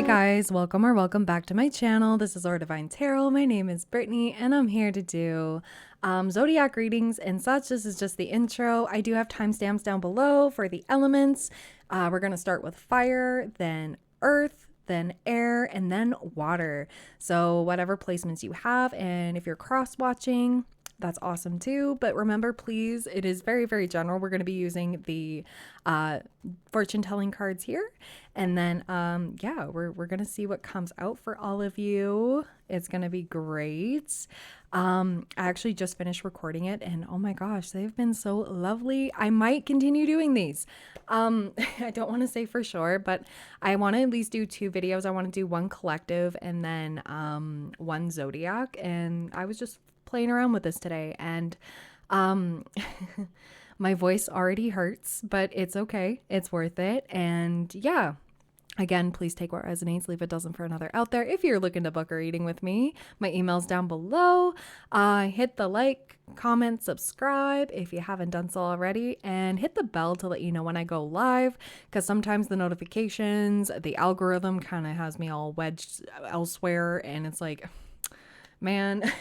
guys, welcome back to my channel. This is Our Divine Tarot. My name is Brittany and I'm here to do zodiac readings and such. This is just the intro. I do have timestamps down below for the elements. We're going to start with fire, then earth, then air, and then water. So whatever placements you have, and if you're cross-watching, that's awesome too. But remember, please, it is very, very general. We're going to be using the fortune telling cards here. And then, yeah, we're going to see what comes out for all of you. It's going to be great. I actually just finished recording it and oh my gosh, they've been so lovely. I might continue doing these. I don't want to say for sure, but I want to at least do 2 videos. I want to do one collective and then one zodiac. And I was just playing around with this today and my voice already hurts, but it's okay. It's worth it. And yeah, again, please take what resonates, leave what doesn't for another out there. If you're looking to book a reading with me, my email's down below. Hit the like, comment, subscribe if you haven't done so already, and hit the bell to let you know when I go live, because sometimes the notifications, the algorithm kind of has me all wedged elsewhere, and it's like, man.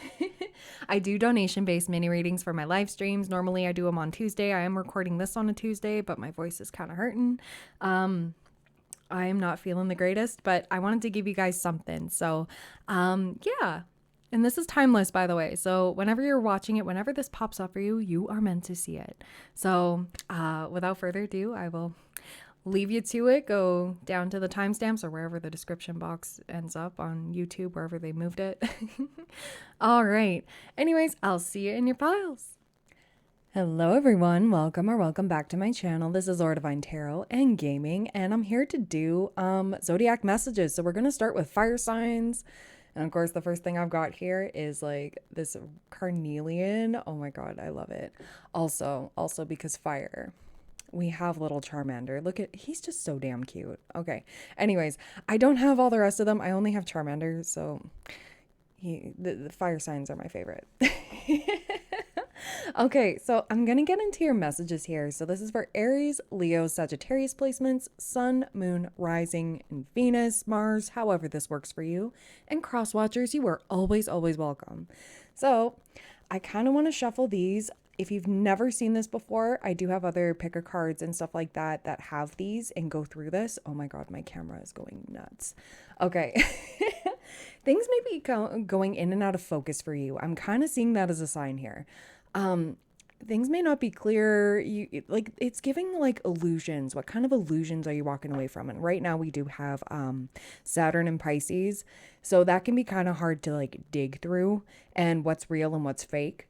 I do donation-based mini readings for my live streams. Normally I do them on Tuesday. I am recording this on a Tuesday, but my voice is kind of hurting. I am not feeling the greatest, but I wanted to give you guys something. So, yeah. And this is timeless, by the way. So whenever you're watching it, whenever this pops up for you, you are meant to see it. So, without further ado, I will leave you to it. Go down to the timestamps or wherever the description box ends up on YouTube, wherever they moved it. All right. Anyways, I'll see you in your piles. Hello everyone, welcome back to my channel. This is Our Divine Tarot and Gaming, and I'm here to do Zodiac Messages. So we're going to start with fire signs. And of course, the first thing I've got here is like this carnelian. Oh my god, I love it. Also because fire. We have little Charmander. Look at, he's just so damn cute. Okay. Anyways, I don't have all the rest of them. I only have Charmander, so the fire signs are my favorite. Okay, so I'm going to get into your messages here. So this is for Aries, Leo, Sagittarius placements, Sun, Moon, Rising, and Venus, Mars, however this works for you. And cross watchers, you are always, always welcome. So I kind of want to shuffle these. If you've never seen this before, I do have other picker cards and stuff like that that have these and go through this. Oh my god, my camera is going nuts. Okay. Things may be going in and out of focus for you. I'm kind of seeing that as a sign here. Things may not be clear. Like it's giving like illusions. What kind of illusions are you walking away from? And right now we do have Saturn and Pisces, so that can be kind of hard to like dig through and what's real and what's fake.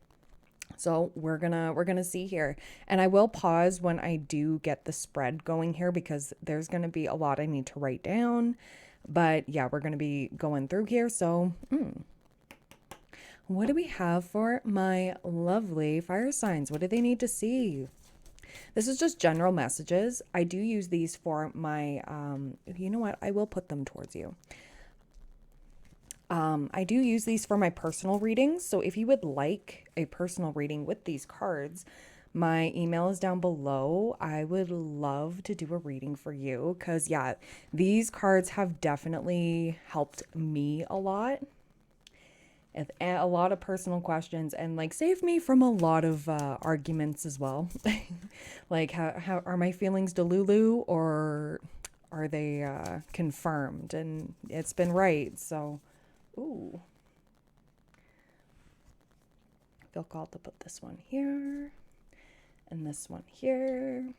So we're gonna see here, and I will pause when I do get the spread going here because there's gonna be a lot I need to write down. But yeah, we're gonna be going through here. So what do we have for my lovely fire signs? What do they need to see? This is just general messages. I do use these for my, you know what? I will put them towards you. I do use these for my personal readings. So if you would like a personal reading with these cards, my email is down below. I would love to do a reading for you because, yeah, these cards have definitely helped me a lot. A lot of personal questions and like saved me from a lot of arguments as well. Like how are my feelings delulu or are they confirmed? And it's been right. So, ooh. I feel called to put this one here and this one here.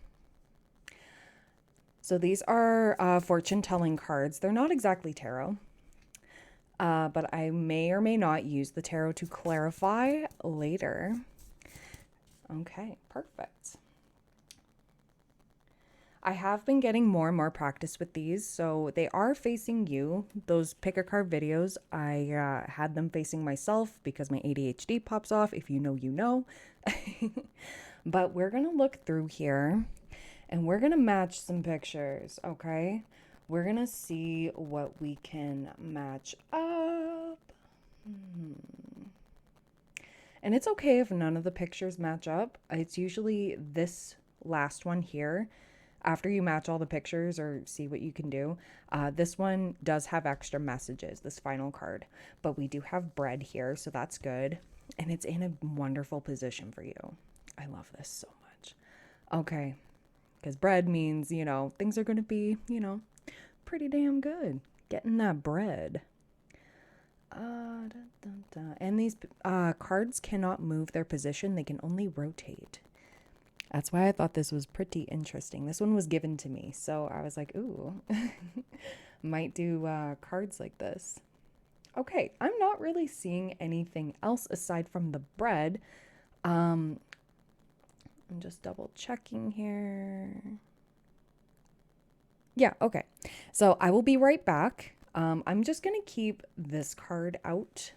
So these are fortune telling cards. They're not exactly tarot. But I may or may not use the tarot to clarify later. Okay, perfect. I have been getting more and more practice with these, so they are facing you. Those pick a card videos, I had them facing myself because my ADHD pops off. If you know, you know. But we're going to look through here, and we're going to match some pictures, okay? We're going to see what we can match up. And it's okay if none of the pictures match up. It's usually this last one here. after you match all the pictures or see what you can do, this one does have extra messages, this final card. But we do have bread here, so that's good. And it's in a wonderful position for you. I love this so much. Okay, because bread means, things are going to be, pretty damn good. Getting that bread. And these cards cannot move their position. They can only rotate. That's why I thought this was pretty interesting. This one was given to me. So I was like, ooh, might do cards like this. Okay, I'm not really seeing anything else aside from the bread. I'm just double checking here. Yeah, okay. So I will be right back. I'm just gonna keep this card out.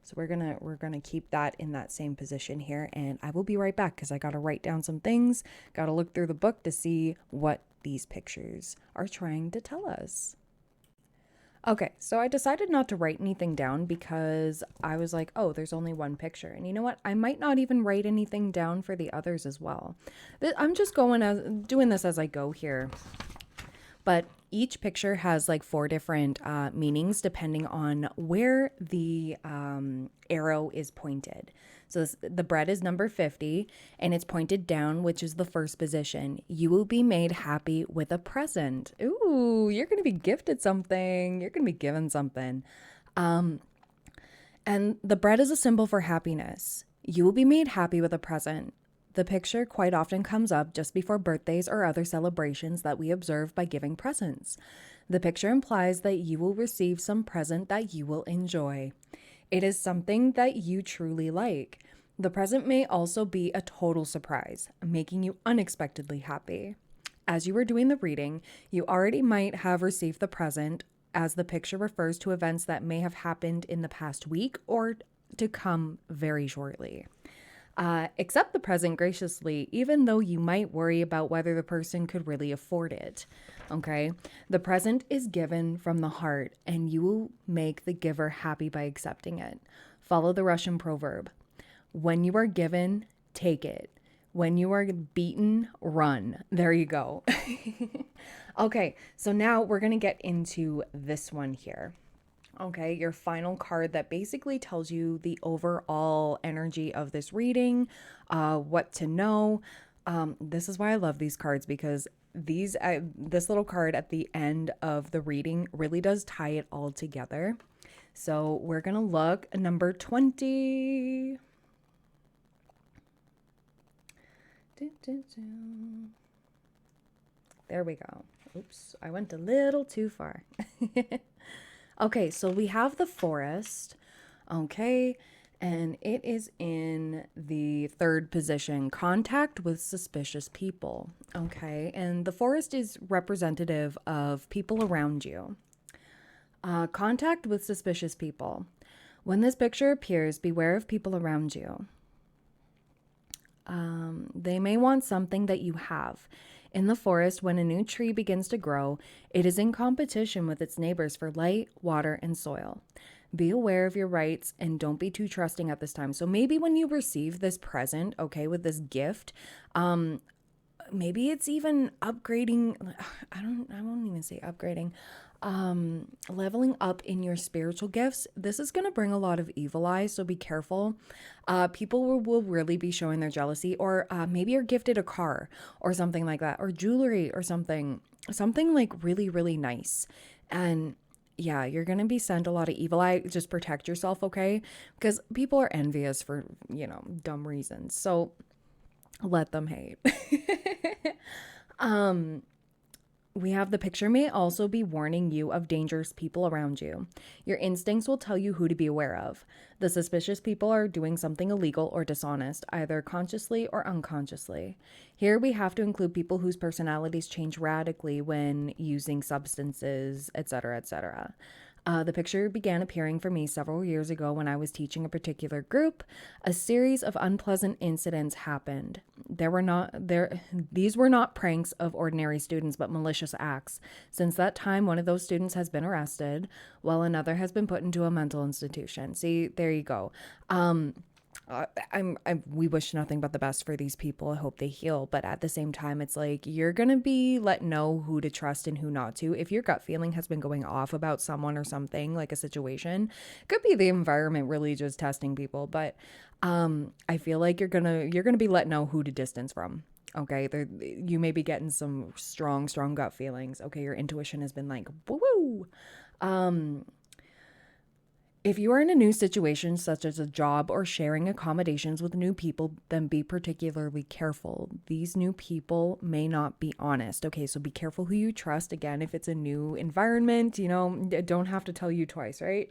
So we're gonna keep that in that same position here, and I will be right back because I gotta write down some things. Gotta look through the book to see what these pictures are trying to tell us. Okay, so I decided not to write anything down because I was like, oh, there's only one picture. And you know what? I might not even write anything down for the others as well. I'm just doing this as I go here. But each picture has like 4 different meanings depending on where the arrow is pointed. So the bread is number 50 and it's pointed down, which is the first position. You will be made happy with a present. Ooh, you're going to be gifted something. You're going to be given something. And the bread is a symbol for happiness. You will be made happy with a present. The picture quite often comes up just before birthdays or other celebrations that we observe by giving presents. The picture implies that you will receive some present that you will enjoy. It is something that you truly like. The present may also be a total surprise, making you unexpectedly happy. As you are doing the reading, you already might have received the present, as the picture refers to events that may have happened in the past week or to come very shortly. Accept the present graciously, even though you might worry about whether the person could really afford it. Okay? The present is given from the heart, and you will make the giver happy by accepting it. Follow the Russian proverb. When you are given, take it. When you are beaten, run. There you go. Okay, so now we're going to get into this one here. Okay, your final card that basically tells you the overall energy of this reading, what to know. This is why I love these cards, because this little card at the end of the reading really does tie it all together. So we're gonna look at number 20. There we go. Oops, I went a little too far. Okay, so we have the forest, okay, and it is in the 3rd position, contact with suspicious people, okay, and the forest is representative of people around you. Contact with suspicious people. When this picture appears, beware of people around you. They may want something that you have. In the forest, when a new tree begins to grow, it is in competition with its neighbors for light, water, and soil. Be aware of your rights and don't be too trusting at this time. So maybe when you receive this present, okay, with this gift, maybe it's even upgrading. I won't even say upgrading. Leveling up in your spiritual gifts. This is going to bring a lot of evil eye, so be careful. People will really be showing their jealousy, or maybe you're gifted a car or something like that, or jewelry or something like really, really nice. And yeah, you're going to be sent a lot of evil eye. Just protect yourself, okay? Because people are envious for, dumb reasons. So let them hate. We have the picture may also be warning you of dangerous people around you. Your instincts will tell you who to be aware of. The suspicious people are doing something illegal or dishonest, either consciously or unconsciously. Here we have to include people whose personalities change radically when using substances, etc., etc. The picture began appearing for me several years ago when I was teaching a particular group. A series of unpleasant incidents happened. These were not pranks of ordinary students, but malicious acts. Since that time, one of those students has been arrested, while another has been put into a mental institution. See, there you go. we wish nothing but the best for these people. I hope they heal. But at the same time, it's like you're going to be let know who to trust and who not to. If your gut feeling has been going off about someone or something, like a situation, could be the environment really just testing people. But I feel like you're gonna be let know who to distance from. Okay, you may be getting some strong gut feelings. Okay, your intuition has been like, woo woo. If you are in a new situation, such as a job or sharing accommodations with new people, then be particularly careful. These new people may not be honest. Okay, so be careful who you trust. Again, if it's a new environment, don't have to tell you twice, right?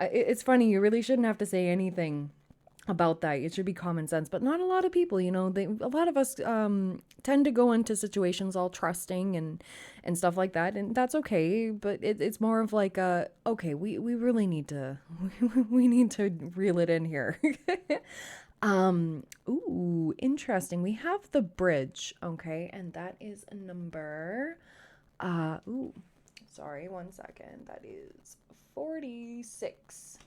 It's funny, you really shouldn't have to say anything about that. It should be common sense, but not a lot of people, a lot of us tend to go into situations all trusting and stuff like that, and that's okay. But it's more of like okay, we really need to we need to reel it in here. Ooh, interesting. We have the bridge, okay, and that is a number. Ooh, sorry, 1 second. That is 46.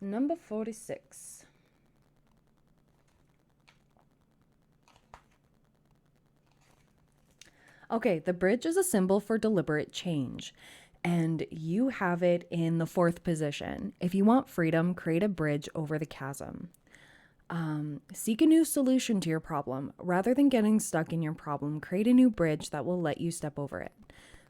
Number 46. Okay, the bridge is a symbol for deliberate change, and you have it in the fourth position. If you want freedom, create a bridge over the chasm. Seek a new solution to your problem. Rather than getting stuck in your problem, create a new bridge that will let you step over it.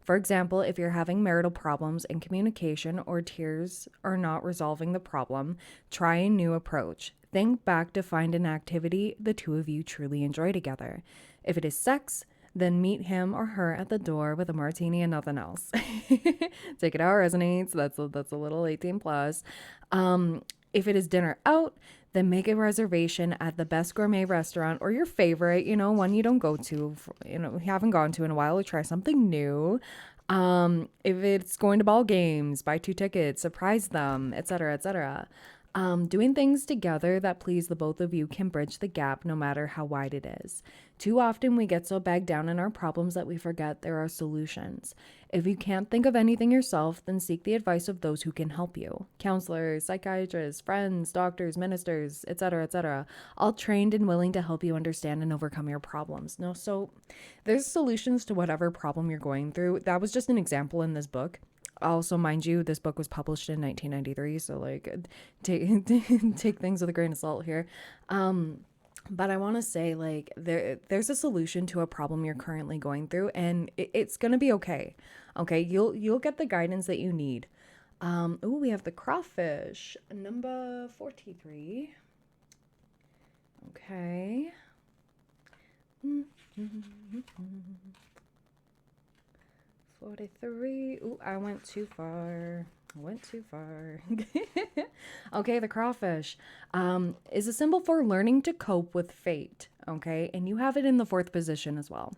For example, if you're having marital problems and communication or tears are not resolving the problem, try a new approach. Think back to find an activity the two of you truly enjoy together. If it is sex, then meet him or her at the door with a martini and nothing else. Take it how it resonates. That's a little 18 plus. If it is dinner out, then make a reservation at the best gourmet restaurant or your favorite, one you don't go to, you haven't gone to in a while, or try something new. If it's going to ball games, buy 2 tickets, surprise them, etc., etc. Doing things together that please the both of you can bridge the gap no matter how wide it is. Too often we get so bogged down in our problems that we forget there are solutions. If you can't think of anything yourself, then seek the advice of those who can help you. Counselors, psychiatrists, friends, doctors, ministers, etc., etc., all trained and willing to help you understand and overcome your problems. No, so there's solutions to whatever problem you're going through. That was just an example in this book. Also, mind you, this book was published in 1993, so like take things with a grain of salt here. But I want to say, like, there's a solution to a problem you're currently going through, and it's gonna be okay. Okay, you'll get the guidance that you need. Oh, we have the crawfish, number 43. Okay. 43. Ooh, I went too far. Okay, the crawfish is a symbol for learning to cope with fate. Okay, and you have it in the fourth position as well.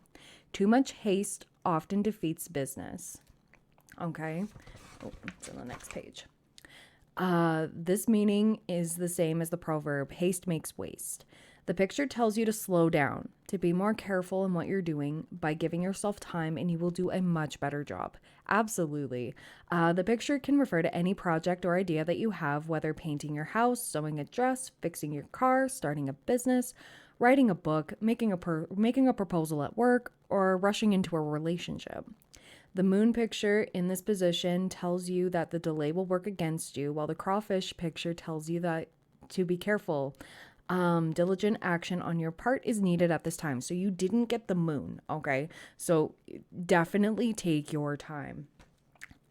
Too much haste often defeats business. Okay, oh, it's on the next page. This meaning is the same as the proverb, haste makes waste. The picture tells you to slow down, to be more careful in what you're doing by giving yourself time, and you will do a much better job. Absolutely. The picture can refer to any project or idea that you have, whether painting your house, sewing a dress, fixing your car, starting a business, writing a book, making a proposal at work, or rushing into a relationship. The moon picture in this position tells you that the delay will work against you, while the crawfish picture tells you that to be careful. Diligent action on your part is needed at this time. So you didn't get the moon, okay? So definitely take your time.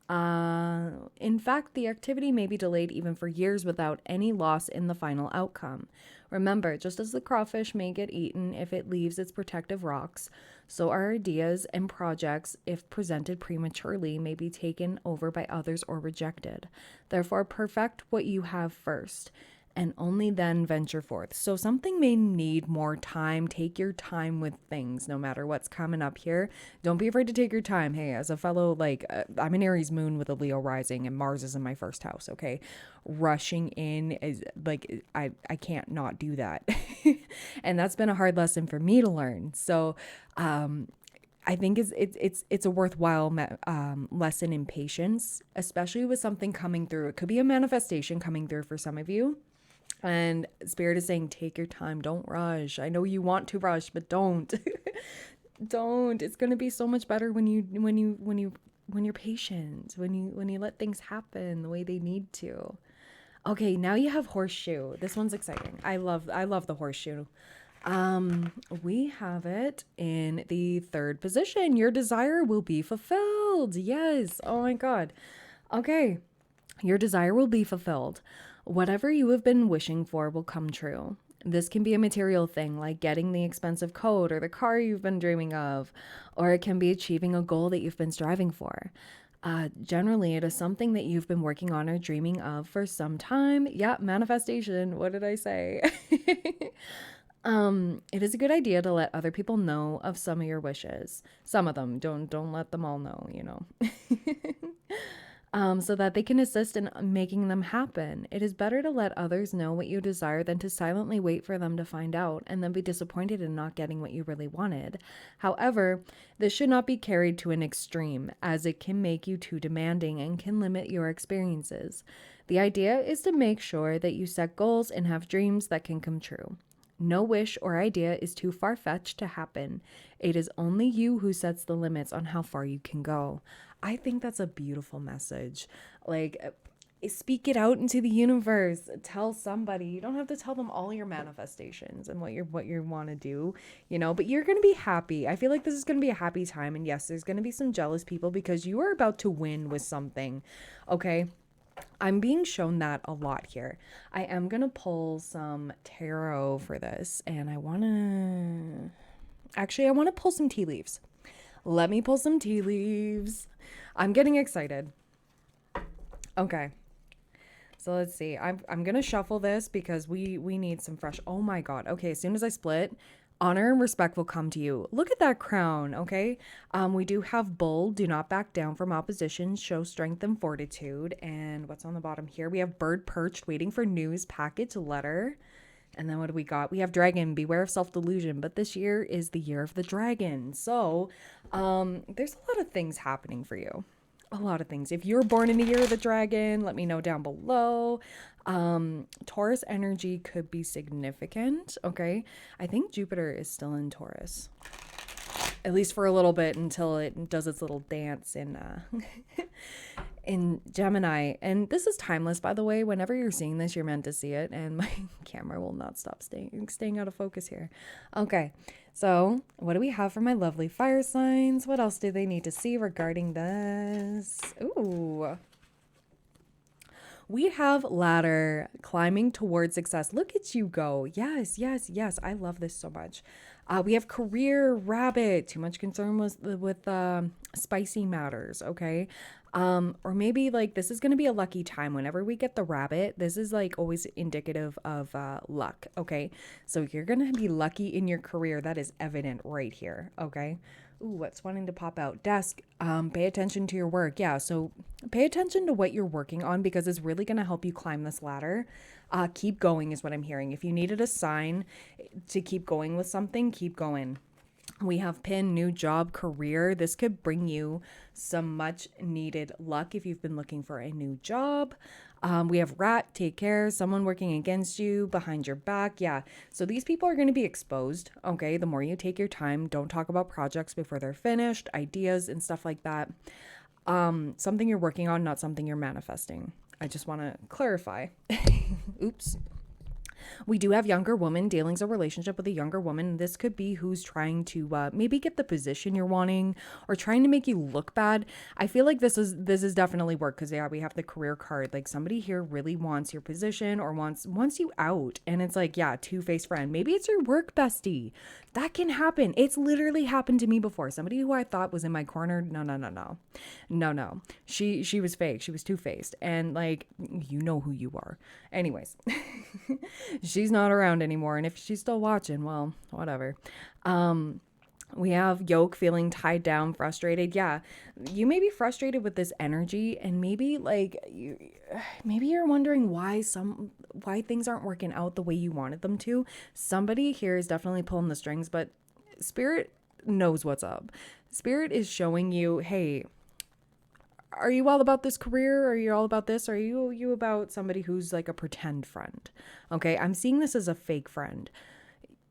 In fact, the activity may be delayed even for years without any loss in the final outcome. Remember, just as the crawfish may get eaten if it leaves its protective rocks, so our ideas and projects, if presented prematurely, may be taken over by others or rejected. Therefore, perfect what you have first, and only then venture forth. So something may need more time. Take your time with things, no matter what's coming up here. Don't be afraid to take your time. Hey, as a fellow, I'm an Aries moon with a Leo rising, and Mars is in my first house, okay? Rushing in is, like, I can't not do that. And that's been a hard lesson for me to learn. So, I think it's a worthwhile lesson in patience, especially with something coming through. It could be a manifestation coming through for some of you. And Spirit is saying, take your time. Don't rush. I know you want to rush, but don't. Don't. It's going to be so much better when you're patient, when you let things happen the way they need to. Okay, now you have horseshoe. This one's exciting. I love the horseshoe. We have it in the third position. Your desire will be fulfilled. Yes. Oh my God. Okay. Your desire will be fulfilled. Whatever you have been wishing for will come true. This can be a material thing like getting the expensive coat or the car you've been dreaming of, or it can be achieving a goal that you've been striving for. Generally, it is something that you've been working on or dreaming of for some time. Yeah, manifestation. What did I say? It is a good idea to let other people know of some of your wishes. Some of them. Don't let them all know, you know. So that they can assist in making them happen. It is better to let others know what you desire than to silently wait for them to find out and then be disappointed in not getting what you really wanted. However, this should not be carried to an extreme, as it can make you too demanding and can limit your experiences. The idea is to make sure that you set goals and have dreams that can come true. No wish or idea is too far-fetched to happen. It is only you who sets the limits on how far you can go. I think that's a beautiful message. Like, speak it out into the universe. Tell somebody. You don't have to tell them all your manifestations and what you want to do, you know, but you're going to be happy. I feel like this is going to be a happy time. And yes, there's going to be some jealous people because you are about to win with something. Okay? I'm being shown that a lot here. I am going to pull some tarot for this, and I want to pull some tea leaves. Let me pull some tea leaves. I'm getting excited. Okay. So let's see. I'm going to shuffle this because we need some fresh. Oh my God. Okay, as soon as I split, honor and respect will come to you. Look at that crown, okay? We do have bold, do not back down from opposition, show strength and fortitude. And what's on the bottom here? We have bird perched, waiting for news, package, letter. And then what do we got? We have dragon, beware of self-delusion. But this year is the year of the dragon. So there's a lot of things happening for you. A lot of things. If you're born in the year of the dragon, let me know down below. Taurus energy could be significant. Okay. I think Jupiter is still in Taurus, at least for a little bit until it does its little dance in in Gemini. And this is timeless, by the way. Whenever you're seeing this, you're meant to see it. And my camera will not stop staying out of focus here. Okay. So what do we have for my lovely fire signs? What else do they need to see regarding this? Ooh. We have ladder, climbing towards success. Look at you go. Yes, yes, yes. I love this so much. We have career, rabbit. Too much concern with spicy matters, okay? Or maybe like this is going to be a lucky time. Whenever we get the rabbit, this is like always indicative of luck, okay? So you're going to be lucky in your career. That is evident right here, okay? Ooh, what's wanting to pop out? Desk. Pay attention to your work. Yeah, so pay attention to what you're working on because it's really going to help you climb this ladder. Keep going is what I'm hearing. If you needed a sign to keep going with something, keep going. We have pin, new job, career. This could bring you some much needed luck if you've been looking for a new job. We have rat, take care, someone working against you, behind your back. Yeah. So these people are going to be exposed. Okay. The more you take your time, don't talk about projects before they're finished, ideas and stuff like that. Something you're working on, not something you're manifesting. I just want to clarify. Oops. We do have younger woman, dealings a relationship with a younger woman. This could be who's trying to maybe get the position you're wanting or trying to make you look bad. I feel like this is definitely work because yeah, we have the career card. Like somebody here really wants your position or wants you out, and it's like yeah, two-faced friend. Maybe it's your work bestie. That can happen. It's literally happened to me before. Somebody who I thought was in my corner. No. She was fake. She was two-faced, and like you know who you are. Anyways. She's not around anymore, and if she's still watching, well, whatever. We have yoke, feeling tied down, frustrated. Yeah, you may be frustrated with this energy, and maybe like maybe you're wondering why things aren't working out the way you wanted them to. Somebody here is definitely pulling the strings, but spirit knows what's up. Spirit is showing you, hey, are you all about this career? Are you all about this? Are you about somebody who's like a pretend friend? Okay, I'm seeing this as a fake friend.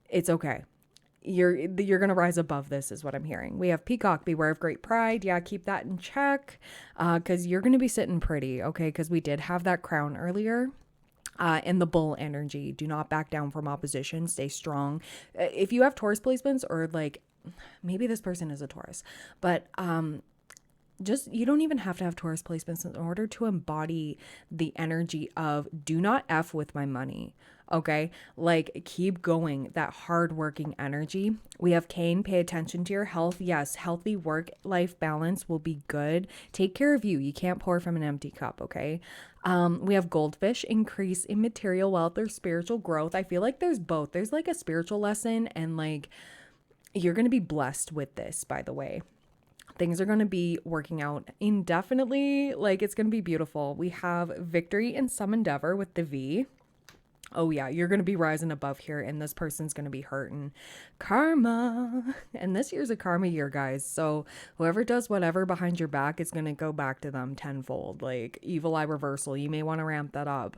It's okay. You're gonna rise above this, is what I'm hearing. We have Peacock, beware of great pride. Yeah, keep that in check, because you're gonna be sitting pretty, okay? Because we did have that crown earlier. And the bull energy. Do not back down from opposition. Stay strong. If you have Taurus placements, or like maybe this person is a Taurus, but just, you don't even have to have Taurus placements in order to embody the energy of do not F with my money. Okay. Like, keep going, that hardworking energy. We have Cain, pay attention to your health. Yes. Healthy work life balance will be good. Take care of you. You can't pour from an empty cup. Okay. We have Goldfish, increase in material wealth or spiritual growth. I feel like there's both. There's like a spiritual lesson, and like, you're going to be blessed with this, by the way. Things are going to be working out indefinitely. Like, it's going to be beautiful. We have victory in some endeavor with the V. Oh yeah, you're going to be rising above here, and this person's going to be hurting. Karma. And this year's a karma year, guys. So whoever does whatever behind your back is going to go back to them tenfold. Like, evil eye reversal. You may want to ramp that up.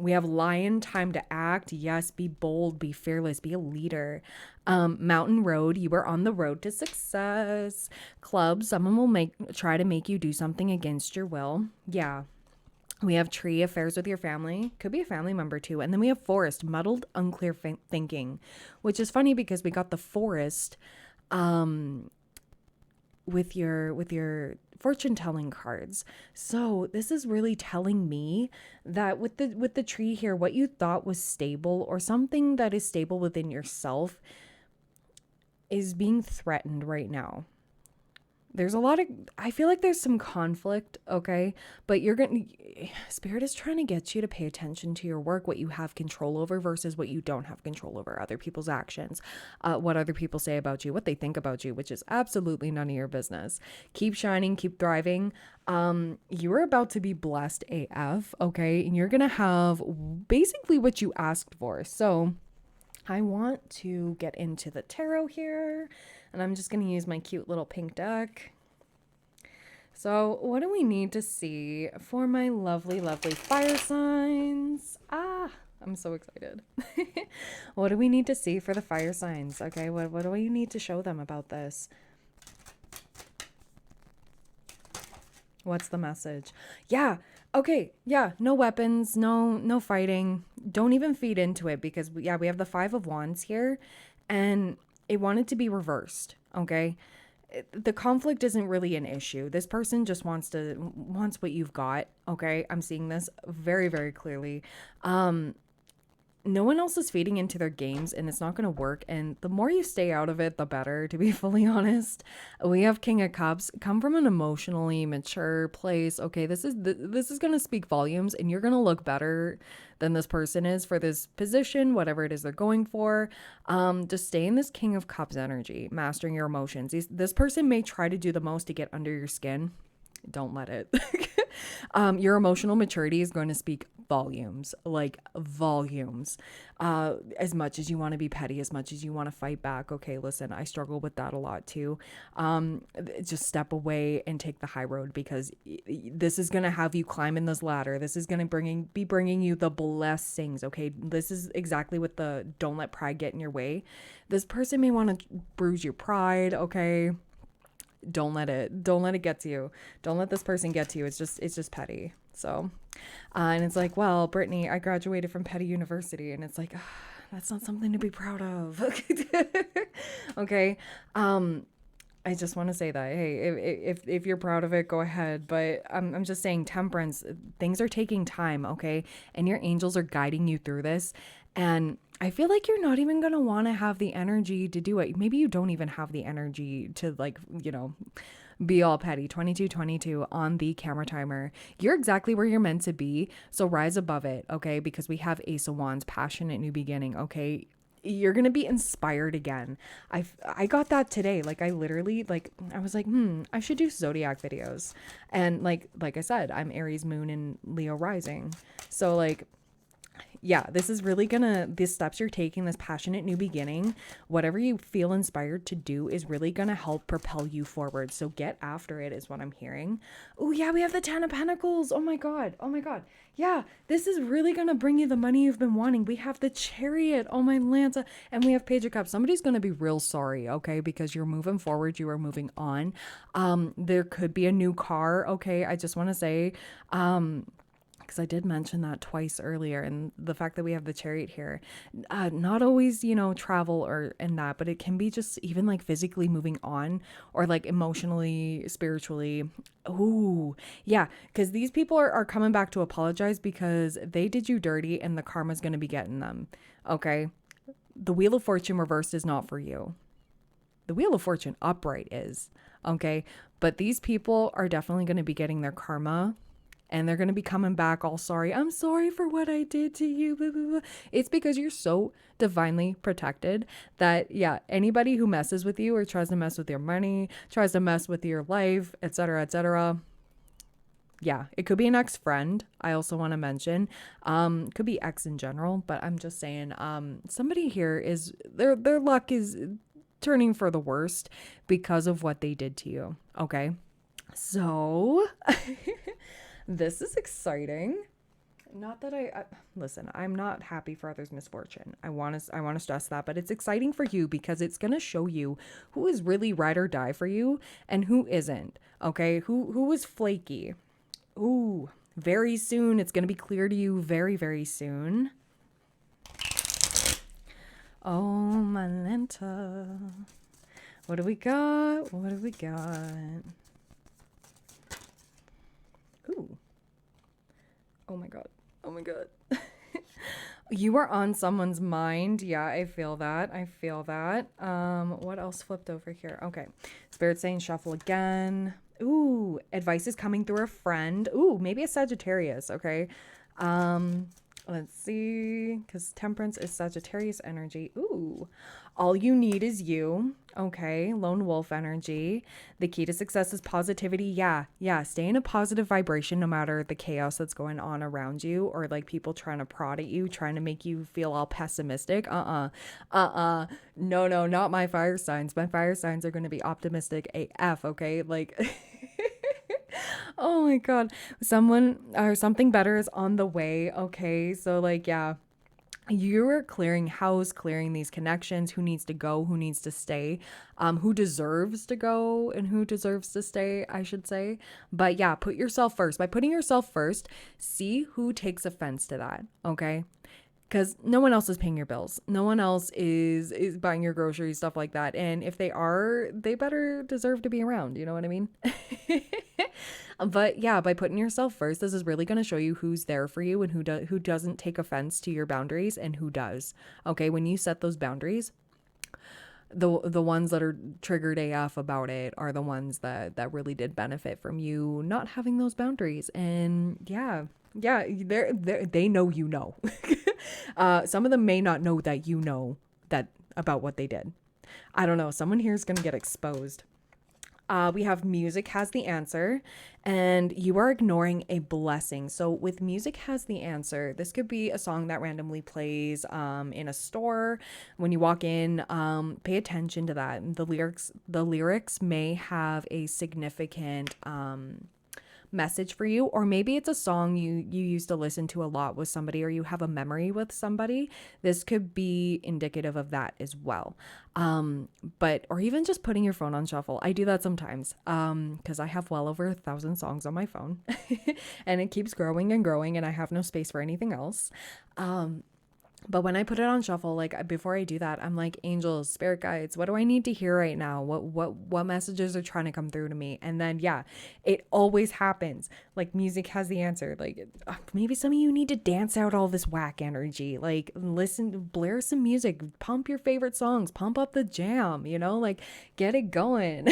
We have Lion, time to act. Yes, be bold, be fearless, be a leader. Mountain Road, you are on the road to success. Club, someone will try to make you do something against your will. Yeah. We have Tree, affairs with your family. Could be a family member too. And then we have Forest, muddled, unclear thinking, which is funny because we got the Forest with your fortune telling cards. So this is really telling me that with the Tree here, what you thought was stable, or something that is stable within yourself, is being threatened right now. There's I feel like there's some conflict, okay? But Spirit is trying to get you to pay attention to your work, what you have control over versus what you don't have control over, other people's actions, what other people say about you, what they think about you, which is absolutely none of your business. Keep shining, keep thriving. You're about to be blessed AF, okay? And you're going to have basically what you asked for. So I want to get into the tarot here, and I'm just going to use my cute little pink deck. So what do we need to see for my lovely, lovely fire signs? I'm so excited. What do we need to see for the fire signs? Okay, what do we need to show them about this? What's the message? Yeah. Okay. Yeah. No weapons. No fighting. Don't even feed into it, because we have the 5 of Wands here, and it wanted to be reversed. Okay. The conflict isn't really an issue. This person just wants what you've got. Okay. I'm seeing this very, very clearly. No one else is feeding into their games, and it's not going to work. And the more you stay out of it, the better, to be fully honest. We have King of Cups. Come from an emotionally mature place. Okay, this is going to speak volumes, and you're going to look better than this person is for this position, whatever it is they're going for. Just stay in this King of Cups energy, mastering your emotions. This person may try to do the most to get under your skin. Don't let it. Your emotional maturity is going to speak volumes, like volumes. As much as you want to be petty, as much as you want to fight back. Okay, listen, I struggle with that a lot too. Just step away and take the high road, because this is going to have you climbing this ladder. This is going to be bringing you the blessings. Okay, this is exactly what the don't let pride get in your way. This person may want to bruise your pride. Okay. Don't let it get to you. Don't let this person get to you. It's just petty. So, and it's like, well, Brittany, I graduated from Petty University, and it's like, that's not something to be proud of. Okay. I just want to say that, hey, if you're proud of it, go ahead. But I'm just saying, Temperance, things are taking time. Okay. And your angels are guiding you through this. And I feel like you're not even going to want to have the energy to do it. Maybe you don't even have the energy to, like, be all petty. 2222 on the camera timer. You're exactly where you're meant to be. So rise above it. Okay. Because we have Ace of Wands, passionate new beginning. Okay. You're going to be inspired again. I got that today. Like, I literally, like, I was like, I should do Zodiac videos. And like I said, I'm Aries moon and Leo rising. So like, yeah, this is really these steps you're taking, this passionate new beginning, whatever you feel inspired to do is really gonna help propel you forward. So get after it is what I'm hearing. Oh yeah, we have the 10 of Pentacles. Oh my God. Oh my God. Yeah, this is really gonna bring you the money you've been wanting. We have the Chariot. Oh my Lanta. And we have Page of Cups. Somebody's gonna be real sorry, okay? Because you're moving forward, you are moving on. There could be a new car, okay? I just wanna say, because I did mention that twice earlier, and the fact that we have the Chariot here, not always, travel or and that, but it can be just even like physically moving on, or like emotionally, spiritually. Ooh, yeah, because these people are coming back to apologize because they did you dirty, and the karma's going to be getting them. Okay, the Wheel of Fortune reversed is not for you. The Wheel of Fortune upright is, okay, but these people are definitely going to be getting their karma, and they're going to be coming back all sorry. I'm sorry for what I did to you. Blah, blah, blah. It's because you're so divinely protected that, yeah, anybody who messes with you or tries to mess with your money, tries to mess with your life, etc., etc. Yeah, it could be an ex-friend. I also want to mention, could be ex in general, but I'm just saying, somebody here is their luck is turning for the worst because of what they did to you. Okay. So this is exciting. Not that I listen, I'm not happy for others' misfortune. I want to stress that, but it's exciting for you because it's going to show you who is really ride or die for you and who isn't. Okay? Who is flaky. Ooh, very soon it's going to be clear to you very, very soon. Oh, my Lanta. What do we got? What do we got? Ooh. Oh my God. Oh my God. You are on someone's mind. Yeah, I feel that. I feel that. What else flipped over here? Okay. Spirit saying shuffle again. Ooh, advice is coming through a friend. Ooh, maybe a Sagittarius. Okay. Let's see, because Temperance is Sagittarius energy. Ooh, all you need is you. Okay, lone wolf energy. The key to success is positivity. Yeah, stay in a positive vibration no matter the chaos that's going on around you, or like people trying to prod at you, trying to make you feel all pessimistic. No, not my fire signs. My fire signs are going to be optimistic AF, okay? Like oh my God. Someone or something better is on the way. Okay. So, like, yeah, you're clearing house, clearing these connections. Who needs to go? Who needs to stay? Who deserves to go and who deserves to stay, I should say. But yeah, put yourself first. By putting yourself first, see who takes offense to that. Okay. Because no one else is paying your bills. No one else is buying your groceries, stuff like that. And if they are, they better deserve to be around. You know what I mean? But yeah, by putting yourself first, this is really going to show you who's there for you and who doesn't take offense to your boundaries and who does. Okay, when you set those boundaries, the ones that are triggered AF about it are the ones that really did benefit from you not having those boundaries. And yeah, they know you know. Some of them may not know that you know that about what they did. I don't know. Someone here is going to get exposed. We have music has the answer, and you are ignoring a blessing. So with music has the answer, this could be a song that randomly plays in a store when you walk in. Pay attention to that. The lyrics may have a significant message for you, or maybe it's a song you used to listen to a lot with somebody, or you have a memory with somebody. This could be indicative of that as well. But or even just putting your phone on shuffle. I do that sometimes because I have well over 1,000 songs on my phone and it keeps growing and growing and I have no space for anything else. But when I put it on shuffle, like before I do that, I'm like, angels, spirit guides, what do I need to hear right now? What messages are trying to come through to me? And then, yeah, it always happens. Like music has the answer. Like maybe some of you need to dance out all this whack energy. Like blare some music, pump your favorite songs, pump up the jam, like get it going.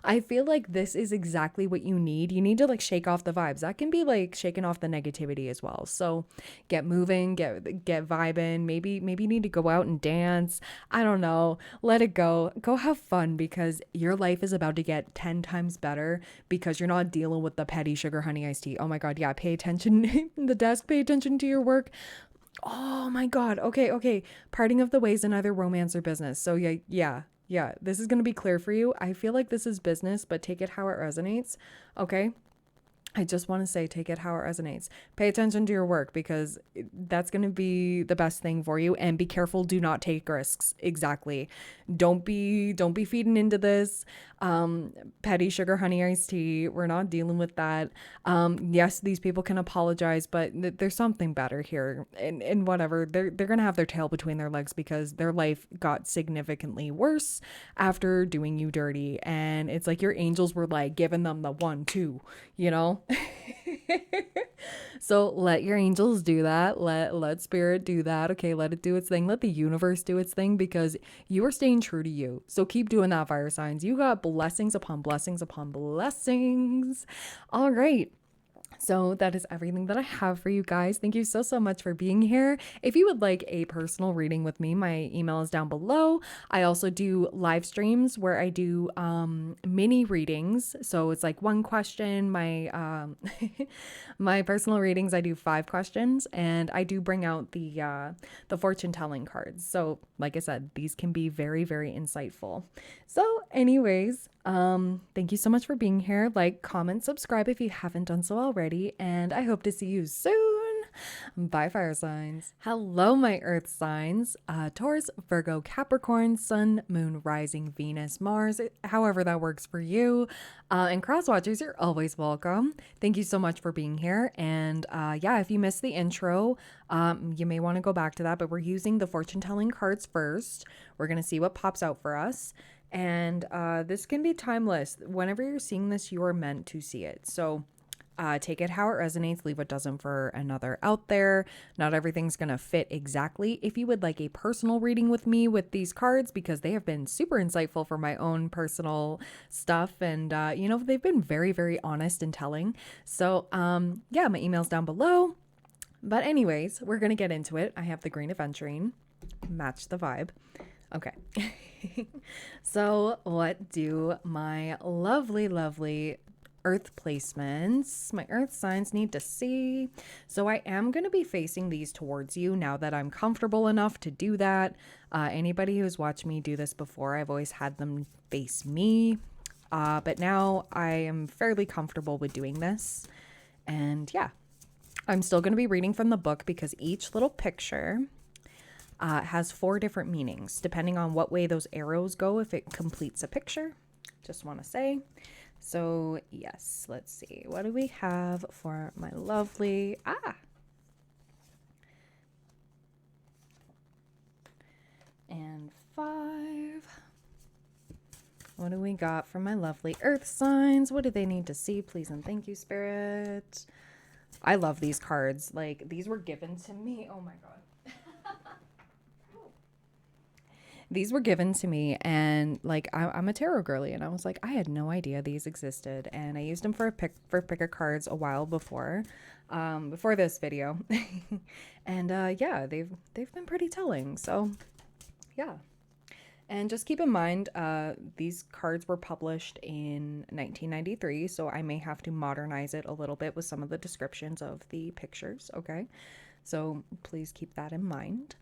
I feel like this is exactly what you need. You need to like shake off the vibes. That can be like shaking off the negativity as well. So get moving, get vibing. Maybe you need to go out and dance. I don't know. Let it go. Go have fun because your life is about to get 10 times better because you're not dealing with the petty sugar honey iced tea. Oh my god, yeah, pay attention the desk, pay attention to your work. Oh my God. Okay, okay. Parting of the ways in either romance or business. So yeah. This is gonna be clear for you. I feel like this is business, but take it how it resonates. Okay. I just want to say, take it how it resonates. Pay attention to your work because that's going to be the best thing for you. And be careful. Do not take risks. Exactly. Don't be feeding into this petty sugar honey iced tea. We're not dealing with that. Yes, these people can apologize, but there's something better here. And whatever, they're going to have their tail between their legs because their life got significantly worse after doing you dirty. And it's like your angels were like giving them the 1, 2, you know? So let your angels do that. Let spirit do that. Okay, let it do its thing. Let the universe do its thing because you are staying true to you. So keep doing that, fire signs. You got blessings upon blessings upon blessings. All right. So that is everything that I have for you guys. Thank you so much for being here. If you would like a personal reading with me, my email is down below. I also do live streams where I do mini readings. So it's like one question. My personal readings, I do 5 questions, and I do bring out the fortune telling cards. So like I said, these can be very, very insightful. So anyways, thank you so much for being here. Like, comment, subscribe if you haven't done so already, and I hope to see you soon. Bye, fire signs. Hello, my earth signs. Taurus, Virgo, Capricorn, Sun, Moon, Rising, Venus, Mars, however that works for you. And cross watchers, you're always welcome. Thank you so much for being here. And yeah, if you missed the intro, you may want to go back to that, but we're using the fortune telling cards first. We're going to see what pops out for us. And this can be timeless. Whenever you're seeing this, you are meant to see it. So take it how it resonates, leave what doesn't for another out there. Not everything's going to fit exactly. If you would like a personal reading with me with these cards, because they have been super insightful for my own personal stuff. And, you know, they've been very, very honest and telling. So yeah, my email's down below. But anyways, we're going to get into it. I have the green aventurine. Match the vibe. Okay. So what do my lovely earth placements, my earth signs need to see? So I am going to be facing these towards you now that I'm comfortable enough to do that. Anybody who's watched me do this before, I've always had them face me. But now I am fairly comfortable with doing this. And yeah, I'm still going to be reading from the book because each little picture has 4 different meanings, depending on what way those arrows go, if it completes a picture. Just want to say. So, yes, let's see. What do we have for my lovely... And 5. What do we got for my lovely earth signs? What do they need to see? Please and thank you, Spirit. I love these cards. Like, these were given to me. Oh, my God. These were given to me, and like I'm a tarot girly, and I was like, I had no idea these existed, and I used them for pick of cards a while before this video, and yeah, they've been pretty telling. So yeah, and just keep in mind, these cards were published in 1993, so I may have to modernize it a little bit with some of the descriptions of the pictures. Okay, so please keep that in mind.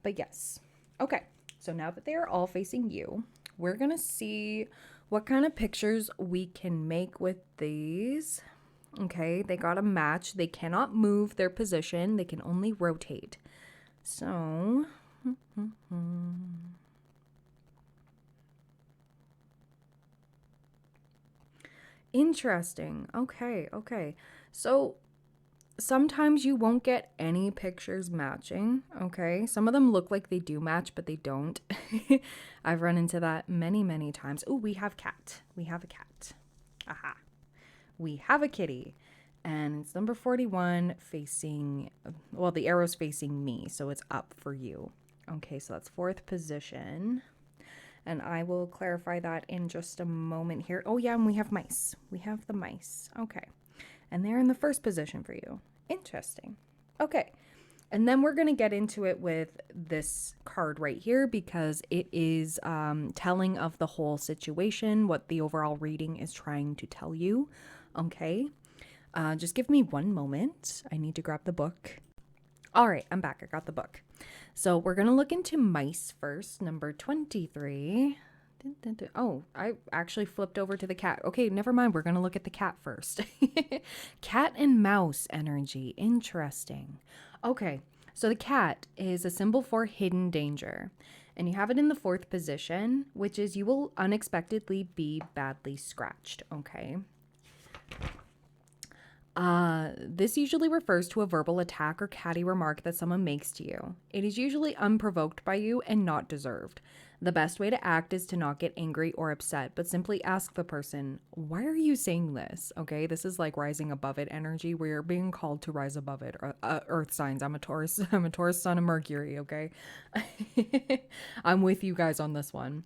But yes, okay. So now that they are all facing you, we're going to see what kind of pictures we can make with these. Okay, they got to match. They cannot move their position. They can only rotate. So, interesting. Okay. So sometimes you won't get any pictures matching, okay? Some of them look like they do match, but they don't. I've run into that many times. Oh, we have cat. We have a cat. Aha. We have a kitty. And it's number 41 facing, well, the arrow's facing me, so it's up for you. Okay, so that's 4th position. And I will clarify that in just a moment here. Oh, yeah, and we have mice. We have the mice. Okay. And they're in the first position for you. Interesting. Okay. And then we're going to get into it with this card right here because it is telling of the whole situation, what the overall reading is trying to tell you. Okay. Just give me one moment. I need to grab the book. All right, I'm back. I got the book. So we're going to look into mice first, number 23. Oh, I actually flipped over to the cat. Okay, never mind. We're going to look at the cat first. Cat and mouse energy. Interesting. Okay, so the cat is a symbol for hidden danger. And you have it in the 4th position, which is you will unexpectedly be badly scratched. Okay. This usually refers to a verbal attack or catty remark that someone makes to you. It is usually unprovoked by you and not deserved. The best way to act is to not get angry or upset, but simply ask the person, why are you saying this? Okay, this is like rising above it energy where you're being called to rise above it. Earth signs. I'm a Taurus. I'm a Taurus, Sun, and Mercury. Okay, I'm with you guys on this one.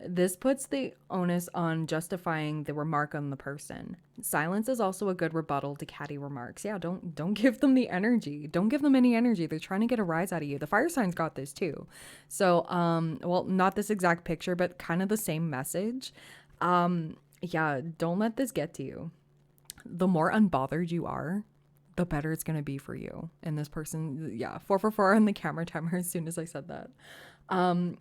This puts the onus on justifying the remark on the person. Silence is also a good rebuttal to catty remarks. Yeah, don't give them the energy. Don't give them any energy. They're trying to get a rise out of you. The fire signs got this too. So, well, not this exact picture, but kind of the same message. Yeah, don't let this get to you. The more unbothered you are, the better it's going to be for you. And this person, yeah, 444 on the camera timer as soon as I said that.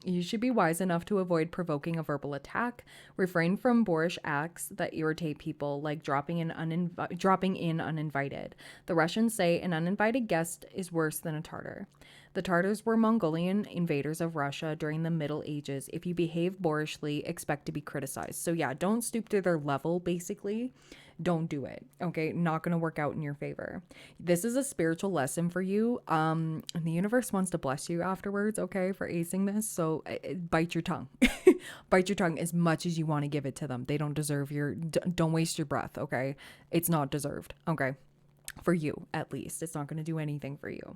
You should be wise enough to avoid provoking a verbal attack. Refrain from boorish acts that irritate people, like dropping in uninvited. The Russians say an uninvited guest is worse than a Tartar. The Tartars were Mongolian invaders of Russia during the Middle Ages. If you behave boorishly, expect to be criticized. So yeah, don't stoop to their level, basically. Don't do it. Okay, not going to work out in your favor. This is a spiritual lesson for you. And the universe wants to bless you afterwards, okay, for acing this. So bite your tongue. Bite your tongue as much as you want to give it to them. They don't deserve don't waste your breath, okay? It's not deserved, okay? For you, at least. It's not going to do anything for you.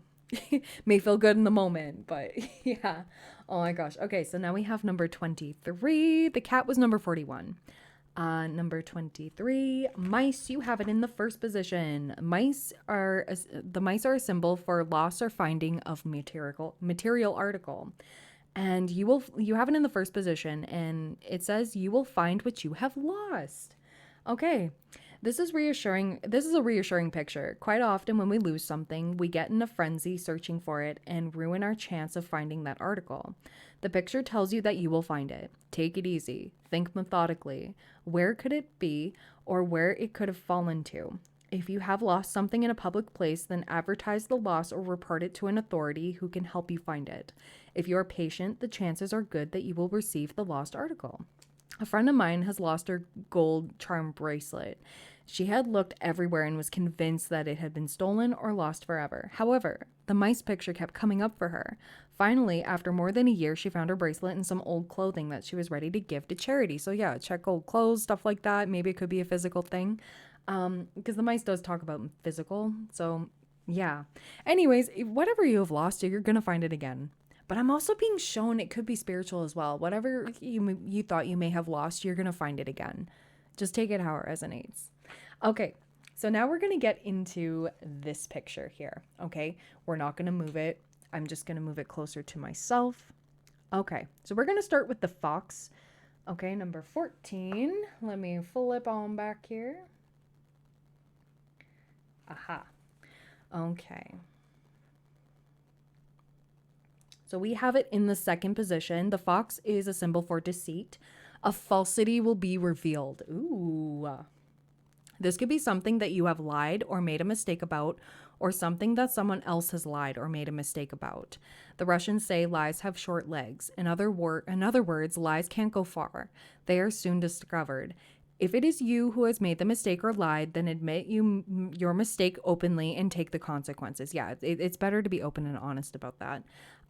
May feel good in the moment, but yeah. Oh my gosh. Okay, so now we have number 23. The cat was number 41. Number 23, mice. You have it in the 1st position. The mice are a symbol for loss or finding of material article. And you have it in the 1st position, and it says you will find what you have lost. Okay. This is reassuring. This is a reassuring picture. Quite often when we lose something, we get in a frenzy searching for it and ruin our chance of finding that article. The picture tells you that you will find it. Take it easy. Think methodically. Where could it be or where it could have fallen to? If you have lost something in a public place, then advertise the loss or report it to an authority who can help you find it. If you are patient, the chances are good that you will receive the lost article. A friend of mine has lost her gold charm bracelet. She had looked everywhere and was convinced that it had been stolen or lost forever. However, the mice picture kept coming up for her. Finally, after more than a year, she found her bracelet and some old clothing that she was ready to give to charity. So yeah, check old clothes, stuff like that. Maybe it could be a physical thing. Because the mice does talk about physical. So yeah. Anyways, whatever you have lost, you're going to find it again. But I'm also being shown it could be spiritual as well. Whatever you thought you may have lost, you're going to find it again. Just take it how it resonates. Okay, so now we're going to get into this picture here, okay? We're not going to move it. I'm just going to move it closer to myself. Okay, so we're going to start with the fox. Okay, number 14. Let me flip on back here. Aha. Okay. So we have it in the 2nd position. The fox is a symbol for deceit. A falsity will be revealed. Ooh. This could be something that you have lied or made a mistake about, or something that someone else has lied or made a mistake about. The Russians say lies have short legs. In other words, lies can't go far. They are soon discovered. If it is you who has made the mistake or lied, then admit your mistake openly and take the consequences. Yeah, it's better to be open and honest about that.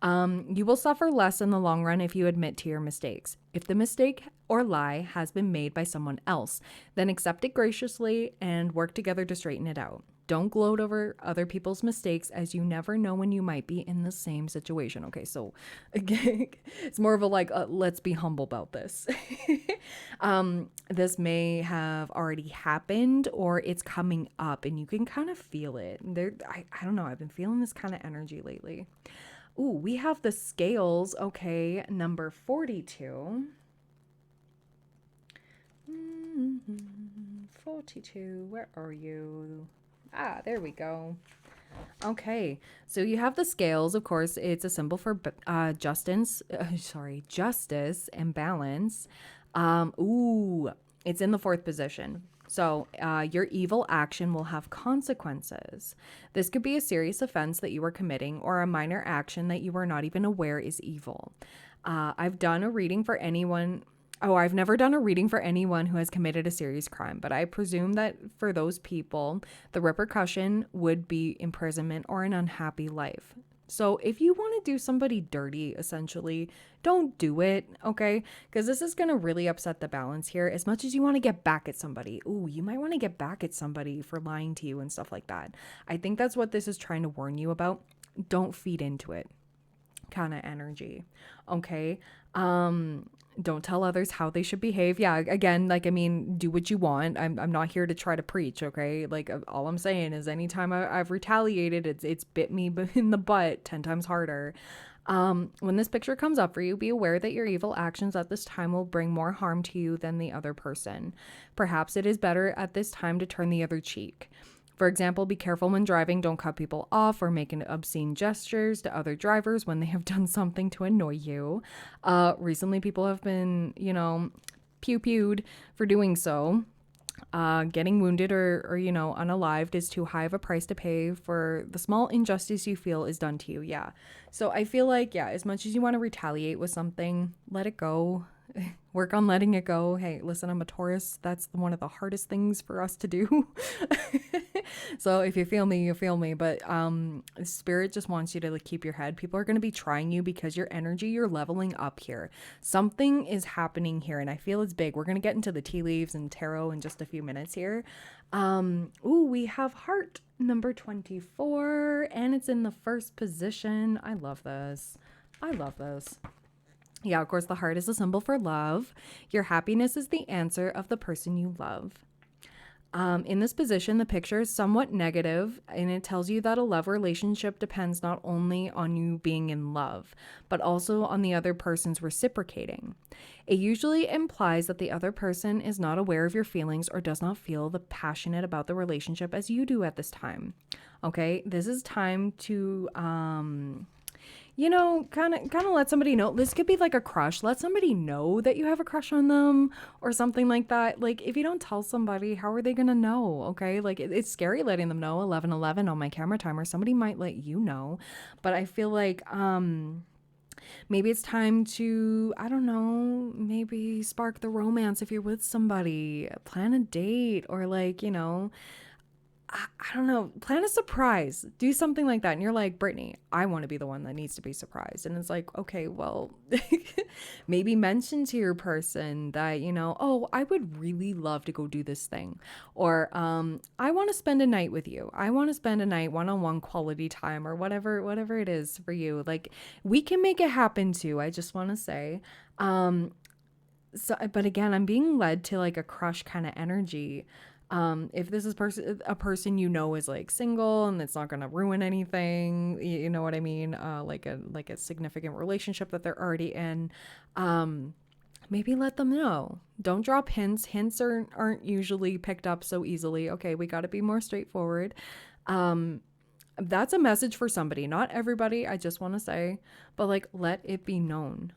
You will suffer less in the long run if you admit to your mistakes. If the mistake or lie has been made by someone else, then accept it graciously and work together to straighten it out. Don't gloat over other people's mistakes, as you never know when you might be in the same situation. Okay, so again, it's more of a like, let's be humble about this. This may have already happened or it's coming up and you can kind of feel it. I don't know. I've been feeling this kind of energy lately. Ooh, we have the scales. Okay, number 42. 42, where are you? Ah, there we go. Okay, so you have the scales. Of course, it's a symbol for justice and balance. Ooh, it's in the fourth position. So your evil action will have consequences. This could be a serious offense that you are committing or a minor action that you are not even aware is evil. I've done a reading for anyone. Oh, I've never done a reading for anyone who has committed a serious crime, but I presume that for those people, the repercussion would be imprisonment or an unhappy life. So if you want to do somebody dirty, essentially, don't do it, okay? Because this is going to really upset the balance here. As much as you want to get back at somebody, ooh, you might want to get back at somebody for lying to you and stuff like that. I think that's what this is trying to warn you about. Don't feed into it kind of energy, okay? Don't tell others how they should behave. Yeah, again, like, I mean, do what you want. I'm not here to try to preach, okay? Like, all I'm saying is anytime I've retaliated, it's bit me in the butt 10 times harder. When this picture comes up for you, be aware that your evil actions at this time will bring more harm to you than the other person. Perhaps it is better at this time to turn the other cheek. For example, be careful when driving. Don't cut people off or make obscene gestures to other drivers when they have done something to annoy you. Recently, people have been, pew-pewed for doing so. Getting wounded or unalived is too high of a price to pay for the small injustice you feel is done to you. Yeah. So I feel like, yeah, as much as you want to retaliate with something, let it go. Work on letting it go. Hey, listen, I'm a Taurus. That's one of the hardest things for us to do. So if you feel me, you feel me. But spirit just wants you to like keep your head. People are going to be trying you because your energy, you're leveling up here. Something is happening here, and I feel it's big. We're going to get into the tea leaves and tarot in just a few minutes here. Ooh, we have heart number 24, and it's in the first position. I love this. I love this. Yeah, of course, the heart is a symbol for love. Your happiness is the answer of the person you love. In this position, the picture is somewhat negative, and it tells you that a love relationship depends not only on you being in love, but also on the other person's reciprocating. It usually implies that the other person is not aware of your feelings or does not feel the passionate about the relationship as you do at this time. Okay, this is time to kind of let somebody know. This could be like a crush. Let somebody know that you have a crush on them or something like that. Like, if you don't tell somebody, how are they going to know? Okay. Like, it's scary letting them know. 11:11 on my camera timer. Somebody might let you know, but I feel like, maybe it's time to, I don't know, maybe spark the romance if you're with somebody, plan a date, or like, I don't know, plan a surprise, do something like that. And you're like, Brittany, I want to be the one that needs to be surprised. And it's like, okay, well, maybe mention to your person that, oh, I would really love to go do this thing. Or I want to spend a night with you. I want to spend a night one-on-one quality time, or whatever it is for you. Like, we can make it happen too. I just want to say, so, but again, I'm being led to like a crush kind of energy. If this is a person is like single and it's not going to ruin anything, you know what I mean? Like a significant relationship that they're already in, maybe let them know. Don't drop hints. Hints aren't usually picked up so easily. Okay, we got to be more straightforward. That's a message for somebody, not everybody, I just want to say, but like, let it be known.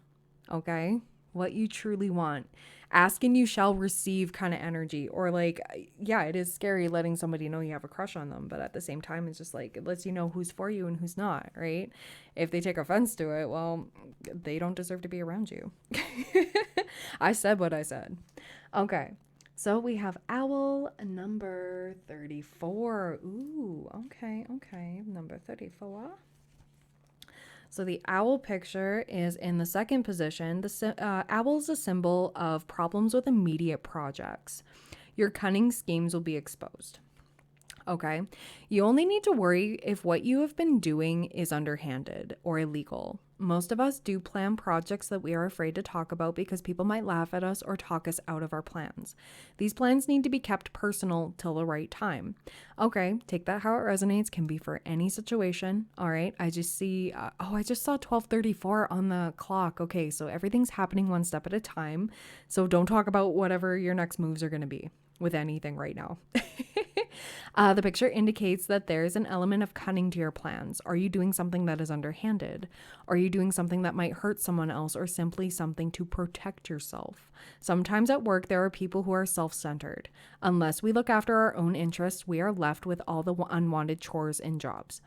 Okay? What you truly want. Ask and you shall receive kind of energy. Or like, yeah, it is scary letting somebody know you have a crush on them, but at the same time, it's just like, it lets you know who's for you and who's not, right? If they take offense to it, well, they don't deserve to be around you. I said what I said. Okay, so we have owl number 34. Ooh, okay, number 34. So the owl picture is in the second position. The owl is a symbol of problems with immediate projects. Your cunning schemes will be exposed. Okay. You only need to worry if what you have been doing is underhanded or illegal. Most of us do plan projects that we are afraid to talk about because people might laugh at us or talk us out of our plans. These plans need to be kept personal till the right time. Okay, take that how it resonates, can be for any situation. All right, I just see, I just saw 12:34 on the clock. Okay, so everything's happening one step at a time. So don't talk about whatever your next moves are going to be with anything right now. The picture indicates that there is an element of cunning to your plans. Are you doing something that is underhanded? Are you doing something that might hurt someone else or simply something to protect yourself? Sometimes at work, there are people who are self centered. Unless we look after our own interests, we are left with all the unwanted chores and jobs.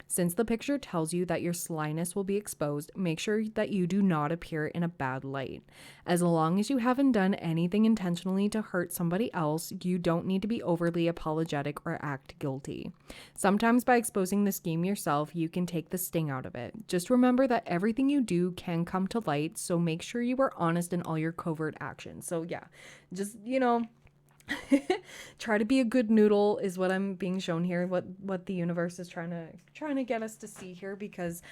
Since the picture tells you that your slyness will be exposed, make sure that you do not appear in a bad light. As long as you haven't done anything intentionally to hurt somebody else, you don't need to be overly apologetic or act guilty. Sometimes by exposing the scheme yourself, you can take the sting out of it. Just remember that everything you do can come to light, so make sure you are honest in all your covert actions. So yeah, just, try to be a good noodle is what I'm being shown here, what the universe is trying to get us to see here, because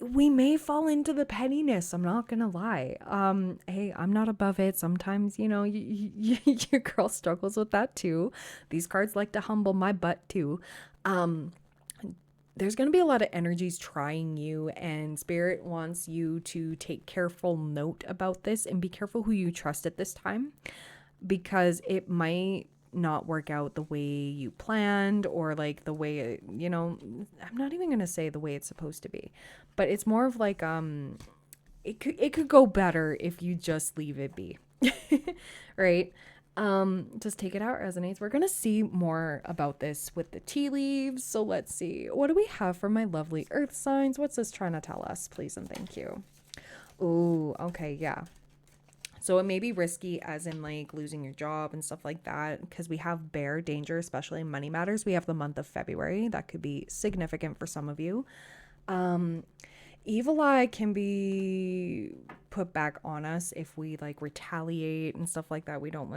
we may fall into the pettiness. I'm not gonna lie. Hey, I'm not above it. Sometimes, your girl struggles with that too. These cards like to humble my butt too. There's going to be a lot of energies trying you, and Spirit wants you to take careful note about this and be careful who you trust at this time, because it might not work out the way you planned, or like the way I'm not even going to say the way it's supposed to be, but it's more of like it could go better if you just leave it be. Right? Just take it how it resonates. We're going to see more about this with the tea leaves. So let's see. What do we have for my lovely earth signs? What's this trying to tell us? Please and thank you. Oh, okay. Yeah. So it may be risky, as in like losing your job and stuff like that, because we have bear danger, especially in money matters. We have the month of February. That could be significant for some of you. Evil eye can be put back on us if we like retaliate and stuff like that. We don't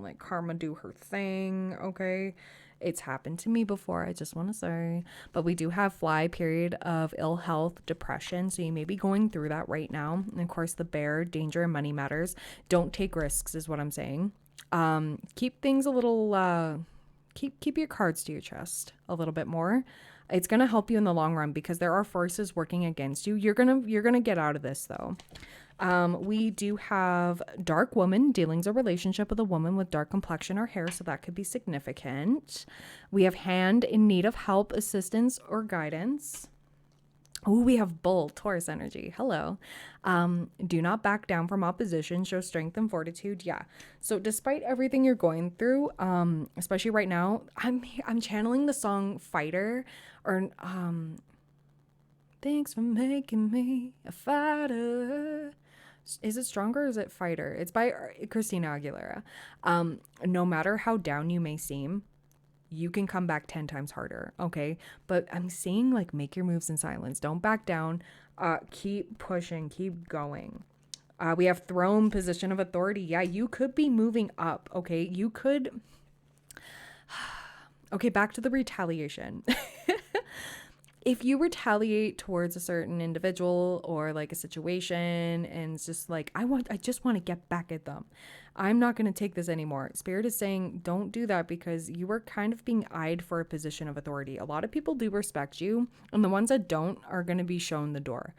let karma do her thing. Okay. It's happened to me before, I just want to say. But we do have fly period of ill health, depression. So you may be going through that right now. And of course, the bear, danger, and money matters. Don't take risks is what I'm saying. Keep things a little, keep your cards to your chest a little bit more. It's going to help you in the long run because there are forces working against you. You're going to get out of this though. We do have dark woman, dealings a relationship with a woman with dark complexion or hair, so that could be significant. We have hand in need of help, assistance, or guidance. Oh, we have bull, Taurus energy. Hello. Do not back down from opposition. Show strength and fortitude. Yeah. So despite everything you're going through, especially right now, I'm channeling the song Fighter, or thanks for making me a fighter. Is it Stronger or is it Fighter? It's by Christina Aguilera. No matter how down you may seem, you can come back 10 times harder, okay? But I'm saying, like, make your moves in silence. Don't back down. Keep pushing. Keep going. We have throne, position of authority. Yeah, you could be moving up, okay? You could... Okay, back to the retaliation. If you retaliate towards a certain individual or like a situation and it's just like, I just want to get back at them, I'm not going to take this anymore. Spirit is saying don't do that, because you are kind of being eyed for a position of authority. A lot of people do respect you, and the ones that don't are going to be shown the door.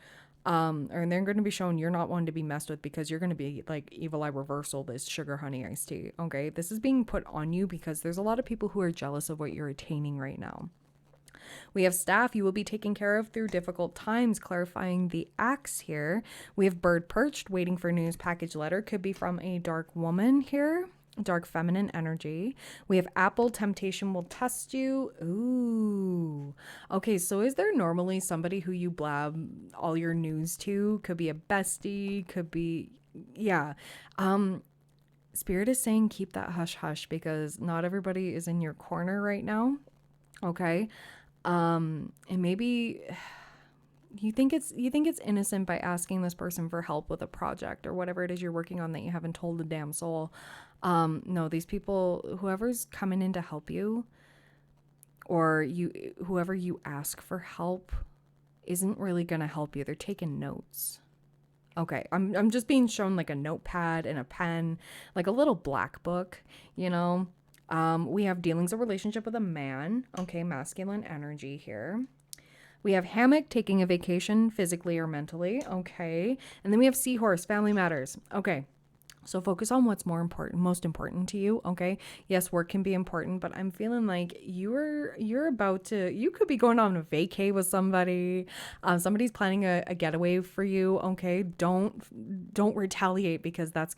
Or they're going to be shown you're not one to be messed with, because you're going to be like evil eye reversal, this sugar honey iced tea. Okay, this is being put on you because there's a lot of people who are jealous of what you're attaining right now. We have staff you will be taken care of through difficult times, clarifying the axe here. We have bird perched, waiting for news package letter. Could be from a dark woman here. Dark feminine energy. We have apple, temptation will test you. Ooh. Okay, so is there normally somebody who you blab all your news to? Could be a bestie, could be, yeah. Spirit is saying keep that hush hush, because not everybody is in your corner right now. Okay. And maybe you think it's innocent by asking this person for help with a project or whatever it is you're working on that you haven't told a damn soul. No, these people, whoever's coming in to help you, or whoever you ask for help isn't really going to help you. They're taking notes. Okay, I'm just being shown like a notepad and a pen, like a little black book, you know. We have dealings or relationship with a man. Okay, masculine energy here. We have hammock, taking a vacation physically or mentally. Okay. And then we have seahorse, family matters. Okay. So focus on what's most important to you. Okay. Yes, work can be important, but I'm feeling like you could be going on a vacay with somebody. Somebody's planning a getaway for you. Okay. Don't retaliate, because it's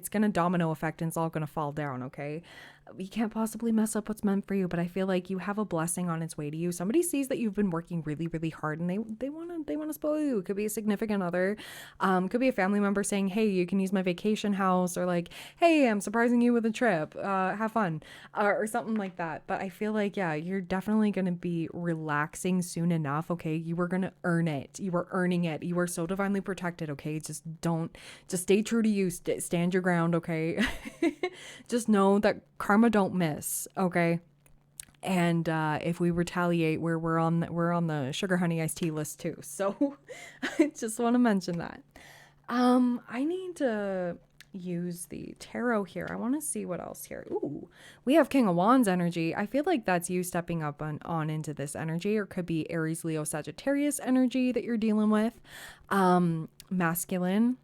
gonna domino effect and it's all gonna fall down. Okay. You can't possibly mess up what's meant for you, but I feel like you have a blessing on its way to you. Somebody sees that you've been working really, really hard, and they want to spoil you. It could be a significant other, could be a family member saying, "Hey, you can use my vacation house," or like, "Hey, I'm surprising you with a trip. Have fun," or something like that. But I feel like, yeah, you're definitely gonna be relaxing soon enough. Okay, you were gonna earn it. You were earning it. You were so divinely protected. Okay, just stay true to you. Stand your ground. Okay, just know that karma don't miss. Okay. And if we retaliate, we're on the sugar honey iced tea list too. So I just want to mention that. I need to use the tarot here. I want to see what else here. Ooh, we have King of Wands energy. I feel like that's you stepping up on into this energy, or could be Aries, Leo, Sagittarius energy that you're dealing with. Masculine.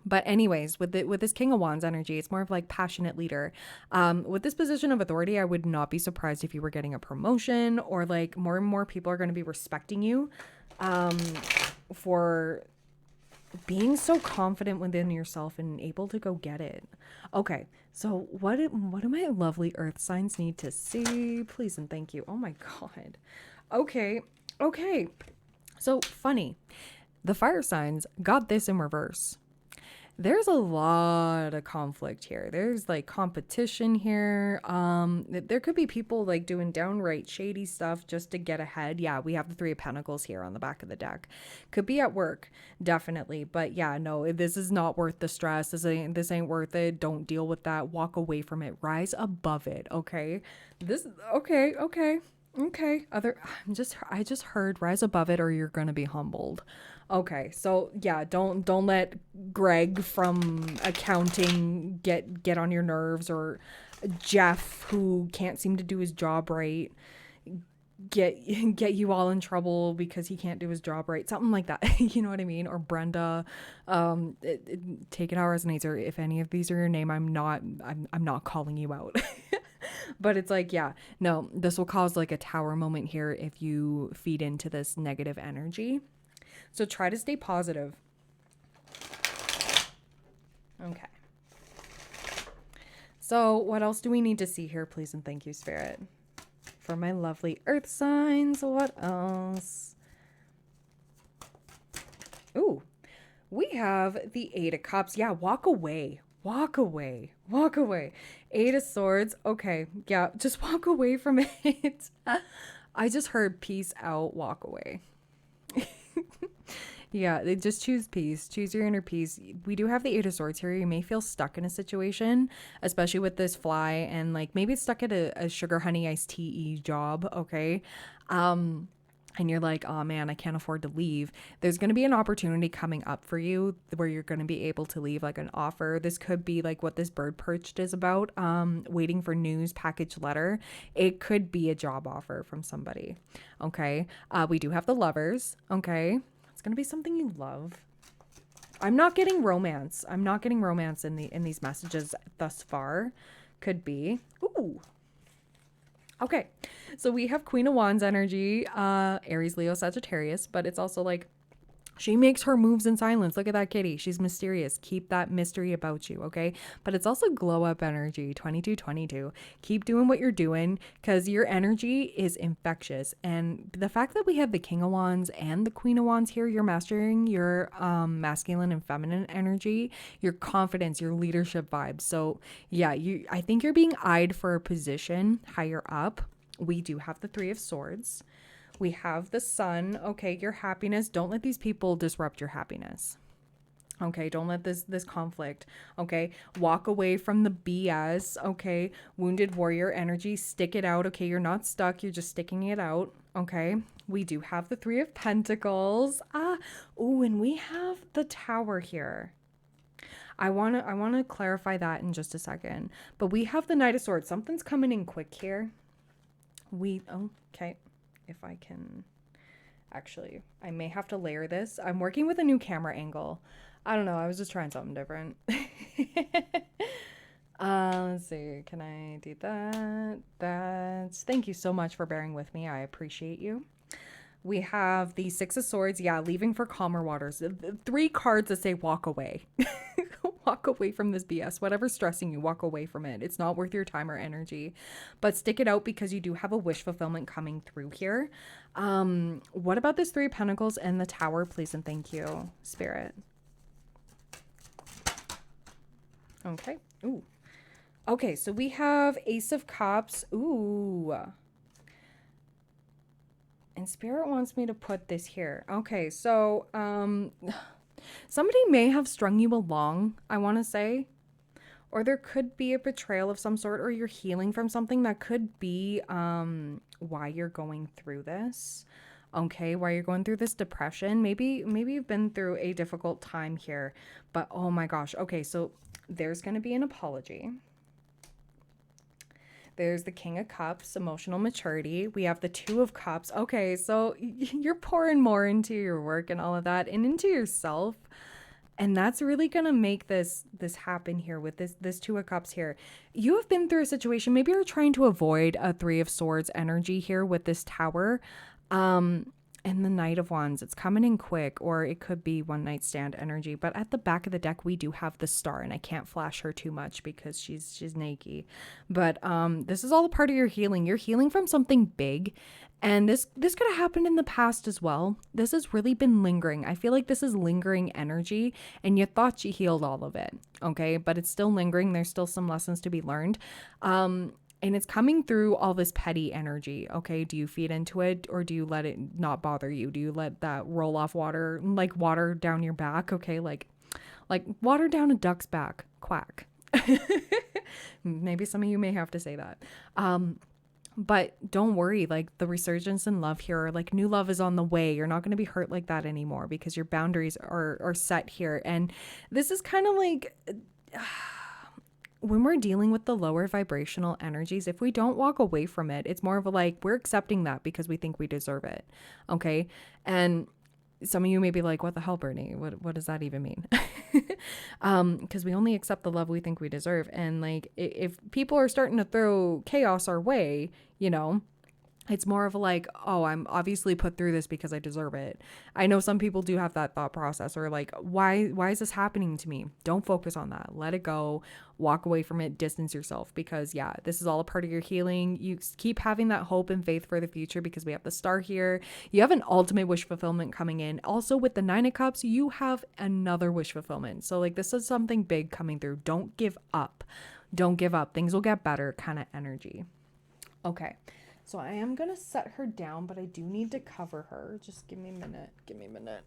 But anyways, with this King of Wands energy, it's more of like passionate leader. With this position of authority, I would not be surprised if you were getting a promotion, or like more and more people are going to be respecting you for being so confident within yourself and able to go get it. Okay, so what do my lovely earth signs need to see? Please and thank you. Oh my God. Okay. So funny. The fire signs got this in reverse. There's a lot of conflict here. There's like competition here. There could be people like doing downright shady stuff just to get ahead. Yeah, we have the Three of Pentacles here on the back of the deck. Could be at work, definitely. But yeah, no, this is not worth the stress. This ain't worth it. Don't deal with that. Walk away from it. Rise above it. Okay. Okay. I just heard rise above it, or you're gonna be humbled. Okay, so yeah, don't let Greg from accounting get on your nerves, or Jeff, who can't seem to do his job right, get you all in trouble because he can't do his job right. Something like that. You know what I mean? Or Brenda. Take it how it resonates, or if any of these are your name, I'm not calling you out. But it's like, yeah, no, this will cause like a tower moment here if you feed into this negative energy. So try to stay positive. Okay. So what else do we need to see here, please and thank you, Spirit? For my lovely earth signs, what else? Ooh, we have the Eight of Cups. Yeah, walk away. Eight of Swords. Okay, yeah, just walk away from it. I just heard peace out, walk away. Yeah, they just choose peace. Choose your inner peace. We do have the Eight of Swords here. You may feel stuck in a situation, especially with this fly, and like maybe it's stuck at a sugar honey iced tea job. Okay. And you're like, oh man, I can't afford to leave. There's going to be an opportunity coming up for you where you're going to be able to leave, like an offer. This could be like what this bird perched is about, waiting for news, package letter. It could be a job offer from somebody. Okay. We do have the Lovers. Okay. It's going to be something you love. I'm not getting romance. In these messages thus far. Could be. Ooh. Okay, so we have Queen of Wands energy, Aries, Leo, Sagittarius, but it's also like she makes her moves in silence. Look at that kitty. She's mysterious. Keep that mystery about you, okay? But it's also glow up energy, 2222. Keep doing what you're doing, because your energy is infectious. And the fact that we have the King of Wands and the Queen of Wands here, you're mastering your masculine and feminine energy, your confidence, your leadership vibes. So yeah, I think you're being eyed for a position higher up. We do have the Three of Swords. We have the Sun. Okay, your happiness. Don't let these people disrupt your happiness. Okay, don't let this conflict. Okay, walk away from the BS. Okay, wounded warrior energy, stick it out. Okay, you're not stuck, you're just sticking it out. Okay, we do have the Three of Pentacles. Oh, and we have the Tower here. I wanna clarify that in just a second. But we have the Knight of Swords. Something's coming in quick here. Okay, if I can. Actually, I may have to layer this. I'm working with a new camera angle. I don't know. I was just trying something different. Let's see. Can I do that? Thank you so much for bearing with me. I appreciate you. We have the Six of Swords. Yeah, leaving for calmer waters. 3 cards that say walk away. Walk away from this BS. Whatever's stressing you, walk away from it. It's not worth your time or energy. But stick it out because you do have a wish fulfillment coming through here. What about this Three of Pentacles and the Tower, please and thank you, Spirit? Okay. Ooh. Okay, so we have Ace of Cups. Ooh. And Spirit wants me to put this here. Okay, so somebody may have strung you along, I want to say. Or there could be a betrayal of some sort, or you're healing from something that could be why you're going through this. Okay, why you're going through this depression. Maybe you've been through a difficult time here. But oh my gosh. Okay, so there's going to be an apology. There's the King of Cups, emotional maturity. We have the Two of Cups. Okay, so you're pouring more into your work and all of that and into yourself. And that's really going to make this happen here with this Two of Cups here. You have been through a situation. Maybe you're trying to avoid a Three of Swords energy here with this Tower. And the Knight of Wands, it's coming in quick, or it could be one night stand energy. But at the back of the deck, we do have the Star, and I can't flash her too much because she's naked. But this is all a part of your healing. You're healing from something big, and this could have happened in the past as well. This has really been lingering. I feel like this is lingering energy, and you thought you healed all of it, okay? But it's still lingering. There's still some lessons to be learned. And it's coming through all this petty energy, okay? Do you feed into it or do you let it not bother you? Do you let that roll off water, like water down your back, okay? Like water down a duck's back, quack. Maybe some of you may have to say that. But don't worry, like the resurgence in love here, like new love is on the way. You're not going to be hurt like that anymore because your boundaries are set here. And this is kind of like... when we're dealing with the lower vibrational energies, if we don't walk away from it, it's more of a like, we're accepting that because we think we deserve it. Okay. And some of you may be like, what the hell, Brittany? What does that even mean? Because we only accept the love we think we deserve. And like, if people are starting to throw chaos our way, you know, it's more of a like, oh, I'm obviously put through this because I deserve it. I know some people do have that thought process, or like, why is this happening to me? Don't focus on that. Let it go. Walk away from it. Distance yourself, because yeah, this is all a part of your healing. You keep having that hope and faith for the future because we have the Star here. You have an ultimate wish fulfillment coming in. Also with the Nine of Cups, you have another wish fulfillment. So like, this is something big coming through. Don't give up. Don't give up. Things will get better kind of energy. Okay. So I am going to set her down, but I do need to cover her. Just give me a minute. Give me a minute.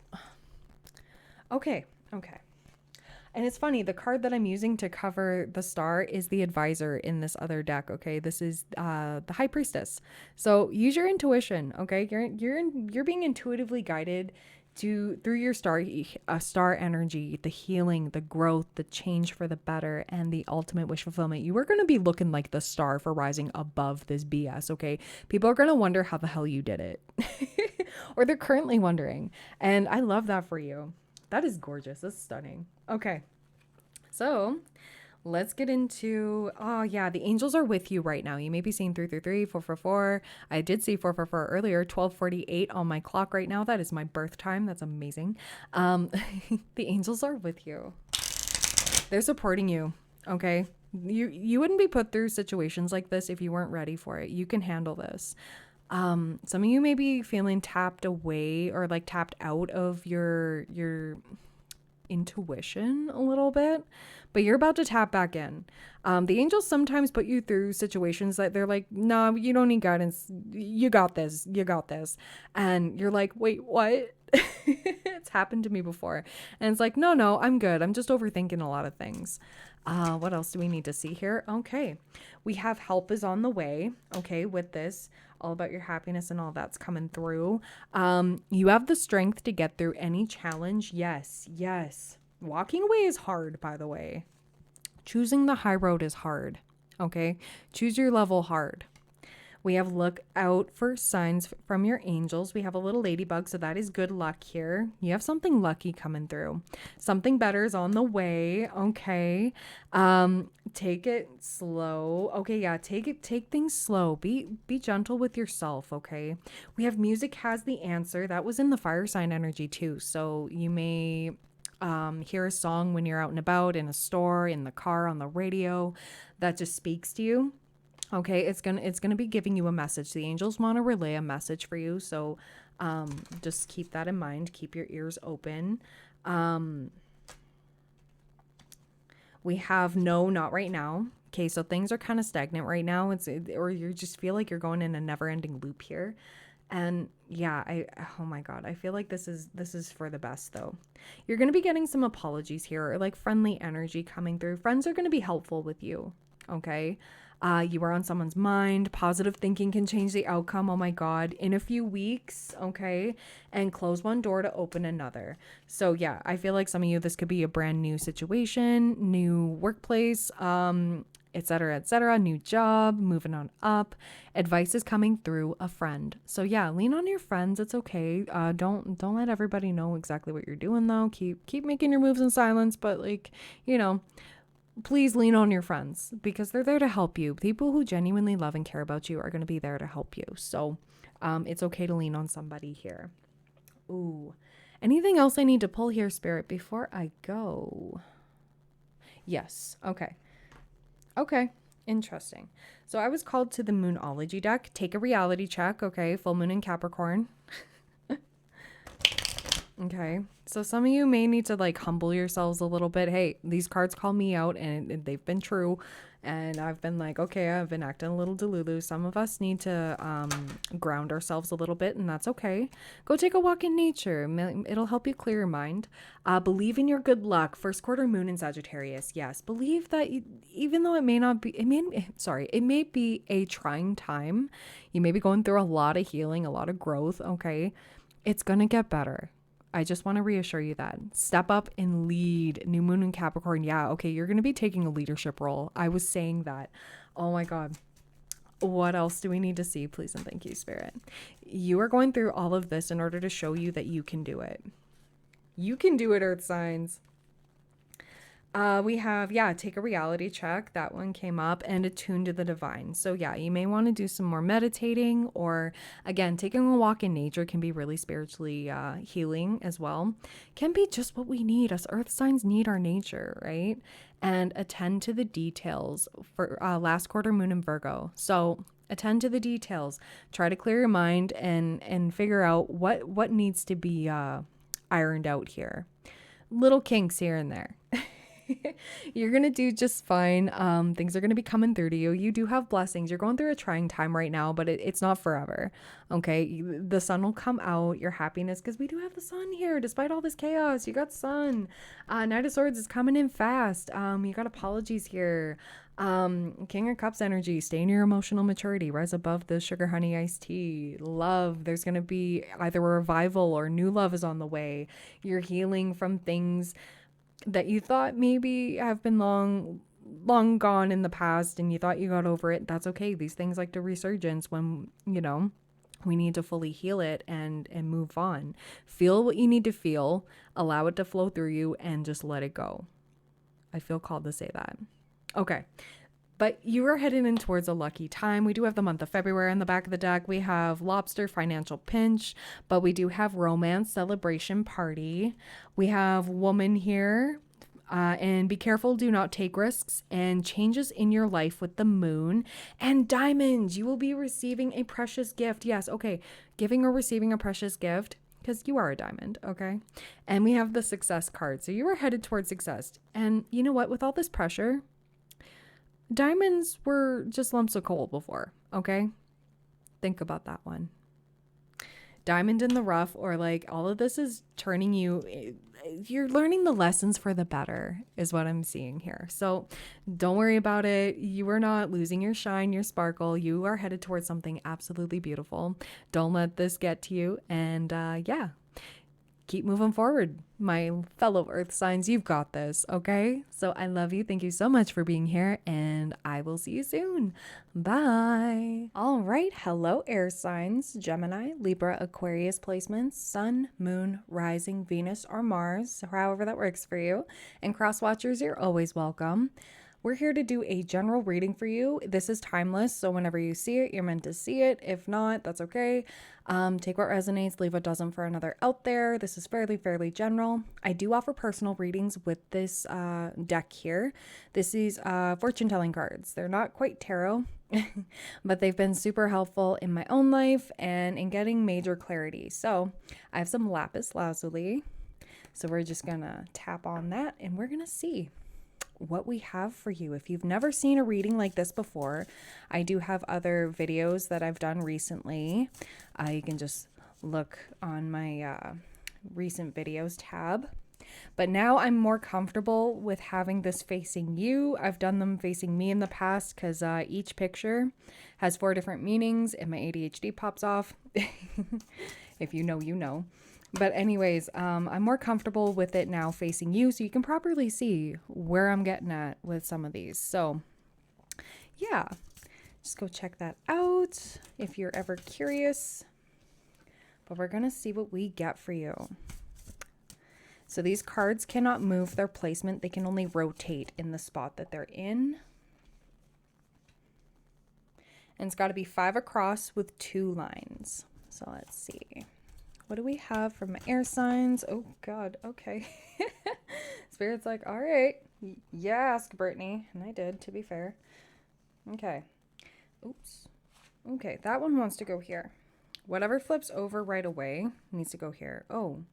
Okay. And it's funny, the card that I'm using to cover the Star is the Advisor in this other deck, okay? This is the High Priestess. So use your intuition, okay? You're being intuitively guided through your star energy, the healing, the growth, the change for the better, and the ultimate wish fulfillment. You are going to be looking like the star for rising above this BS, okay? People are going to wonder how the hell you did it. Or they're currently wondering. And I love that for you. That is gorgeous. That's stunning. Okay. So let's get into, oh yeah, the angels are with you right now. You may be seeing 333, 444. I did see 444 earlier, 1248 on my clock right now. That is my birth time. That's amazing. The angels are with you. They're supporting you, okay? You wouldn't be put through situations like this if you weren't ready for it. You can handle this. Some of you may be feeling tapped away or like tapped out of your intuition a little bit, but you're about to tap back in. The angels sometimes put you through situations that they're like, no, you don't need guidance. You got this. And you're like, wait, what? It's happened to me before. And it's like, no, I'm good. I'm just overthinking a lot of things. What else do we need to see here? Okay. We have help is on the way. Okay. With this, all about your happiness and all that's coming through. You have the strength to get through any challenge. Yes. Yes. Walking away is hard, by the way. Choosing the high road is hard. Okay. Choose your level hard. We have look out for signs from your angels. We have a little ladybug, so that is good luck here. You have something lucky coming through. Something better is on the way. Okay. Take it slow. Okay, yeah, take things slow. Be gentle with yourself, okay? We have music has the answer. That was in the fire sign energy too. So you may hear a song when you're out and about, in a store, in the car, on the radio, that just speaks to you. Okay, it's gonna be giving you a message. The angels want to relay a message for you, so just keep that in mind. Keep your ears open. We have no, not right now. Okay, so things are kind of stagnant right now. Or you just feel like you're going in a never-ending loop here. And yeah, oh my God, I feel like this is for the best though. You're gonna be getting some apologies here, or like friendly energy coming through. Friends are gonna be helpful with you. Okay. You are on someone's mind. Positive thinking can change the outcome. Oh my God. In a few weeks. Okay. And close one door to open another. So yeah, I feel like some of you, this could be a brand new situation, new workplace, et cetera, new job, moving on up. Advice is coming through a friend. So yeah, lean on your friends. It's okay. Don't let everybody know exactly what you're doing though. Keep making your moves in silence, but like, please lean on your friends because they're there to help you. People who genuinely love and care about you are going to be there to help you. So it's okay to lean on somebody here. Ooh, anything else I need to pull here, Spirit, before I go? Yes. Okay. Interesting. So I was called to the Moonology deck. Take a reality check. Okay. Full moon in Capricorn. Okay. So some of you may need to like humble yourselves a little bit. Hey, these cards call me out and they've been true. And I've been like, okay, I've been acting a little delulu. Some of us need to ground ourselves a little bit, and that's okay. Go take a walk in nature. It'll help you clear your mind. Believe in your good luck. First quarter moon in Sagittarius. Yes. Believe that even though it may be a trying time. You may be going through a lot of healing, a lot of growth. Okay. It's going to get better. I just want to reassure you that. Step up and lead. New moon in Capricorn. Yeah, okay, you're going to be taking a leadership role. I was saying that. Oh my God. What else do we need to see? Please and thank you, Spirit. You are going through all of this in order to show you that you can do it. You can do it, Earth signs. We have, take a reality check. That one came up, and attune to the divine. So yeah, you may want to do some more meditating, or again, taking a walk in nature can be really spiritually healing as well. Can be just what we need. Us earth signs need our nature, right? And attend to the details for last quarter moon in Virgo. So attend to the details. Try to clear your mind and figure out what needs to be ironed out here. Little kinks here and there. You're going to do just fine. Things are going to be coming through to you. You do have blessings. You're going through a trying time right now, but it's not forever. Okay. The sun will come out, your happiness, because we do have the sun here. Despite all this chaos, you got sun. Knight of Swords is coming in fast. You got apologies here. King of Cups energy, stay in your emotional maturity, rise above the sugar honey iced tea. Love, there's going to be either a revival or new love is on the way. You're healing from things that you thought maybe have been long gone in the past and you thought you got over it. That's okay. These things like the resurgence when, we need to fully heal it and move on. Feel what you need to feel, allow it to flow through you, and just let it go. I feel called to say that. Okay. But you are heading in towards a lucky time. We do have the month of February on the back of the deck. We have Lobster, Financial Pinch, but we do have Romance, Celebration, Party. We have Woman here. And be careful, do not take risks, and changes in your life with the moon and diamonds. You will be receiving a precious gift. Yes, okay. Giving or receiving a precious gift because you are a diamond, okay? And we have the success card. So you are headed towards success. And you know what? With all this pressure, diamonds were just lumps of coal before, okay? Think about that one. diamond in the rough, or like all of this is turning you, you're learning the lessons for the better is what I'm seeing here. So don't worry about it. You are not losing your shine, your sparkle. You are headed towards something absolutely beautiful. Don't let this get to you. And yeah, keep moving forward, my fellow earth signs. You've got this, okay? So I love you. Thank you so much for being here, and I will see you soon. Bye. All right. Hello, air signs: Gemini, Libra, Aquarius placements, Sun, Moon, Rising, Venus, or Mars, however that works for you. And cross watchers, you're always welcome. We're here to do a general reading for you. This is timeless, so whenever you see it, you're meant to see it. If not, that's okay. Take what resonates, leave what doesn't for another out there. This is fairly general. I do offer personal readings with this deck here. This is fortune telling cards. They're not quite tarot, but they've been super helpful in my own life and in getting major clarity. So I have some lapis lazuli. So we're just gonna tap on that and we're gonna see what we have for you. If you've never seen a reading like this before, I do have other videos that I've done recently. You can just look on my recent videos tab. But now I'm more comfortable with having this facing you. I've done them facing me in the past because each picture has 4 different meanings and my ADHD pops off. If you know, you know. But anyways, I'm more comfortable with it now facing you so you can properly see where I'm getting at with some of these. So yeah, just go check that out if you're ever curious. But we're going to see what we get for you. So these cards cannot move their placement. They can only rotate in the spot that they're in. And it's got to be 5 across with 2 lines. So let's see. What do we have for my air signs? Oh, God. Okay. Spirit's like, all right. Yeah, ask Brittany. And I did, to be fair. Okay. Oops. Okay, that one wants to go here. Whatever flips over right away needs to go here. Oh.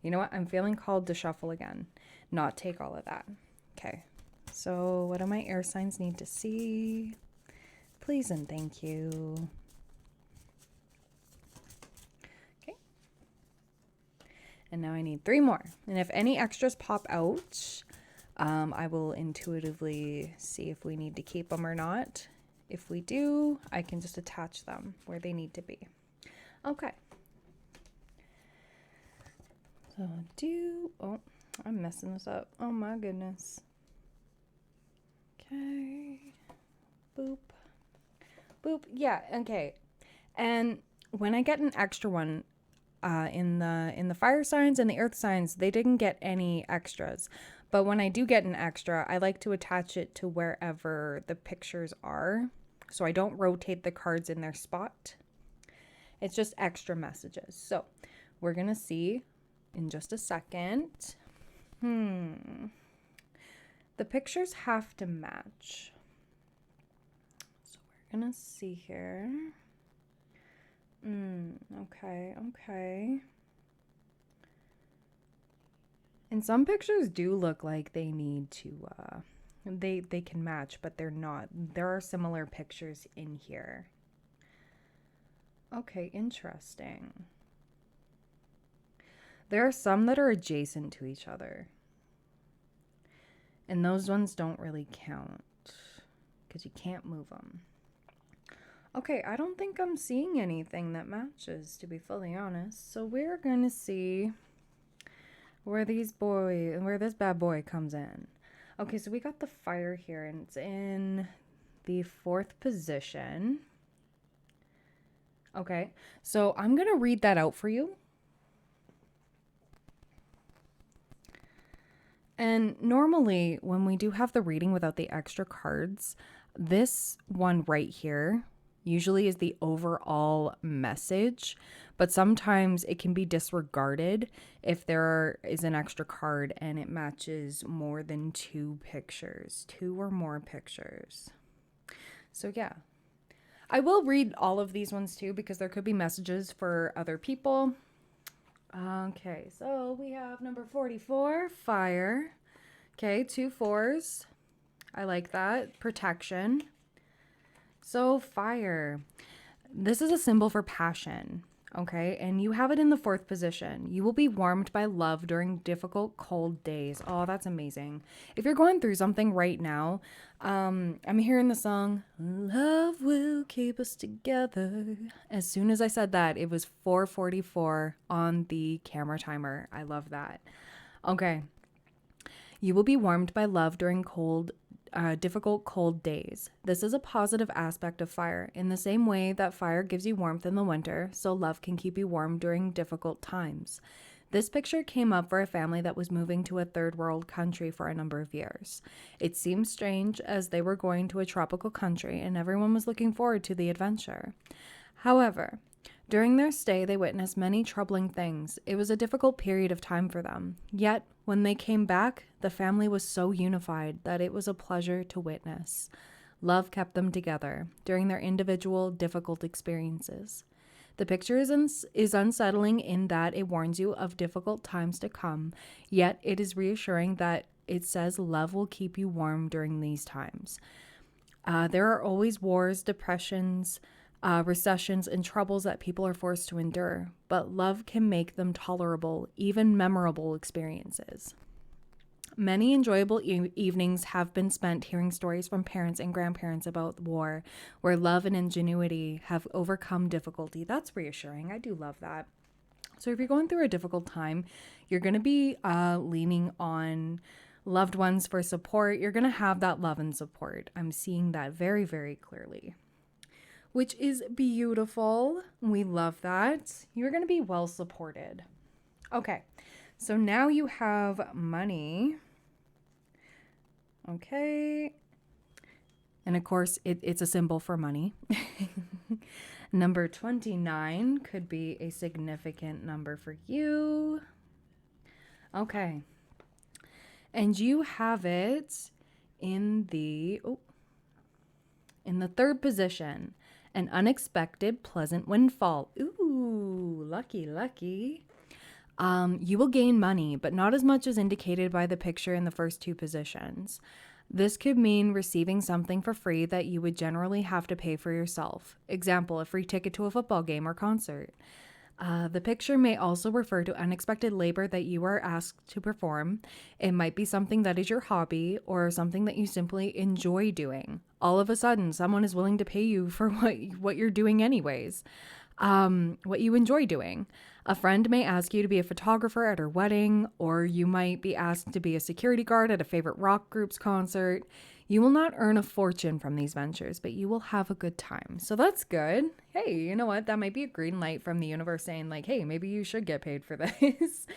You know what? I'm feeling called to shuffle again. Not take all of that. Okay. So what do my air signs need to see? Please and thank you. And now I need 3 more. And if any extras pop out, I will intuitively see if we need to keep them or not. If we do, I can just attach them where they need to be. Okay. So oh, I'm messing this up. Oh my goodness. Okay. Boop. Boop. Yeah, okay. And when I get an extra one, in the fire signs and the earth signs, they didn't get any extras. But when I do get an extra, I like to attach it to wherever the pictures are. So I don't rotate the cards in their spot. It's just extra messages. So we're going to see in just a second. The pictures have to match. So we're going to see here. Okay. And some pictures do look like they need to, they can match, but they're not. There are similar pictures in here. Okay, interesting. There are some that are adjacent to each other. And those ones don't really count because you can't move them. Okay, I don't think I'm seeing anything that matches, to be fully honest. So we're going to see where this bad boy comes in. Okay, so we got the fire here, and it's in the 4th position. Okay, so I'm going to read that out for you. And normally, when we do have the reading without the extra cards, this one right here usually is the overall message, but sometimes it can be disregarded if there is an extra card and it matches more than 2 pictures, 2 or more pictures. So yeah, I will read all of these ones too because there could be messages for other people. Okay, so we have number 44, fire. Okay, 2 4s. I like that. Protection. So fire, this is a symbol for passion. Okay, and you have it in the fourth position. You will be warmed by love during difficult, cold days. Oh, that's amazing. If you're going through something right now, I'm hearing the song, Love Will Keep Us Together. As soon as I said that, it was 4:44 on the camera timer. I love that. Okay, you will be warmed by love during difficult cold days. This is a positive aspect of fire. In the same way that fire gives you warmth in the winter, so love can keep you warm during difficult times. This picture came up for a family that was moving to a third world country for a number of years. It seemed strange as they were going to a tropical country and everyone was looking forward to the adventure. However, during their stay, they witnessed many troubling things. It was a difficult period of time for them. Yet, when they came back, the family was so unified that it was a pleasure to witness. Love kept them together during their individual, difficult experiences. The picture is unsettling in that it warns you of difficult times to come, yet it is reassuring that it says love will keep you warm during these times. There are always wars, depressions, recessions, and troubles that people are forced to endure, but love can make them tolerable, even memorable experiences. Many enjoyable evenings have been spent hearing stories from parents and grandparents about war, where love and ingenuity have overcome difficulty. That's reassuring. I do love that. So if you're going through a difficult time, you're going to be leaning on loved ones for support. You're going to have that love and support. I'm seeing that very, very clearly, which is beautiful. We love that. You're going to be well supported. Okay, so now you have money. Okay. And of course, it's a symbol for money. Number 29 could be a significant number for you. Okay. And you have it in the third position. An unexpected, pleasant windfall. Ooh, lucky, lucky. You will gain money, but not as much as indicated by the picture in the first two positions. This could mean receiving something for free that you would generally have to pay for yourself. Example, a free ticket to a football game or concert. The picture may also refer to unexpected labor that you are asked to perform. It might be something that is your hobby or something that you simply enjoy doing. All of a sudden, someone is willing to pay you for what you're doing anyways, what you enjoy doing. A friend may ask you to be a photographer at her wedding, or you might be asked to be a security guard at a favorite rock group's concert. You will not earn a fortune from these ventures, but you will have a good time. So that's good. Hey, you know what? That might be a green light from the universe saying like, hey, maybe you should get paid for this.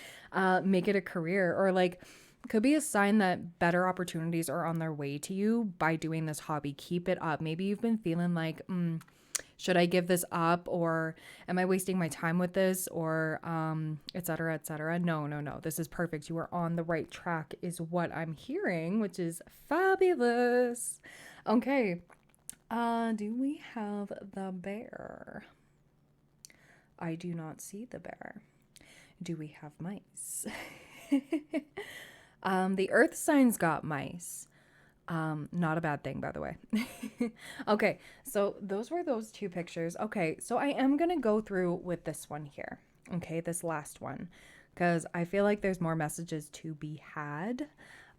Make it a career, or like could be a sign that better opportunities are on their way to you by doing this hobby. Keep it up. Maybe you've been feeling like, should I give this up, or am I wasting my time with this, or et cetera, et cetera. No. This is perfect. You are on the right track is what I'm hearing, which is fabulous. Okay. Do we have the bear? I do not see the bear. Do we have mice? The earth signs got mice. Not a bad thing, by the way. Okay, so those were those two pictures. Okay, so I am going to go through with this one here. Okay, this last one, because I feel like there's more messages to be had.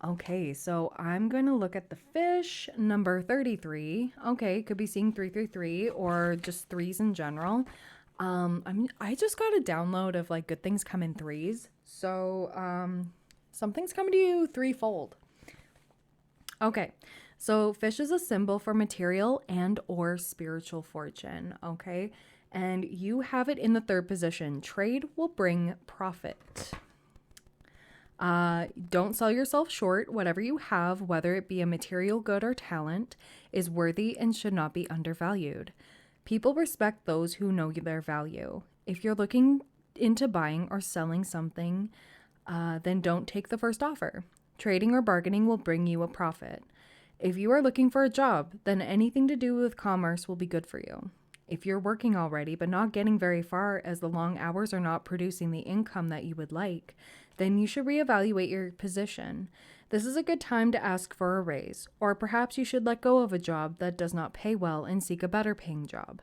Okay, so I'm going to look at the fish, number 33. Okay, could be seeing 333 or just threes in general. I just got a download of like good things come in threes. So, something's coming to you threefold. Okay, so fish is a symbol for material and or spiritual fortune, okay? And you have it in the third position. Trade will bring profit. Don't sell yourself short. Whatever you have, whether it be a material good or talent, is worthy and should not be undervalued. People respect those who know their value. If you're looking into buying or selling something, then don't take the first offer. Trading or bargaining will bring you a profit. If you are looking for a job, then anything to do with commerce will be good for you. If you're working already but not getting very far as the long hours are not producing the income that you would like, then you should reevaluate your position. This is a good time to ask for a raise, or perhaps you should let go of a job that does not pay well and seek a better paying job.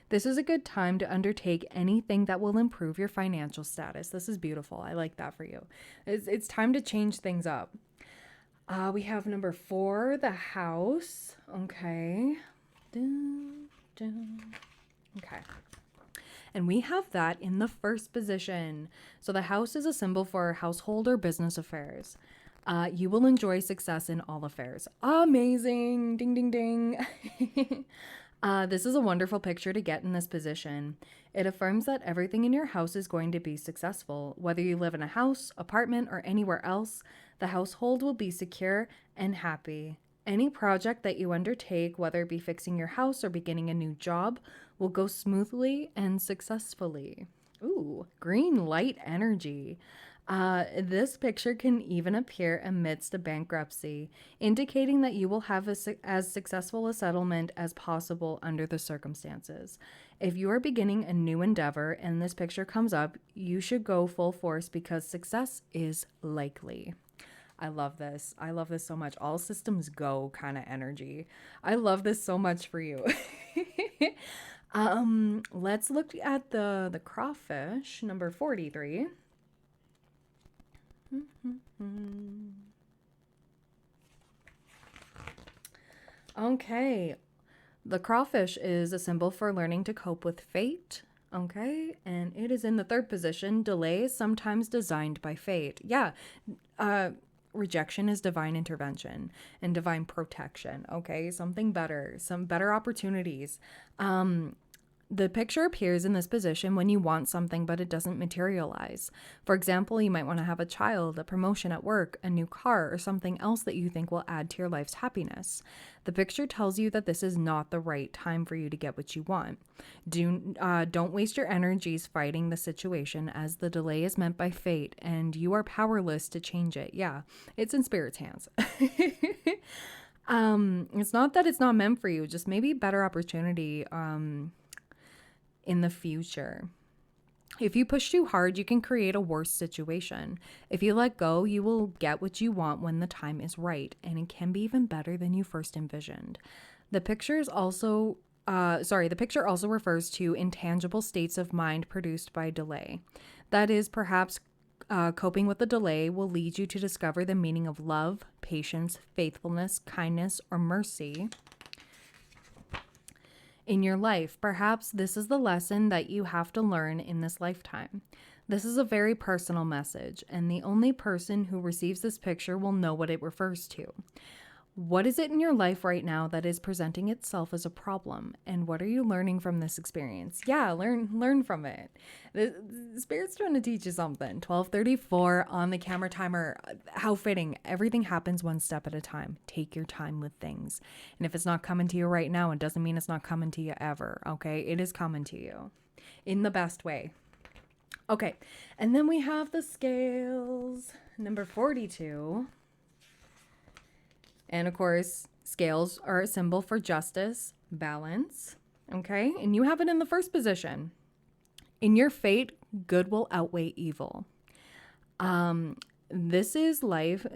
This is a good time to undertake anything that will improve your financial status. This is beautiful. I like that for you. It's time to change things up. We have number 4, the house. Okay. Dun, dun. Okay. And we have that in the first position. So the house is a symbol for household or business affairs. You will enjoy success in all affairs. Amazing. Ding, ding, ding. This is a wonderful picture to get in this position. It affirms that everything in your house is going to be successful. Whether you live in a house, apartment, or anywhere else, the household will be secure and happy. Any project that you undertake, whether it be fixing your house or beginning a new job, will go smoothly and successfully. Ooh, green light energy. This picture can even appear amidst a bankruptcy, indicating that you will have as successful a settlement as possible under the circumstances. If you are beginning a new endeavor and this picture comes up, you should go full force because success is likely. I love this. I love this so much. All systems go kind of energy. I love this so much for you. Let's look at the crawfish, number 43. Okay. The crawfish is a symbol for learning to cope with fate. Okay. And it is in the third position. Delay is sometimes designed by fate. Yeah. Rejection is divine intervention and divine protection. Okay. Something better, some better opportunities. The picture appears in this position when you want something but it doesn't materialize. For example, you might want to have a child, a promotion at work, a new car, or something else that you think will add to your life's happiness. The picture tells you that this is not the right time for you to get what you want. Don't waste your energies fighting the situation, as the delay is meant by fate and you are powerless to change it. Yeah, it's in Spirit's hands. It's not that it's not meant for you, just maybe better opportunity in the future. If you push too hard, you can create a worse situation. If you let go, you will get what you want when the time is right, and it can be even better than you first envisioned. The picture also refers to intangible states of mind produced by delay. That is, perhaps coping with the delay will lead you to discover the meaning of love, patience, faithfulness, kindness, or mercy in your life. Perhaps this is the lesson that you have to learn in this lifetime. This is a very personal message, and the only person who receives this picture will know what it refers to. What is it in your life right now that is presenting itself as a problem, and what are you learning from this experience? Yeah, learn from it. The Spirit's trying to teach you something. 12:34 on the camera timer. How fitting. Everything happens one step at a time. Take your time with things. And if it's not coming to you right now, it doesn't mean it's not coming to you ever, okay? It is coming to you in the best way. Okay, and then we have the scales, number 42. And of course, scales are a symbol for justice, balance, okay? And you have it in the first position. In your fate, good will outweigh evil. This is life.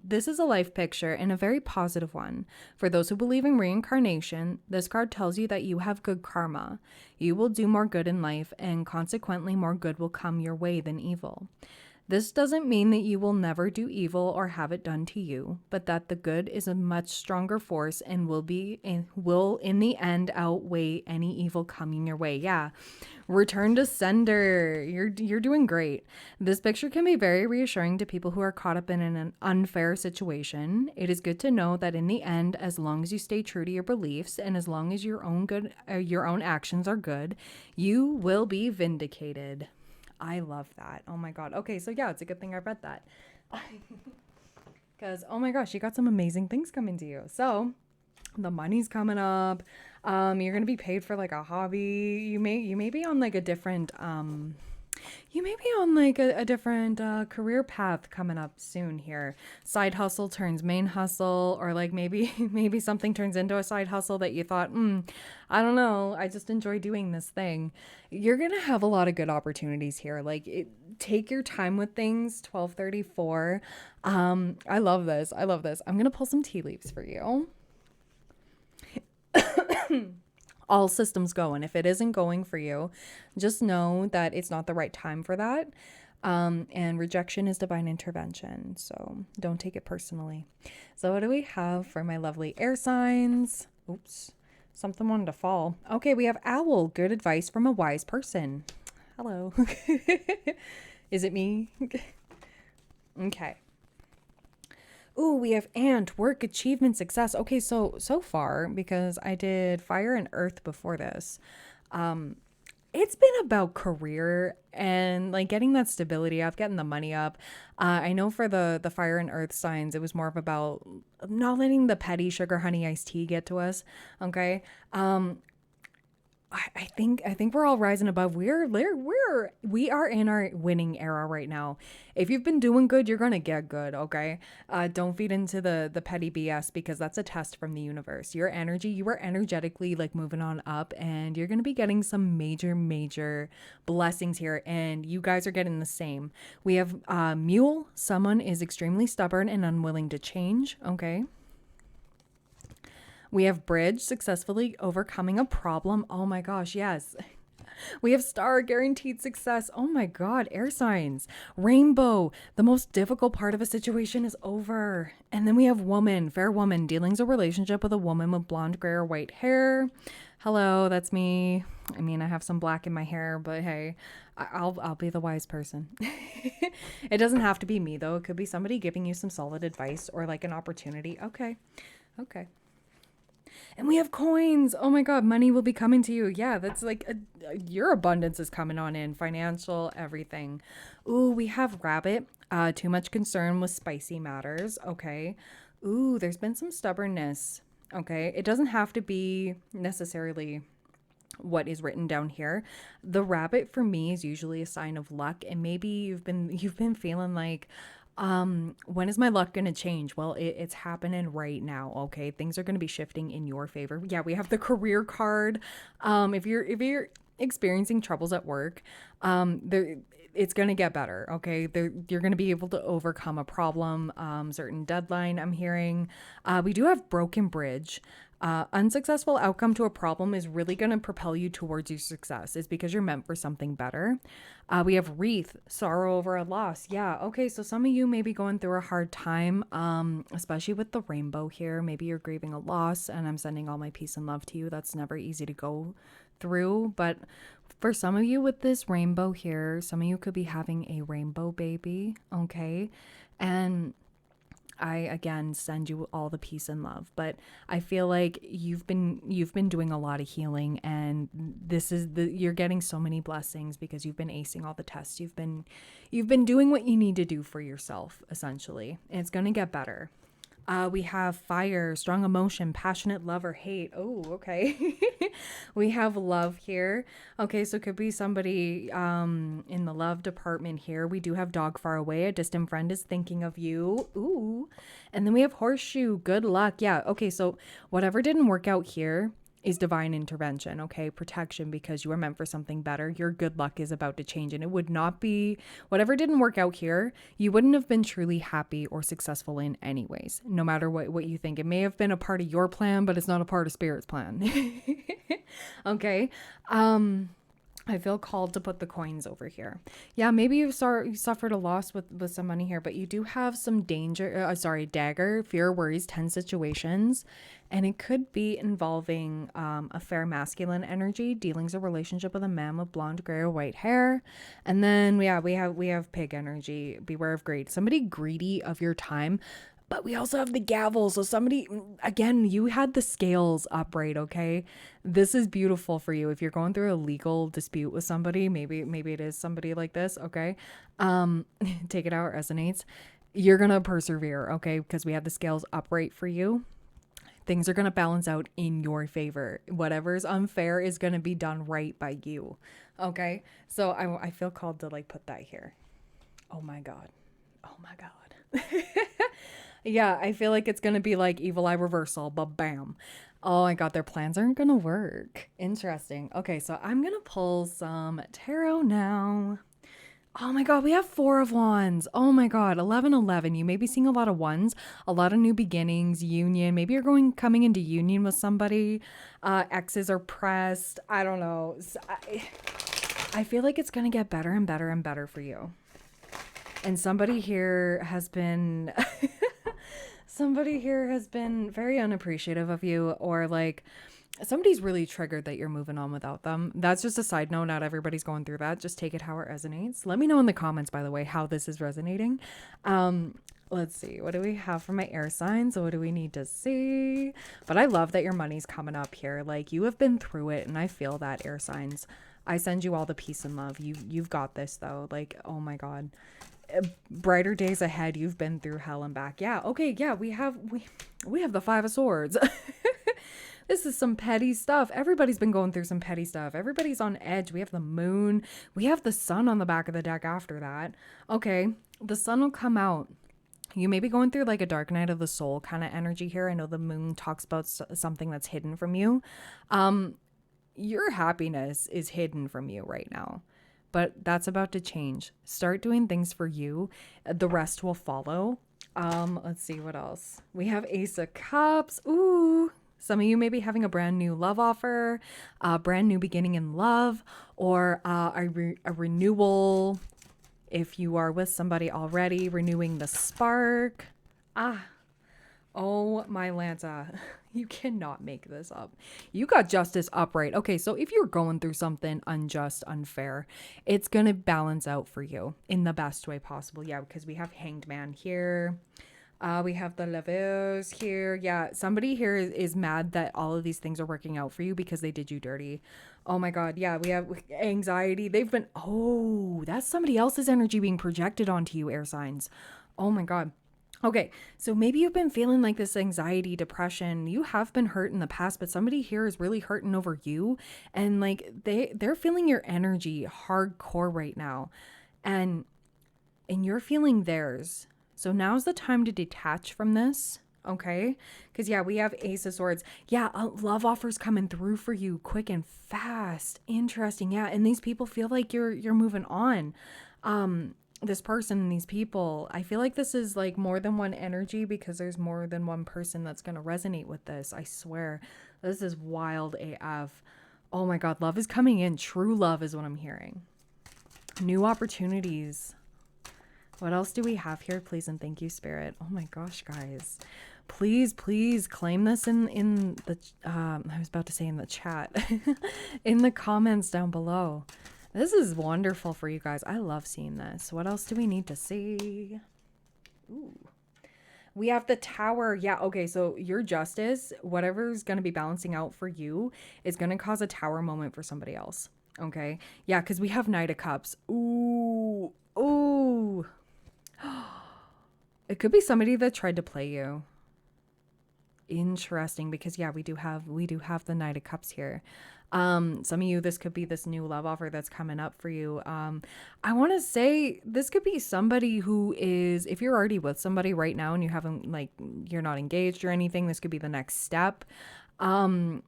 This is a life picture and a very positive one. For those who believe in reincarnation, this card tells you that you have good karma. You will do more good in life, and consequently, more good will come your way than evil. This doesn't mean that you will never do evil or have it done to you, but that the good is a much stronger force and will in the end outweigh any evil coming your way. Yeah. Return to sender. You're doing great. This picture can be very reassuring to people who are caught up in an unfair situation. It is good to know that in the end, as long as you stay true to your beliefs and as long as your own actions are good, you will be vindicated. I love that. Oh my God. Okay, so yeah, it's a good thing I read that. Because, oh my gosh, you got some amazing things coming to you. So, the money's coming up. You're going to be paid for like a hobby. You may be on like a different career path coming up soon here. Side hustle turns main hustle, or like maybe something turns into a side hustle that you thought, I don't know, I just enjoy doing this thing. You're going to have a lot of good opportunities here. Take your time with things. 12:34. I love this. I'm going to pull some tea leaves for you. all systems go. And if it isn't going for you, just know that it's not the right time for that. And rejection is divine intervention. So don't take it personally. So what do we have for my lovely air signs? Oops, something wanted to fall. Okay, we have owl. Good advice from a wise person. Hello. Is it me? Okay. Ooh, we have ant, work, achievement, success. Okay, so far, because I did fire and earth before this, it's been about career and like getting that stability up, getting the money up. I know for the fire and earth signs, it was more of about not letting the petty sugar honey iced tea get to us. Okay. I think we're all rising above. We are in our winning era right now. If you've been doing good, you're gonna get good. Okay, don't feed into the petty BS, because that's a test from the universe. Your energy, you are energetically like moving on up, and you're gonna be getting some major blessings here. And you guys are getting the same. We have mule. Someone is extremely stubborn and unwilling to change. Okay. We have bridge, successfully overcoming a problem. Oh my gosh, yes. We have star, guaranteed success. Oh my God, air signs. Rainbow, the most difficult part of a situation is over. And then we have woman, fair woman, dealings a relationship with a woman with blonde, gray, or white hair. Hello, that's me. I mean, I have some black in my hair, but hey, I'll be the wise person. It doesn't have to be me though. It could be somebody giving you some solid advice or like an opportunity. Okay. Okay. And we have coins. Oh my God, money will be coming to you. Yeah, that's like your abundance is coming on in, financial, everything. Ooh, we have rabbit. Too much concern with spicy matters. Okay. Ooh, there's been some stubbornness. Okay. It doesn't have to be necessarily what is written down here. The rabbit for me is usually a sign of luck, and maybe you've been feeling like, when is my luck going to change? Well, it's happening right now. Okay. Things are going to be shifting in your favor. Yeah. We have the career card. If you're experiencing troubles at work, it's going to get better. Okay. You're going to be able to overcome a problem, certain deadline. I'm hearing, we do have broken bridge. Unsuccessful outcome to a problem is really going to propel you towards your success. It's because you're meant for something better. We have wreath, sorrow over a loss. Yeah. Okay. So some of you may be going through a hard time, especially with the rainbow here. Maybe you're grieving a loss, and I'm sending all my peace and love to you. That's never easy to go through. But for some of you with this rainbow here, some of you could be having a rainbow baby. Okay. And I again send you all the peace and love, but I feel like you've been doing a lot of healing, and you're getting so many blessings because you've been acing all the tests. You've been doing what you need to do for yourself, essentially, and it's going to get better. We have fire, strong emotion, passionate love or hate. Oh, okay. We have love here. Okay, so it could be somebody in the love department here. We do have dog far away. A distant friend is thinking of you. Ooh. And then we have horseshoe, good luck. Yeah, okay, so whatever didn't work out here is divine intervention, okay? Protection, because you are meant for something better. Your good luck is about to change, and it would not be, whatever didn't work out here, you wouldn't have been truly happy or successful in anyways, no matter what you think. It may have been a part of your plan, but it's not a part of Spirit's plan. Okay. I feel called to put the coins over here. Yeah, maybe you suffered a loss with some money here, but you do have some dagger, fear, worries, 10 situations. And it could be involving a fair masculine energy, dealings a relationship with a man with blonde, gray, or white hair. And then we have pig energy, beware of greed. Somebody greedy of your time. But we also have the gavel. So somebody, again, you had the scales upright, okay? This is beautiful for you. If you're going through a legal dispute with somebody, maybe it is somebody like this, okay? Take it how it resonates. You're going to persevere, okay? Because we have the scales upright for you. Things are going to balance out in your favor. Whatever's unfair is going to be done right by you, okay? So I feel called to like put that here. Oh my God. Oh my God. Yeah, I feel like it's going to be like evil eye reversal, but bam. Oh my God, their plans aren't going to work. Interesting. Okay, so I'm going to pull some tarot now. Oh my God, we have 4 of Wands. Oh my God, 1111. You may be seeing a lot of ones, a lot of new beginnings, union. Maybe you're coming into union with somebody. Exes are pressed. I don't know. I feel like it's going to get better and better and better for you. And somebody here has been very unappreciative of you, or like somebody's really triggered that you're moving on without them. That's just a side note. Not everybody's going through that. Just take it how it resonates. Let me know in the comments, by the way, how this is resonating. Let's see. What do we have for my air signs? What do we need to see? But I love that your money's coming up here. Like, you have been through it, and I feel that, air signs. I send you all the peace and love. You've got this, though. Like, oh my God. Brighter days ahead. You've been through hell and back. Yeah. Okay. Yeah. We have the 5 of Swords. This is some petty stuff. Everybody's been going through some petty stuff. Everybody's on edge. We have the moon. We have the sun on the back of the deck after that. Okay. The sun will come out. You may be going through like a dark night of the soul kind of energy here. I know the moon talks about something that's hidden from you. Your happiness is hidden from you right now. But that's about to change. Start doing things for you. The rest will follow. Let's see what else. We have Ace of Cups. Ooh. Some of you may be having a brand new love offer, a brand new beginning in love, or a renewal. If you are with somebody already, renewing the spark. Oh my Lanta, you cannot make this up. You got justice upright. Okay, so if you're going through something unjust, unfair, it's going to balance out for you in the best way possible. Yeah, because we have Hanged Man here. We have the Lovers here. Yeah, somebody here is mad that all of these things are working out for you because they did you dirty. Oh my God. Yeah, we have anxiety. That's somebody else's energy being projected onto you, air signs. Oh my God. Okay, so maybe you've been feeling like this anxiety, depression. You have been hurt in the past, but somebody here is really hurting over you. And like they're feeling your energy hardcore right now. And you're feeling theirs. So now's the time to detach from this, okay? Because, yeah, we have Ace of Swords. Yeah, love offers coming through for you quick and fast. Interesting, yeah. And these people feel like you're moving on. This person and these people, I feel like this is like more than one energy because there's more than one person that's going to resonate with this. I swear. This is wild AF. Oh, my God. Love is coming in. True love is what I'm hearing. New opportunities. What else do we have here? Please and thank you, Spirit. Oh my gosh, guys. Please claim this in the, I was about to say in the chat, in the comments down below. This is wonderful for you guys. I love seeing this. What else do we need to see? Ooh. We have the Tower. Yeah, okay, so your justice, whatever's going to be balancing out for you, is going to cause a Tower moment for somebody else. Okay? Yeah, because we have Knight of Cups. Ooh. It could be somebody that tried to play you. Interesting, because yeah, we do have the Knight of Cups here. Some of you, this could be this new love offer that's coming up for you. I want to say this could be somebody who is, if you're already with somebody right now and you haven't, like, you're not engaged or anything, this could be the next step. And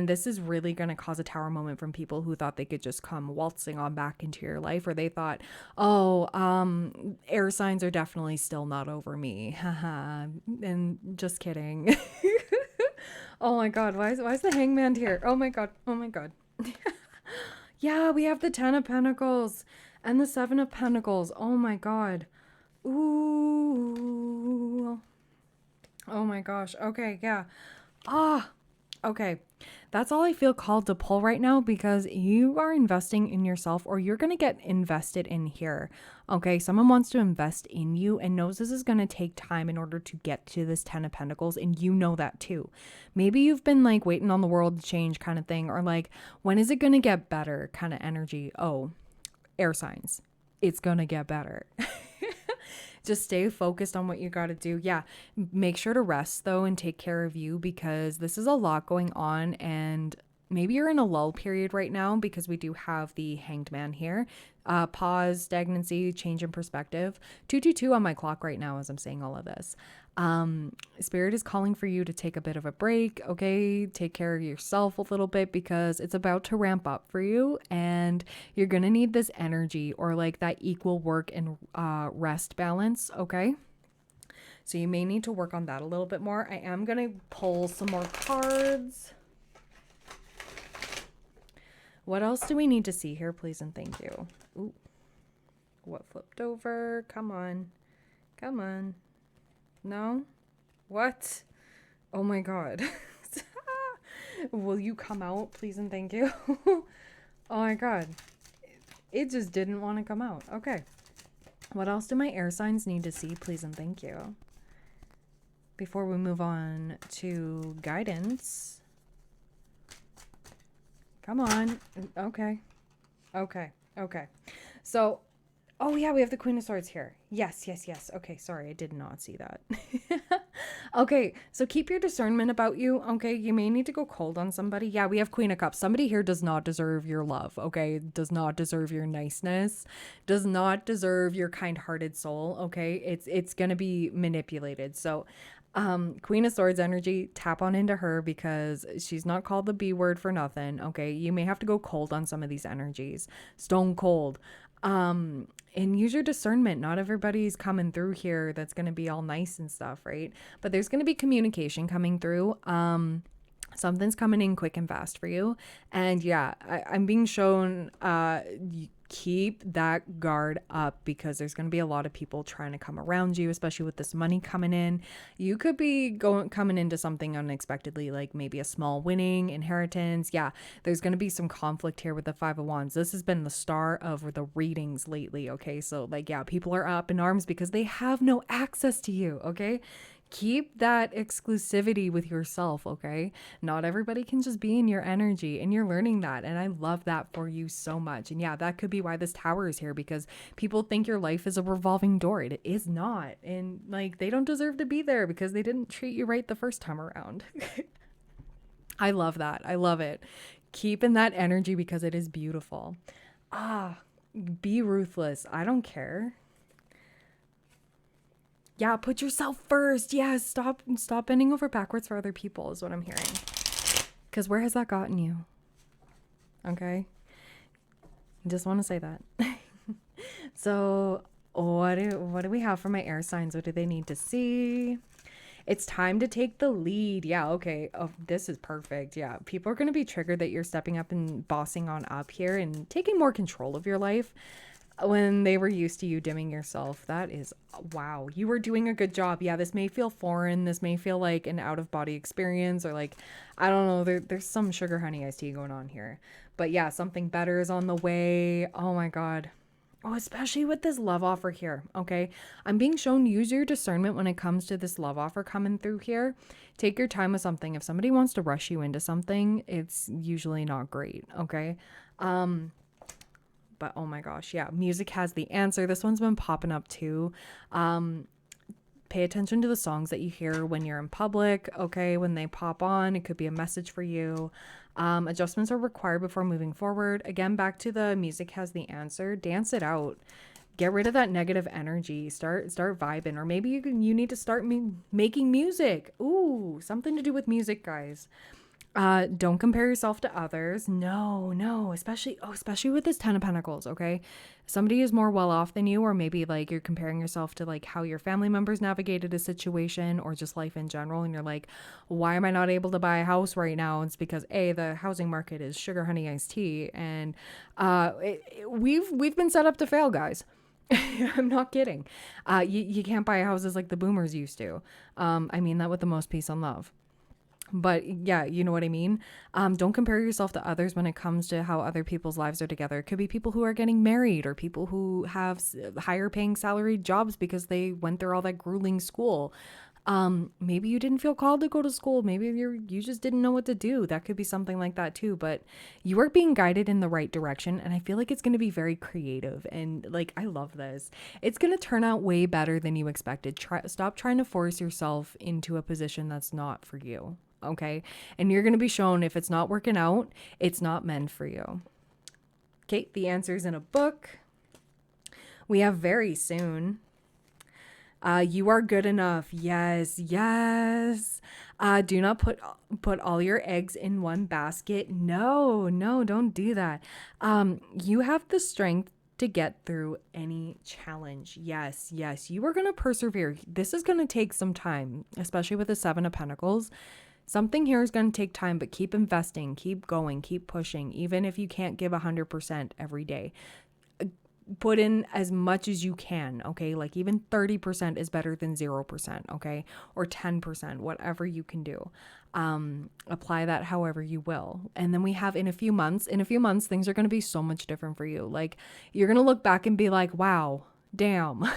this is really going to cause a Tower moment from people who thought they could just come waltzing on back into your life, or they thought, air signs are definitely still not over me. Haha. And just kidding. Oh my God. Why is the Hangman here? Oh my God. Yeah, we have the 10 of Pentacles and the 7 of Pentacles. Oh my God. Ooh. Oh my gosh. Okay. Yeah. Okay, that's all I feel called to pull right now, because you are investing in yourself, or you're going to get invested in here. Okay, someone wants to invest in you and knows this is going to take time in order to get to this 10 of Pentacles, and you know that too. Maybe you've been like waiting on the world to change kind of thing, or like, when is it going to get better kind of energy. Oh, air signs. It's going to get better. Just stay focused on what you got to do. Yeah. Make sure to rest though and take care of you, because this is a lot going on, and maybe you're in a lull period right now because we do have the Hanged Man here. Pause, stagnancy, change in perspective. 222 on my clock right now as I'm saying all of this. Spirit is calling for you to take a bit of a break, okay? Take care of yourself a little bit because it's about to ramp up for you, and you're going to need this energy or like that equal work and rest balance, okay? So you may need to work on that a little bit more. I am going to pull some more cards. What else do we need to see here, please and thank you? Ooh. What flipped over? Come on. Come on. No? What? Oh my god. Will you come out, please and thank you? Oh my god. It just didn't want to come out. Okay. What else do my air signs need to see, please and thank you? Before we move on to guidance. Come on. Okay. Okay. Okay. So, oh yeah, we have the Queen of Swords here. Yes, yes, yes. Okay, sorry, I did not see that. Okay, so keep your discernment about you, okay? You may need to go cold on somebody. Yeah, we have Queen of Cups. Somebody here does not deserve your love, okay? Does not deserve your niceness. Does not deserve your kind-hearted soul, okay? It's going to be manipulated. So, Queen of Swords energy, tap on into her because she's not called the B word for nothing, okay? You may have to go cold on some of these energies. Stone cold. And use your discernment. Not everybody's coming through here that's going to be all nice and stuff, right? But there's going to be communication coming through. Something's coming in quick and fast for you. And yeah, I'm being shown, keep that guard up because there's going to be a lot of people trying to come around you, especially with this money coming in. You could be coming into something unexpectedly, like maybe a small winning, inheritance. Yeah, there's going to be some conflict here with the Five of Wands. This has been the star of the readings lately, okay? So like, yeah, people are up in arms because they have no access to you, okay? Keep that exclusivity with yourself, okay? Not everybody can just be in your energy, and you're learning that, and I love that for you so much. And yeah, that could be why this tower is here, because people think your life is a revolving door. It is not, and like, they don't deserve to be there because they didn't treat you right the first time around. I love that. I love it. Keep in that energy because it is beautiful. Be ruthless. I don't care. Yeah, put yourself first. Yeah, stop bending over backwards for other people is what I'm hearing. Because where has that gotten you? Okay? Just want to say that. So, what do we have for my air signs? What do they need to see? It's time to take the lead. Yeah, okay. Oh, this is perfect. Yeah, people are going to be triggered that you're stepping up and bossing on up here and taking more control of your life when they were used to you dimming yourself. That is, wow, you were doing a good job. Yeah, this may feel foreign. This may feel like an out-of-body experience, or like, I don't know, there's some sugar honey iced tea going on here. But yeah, something better is on the way. Oh my God. Oh, especially with this love offer here, okay? I'm being shown use your discernment when it comes to this love offer coming through here. Take your time with something. If somebody wants to rush you into something, it's usually not great, okay? But oh my gosh, yeah, music has the answer. This one's been popping up too. Pay attention to the songs that you hear when you're in public, okay? When they pop on, it could be a message for you. Adjustments are required before moving forward. Again, back to the music has the answer. Dance it out. Get rid of that negative energy. Start vibing. Or maybe you need to start making music. Ooh, something to do with music, guys. Don't compare yourself to others. No, especially with this 10 of Pentacles, okay? Somebody is more well off than you, or maybe like you're comparing yourself to like how your family members navigated a situation or just life in general, and you're like, why am I not able to buy a house right now? It's because the housing market is sugar honey iced tea, and we've been set up to fail, guys. I'm not kidding. You can't buy houses like the boomers used to. I mean that with the most peace and love. But yeah, you know what I mean? Don't compare yourself to others when it comes to how other people's lives are together. It could be people who are getting married, or people who have higher paying salaried jobs because they went through all that grueling school. Maybe you didn't feel called to go to school. Maybe you just didn't know what to do. That could be something like that too. But you are being guided in the right direction. And I feel like it's going to be very creative. And like, I love this. It's going to turn out way better than you expected. Stop trying to force yourself into a position that's not for you. okay? And you're going to be shown if it's not working out, it's not meant for you. Okay, the answer's in a book. We have very soon. You are good enough. Yes, yes. Do not put all your eggs in one basket. No, no, don't do that. You have the strength to get through any challenge. Yes, yes. You are going to persevere. This is going to take some time, especially with the Seven of Pentacles. Something here is going to take time, but keep investing, keep going, keep pushing, even if you can't give 100% every day. Put in as much as you can, okay? Like even 30% is better than 0%, okay? Or 10%, whatever you can do. Apply that however you will. And then we have in a few months, things are going to be so much different for you. Like you're going to look back and be like, wow, damn.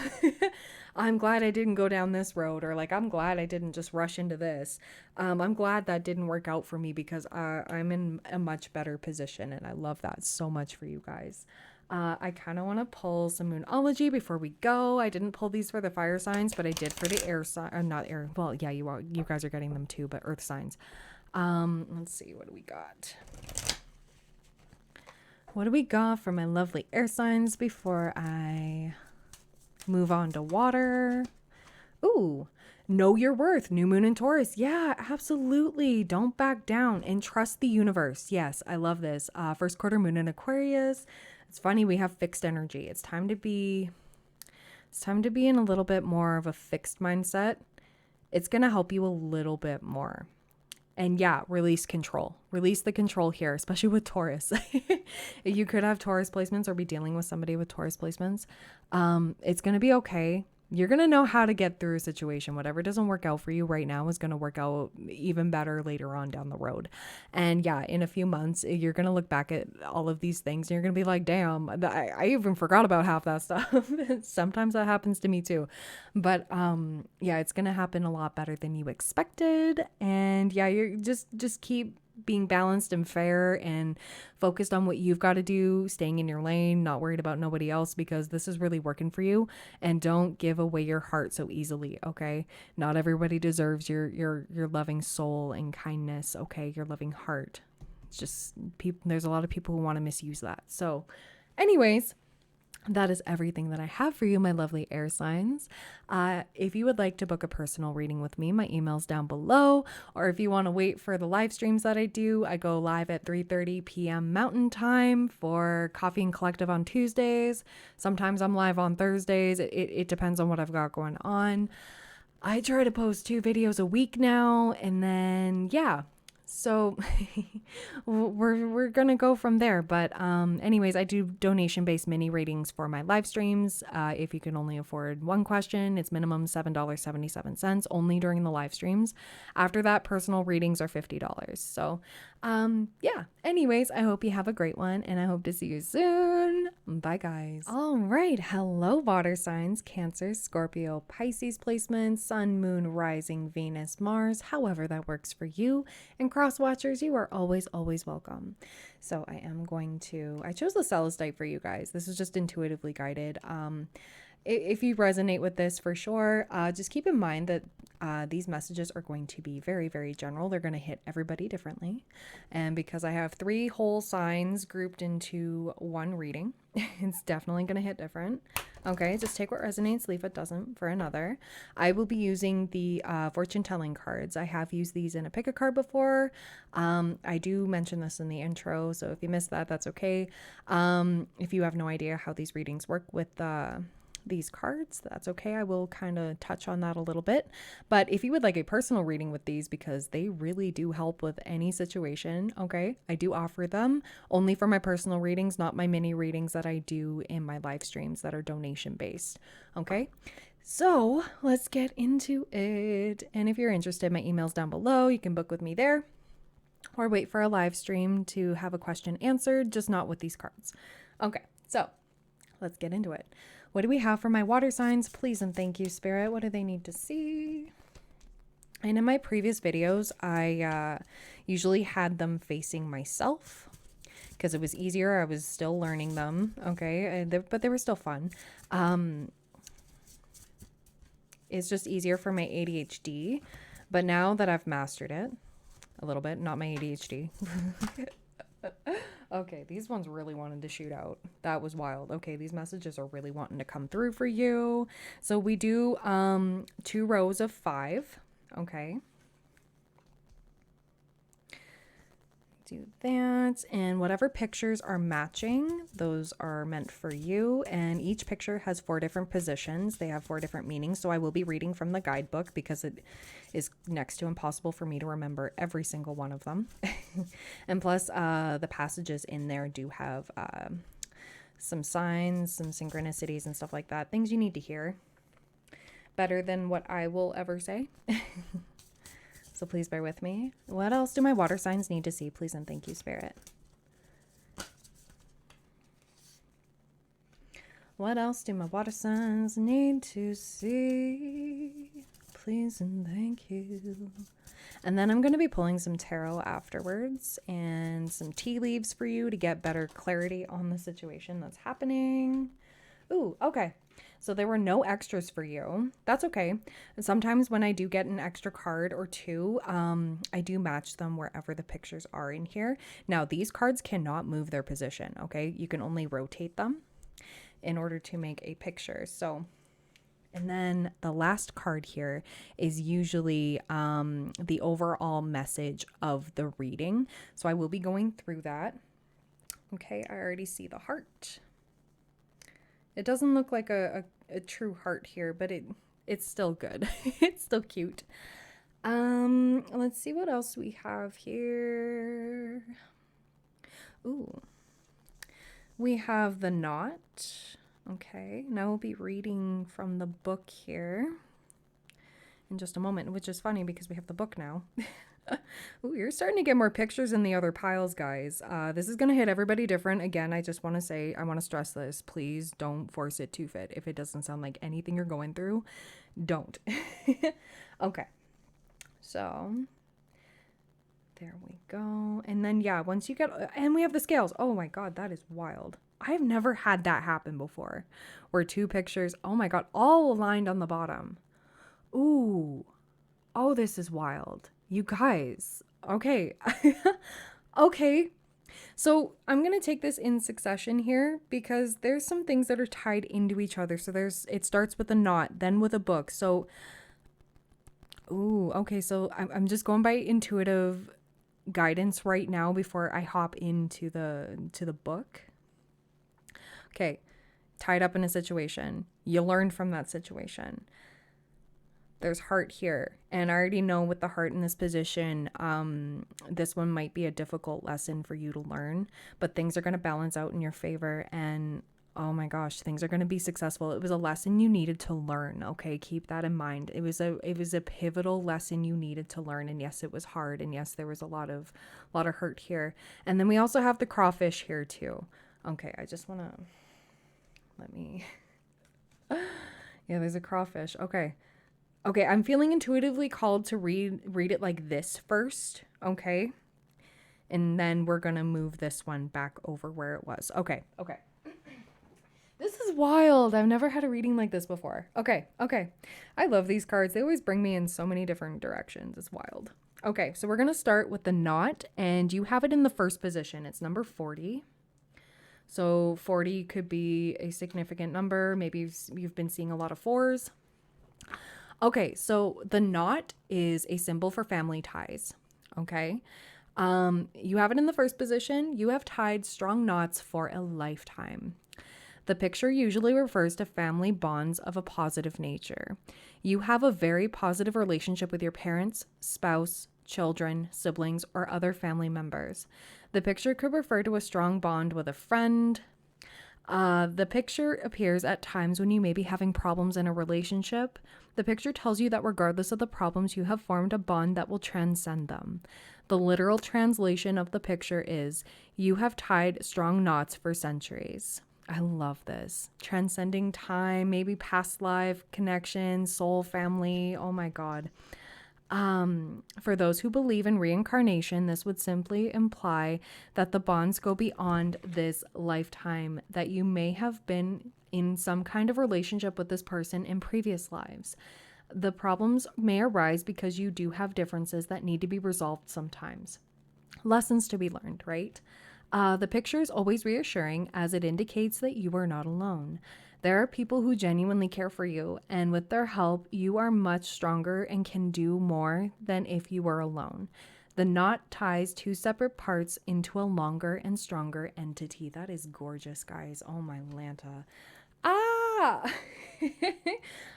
I'm glad I didn't go down this road, or like, I'm glad I didn't just rush into this. I'm glad that didn't work out for me because I'm in a much better position. And I love that so much for you guys. I kind of want to pull some Moonology before we go. I didn't pull these for the fire signs, but I did for the air sign, not air. Well, yeah, you guys are getting them too, but earth signs. Let's see, what do we got? What do we got for my lovely air signs before I move on to water? Ooh, know your worth. New moon in Taurus. Yeah, absolutely. Don't back down and trust the universe. Yes, I love this. First quarter moon in Aquarius. It's funny, we have fixed energy. It's time to be in a little bit more of a fixed mindset. It's going to help you a little bit more. And yeah, release control. Release the control here, especially with Taurus. You could have Taurus placements or be dealing with somebody with Taurus placements. It's going to be okay. You're going to know how to get through a situation. Whatever doesn't work out for you right now is going to work out even better later on down the road. And yeah, in a few months, you're going to look back at all of these things and you're going to be like, damn, I even forgot about half that stuff. Sometimes that happens to me too. But yeah, it's going to happen a lot better than you expected. And yeah, you're just keep being balanced and fair and focused on what you've got to do, staying in your lane, not worried about nobody else, because this is really working for you. And don't give away your heart so easily, okay? Not everybody deserves your loving soul and kindness, okay? Your loving heart. It's just there's a lot of people who want to misuse that. So anyways, that is everything that I have for you, my lovely air signs. If you would like to book a personal reading with me, my email's down below. Or if you want to wait for the live streams that I do, I go live at 3:30 p.m. Mountain Time for Coffee and Collective on Tuesdays. Sometimes I'm live on Thursdays. It depends on what I've got going on. I try to post 2 videos a week now, and then yeah. So we're going to go from there. But anyways, I do donation-based mini readings for my live streams. If you can only afford one question, it's minimum $7.77 only during the live streams. After that, personal readings are $50. So yeah, anyways, I hope you have a great one and I hope to see you soon. Bye guys. All right. Hello, water signs, Cancer, Scorpio, Pisces placements, Sun, Moon, Rising, Venus, Mars, however that works for you. And cross watchers, you are always welcome. So I chose the Celestite for you guys. This is just intuitively guided. If you resonate with this for sure, just keep in mind that these messages are going to be very, very general. They're going to hit everybody differently. And because I have 3 whole signs grouped into one reading, it's definitely going to hit different. Okay, just take what resonates, leave what doesn't for another. I will be using the fortune telling cards. I have used these in a pick a card before. I do mention this in the intro, so if you missed that, that's okay. If you have no idea how these readings work with these cards, that's okay. I will kind of touch on that a little bit. But if you would like a personal reading with these, because they really do help with any situation, okay, I do offer them only for my personal readings, not my mini readings that I do in my live streams that are donation based. Okay, so let's get into it. And if you're interested, my email's down below. You can book with me there or wait for a live stream to have a question answered, just not with these cards. Okay, so let's get into it. What do we have for my water signs? Please and thank you, Spirit. What do they need to see? And in my previous videos, I usually had them facing myself because it was easier. I was still learning them, okay? But they were still fun. It's just easier for my ADHD. But now that I've mastered it, a little bit, not my ADHD. Okay, these ones really wanted to shoot out. That was wild. Okay, these messages are really wanting to come through for you. So we do 2 rows of 5. Okay. Do that, and whatever pictures are matching, those are meant for you. And each picture has 4 different positions. They have 4 different meanings, so I will be reading from the guidebook because it is next to impossible for me to remember every single one of them. And plus the passages in there do have some signs, some synchronicities and stuff like that, things you need to hear better than what I will ever say. So please bear with me. What else do my water signs need to see? Please and thank you, Spirit. What else do my water signs need to see? Please and thank you. And then I'm going to be pulling some tarot afterwards and some tea leaves for you to get better clarity on the situation that's happening. Ooh, okay. So there were no extras for you. That's okay. And sometimes when I do get an extra card or 2, I do match them wherever the pictures are in here. Now, these cards cannot move their position, okay? You can only rotate them in order to make a picture. So, and then the last card here is usually the overall message of the reading. So I will be going through that. Okay, I already see the heart. It doesn't look like a true heart here, but it's still good. It's still cute. Let's see what else we have here. Ooh. We have the knot. Okay, now we'll be reading from the book here in just a moment, which is funny because we have the book now. Ooh, you're starting to get more pictures in the other piles, guys. This is going to hit everybody different. Again, I just want to say, I want to stress this. Please don't force it to fit. If it doesn't sound like anything you're going through, don't. Okay. So, there we go. And then, yeah, once you get, and we have the scales. Oh my God, that is wild. I've never had that happen before. Where 2 pictures, oh my God, all aligned on the bottom. Ooh. Oh, this is wild. You guys, okay. Okay. So I'm going to take this in succession here because there's some things that are tied into each other. So it starts with a knot, then with a book. So, ooh, okay. So I'm just going by intuitive guidance right now before I hop into the book. Okay. Tied up in a situation. You learn from that situation. There's heart here, and I already know with the heart in this position, this one might be a difficult lesson for you to learn, but things are going to balance out in your favor, and oh my gosh, things are going to be successful. It was a lesson you needed to learn. Okay, keep that in mind. It was a pivotal lesson you needed to learn, and yes, it was hard, and yes, there was a lot of hurt here. And then we also have the crawfish here too. Okay, I just want to yeah, there's a crawfish. Okay, I'm feeling intuitively called to read it like this first, okay? And then we're going to move this one back over where it was. Okay. This is wild. I've never had a reading like this before. Okay. I love these cards. They always bring me in so many different directions. It's wild. Okay, so we're going to start with the knot, and you have it in the first position. It's number 40. So 40 could be a significant number. Maybe you've been seeing a lot of 4s. Okay, so the knot is a symbol for family ties, okay? You have it in the first position. You have tied strong knots for a lifetime. The picture usually refers to family bonds of a positive nature. You have a very positive relationship with your parents, spouse, children, siblings, or other family members. The picture could refer to a strong bond with a friend. The picture appears at times when you may be having problems in a relationship. The picture tells you that regardless of the problems, you have formed a bond that will transcend them. The literal translation of the picture is, you have tied strong knots for centuries. I love this. Transcending time, maybe past life connection, soul family. Oh my God. For those who believe in reincarnation, this would simply imply that the bonds go beyond this lifetime, that you may have been in some kind of relationship with this person in previous lives. The problems may arise because you do have differences that need to be resolved sometimes. Lessons to be learned, right? The picture is always reassuring as it indicates that you are not alone. There are people who genuinely care for you, and with their help, you are much stronger and can do more than if you were alone. The knot ties two separate parts into a longer and stronger entity. That is gorgeous, guys. Oh my Lanta. Ah!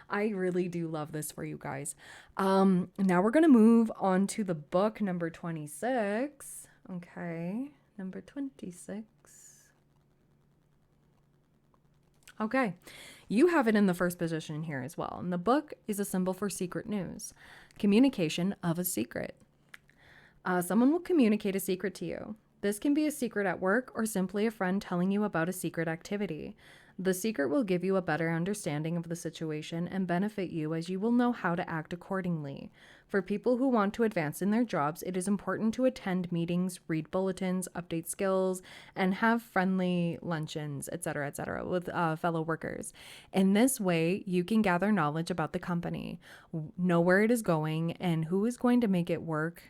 I really do love this for you guys. Now we're going to move on to the book number 26. Okay, number 26. Okay, you have it in the first position here as well. And the book is a symbol for secret news, communication of a secret. Someone will communicate a secret to you. This can be a secret at work or simply a friend telling you about a secret activity. The secret will give you a better understanding of the situation and benefit you as you will know how to act accordingly. For people who want to advance in their jobs, it is important to attend meetings, read bulletins, update skills, and have friendly luncheons, etc., with fellow workers. In this way, you can gather knowledge about the company, know where it is going, and who is going to make it work.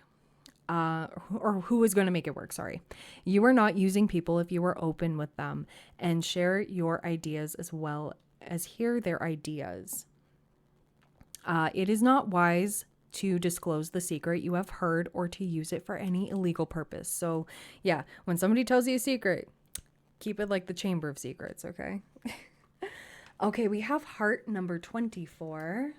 Or who is going to make it work, sorry. You are not using people if you are open with them and share your ideas as well as hear their ideas. It is not wise to disclose the secret you have heard or to use it for any illegal purpose. So yeah, when somebody tells you a secret, keep it like the Chamber of Secrets, okay? Okay, we have heart number 24.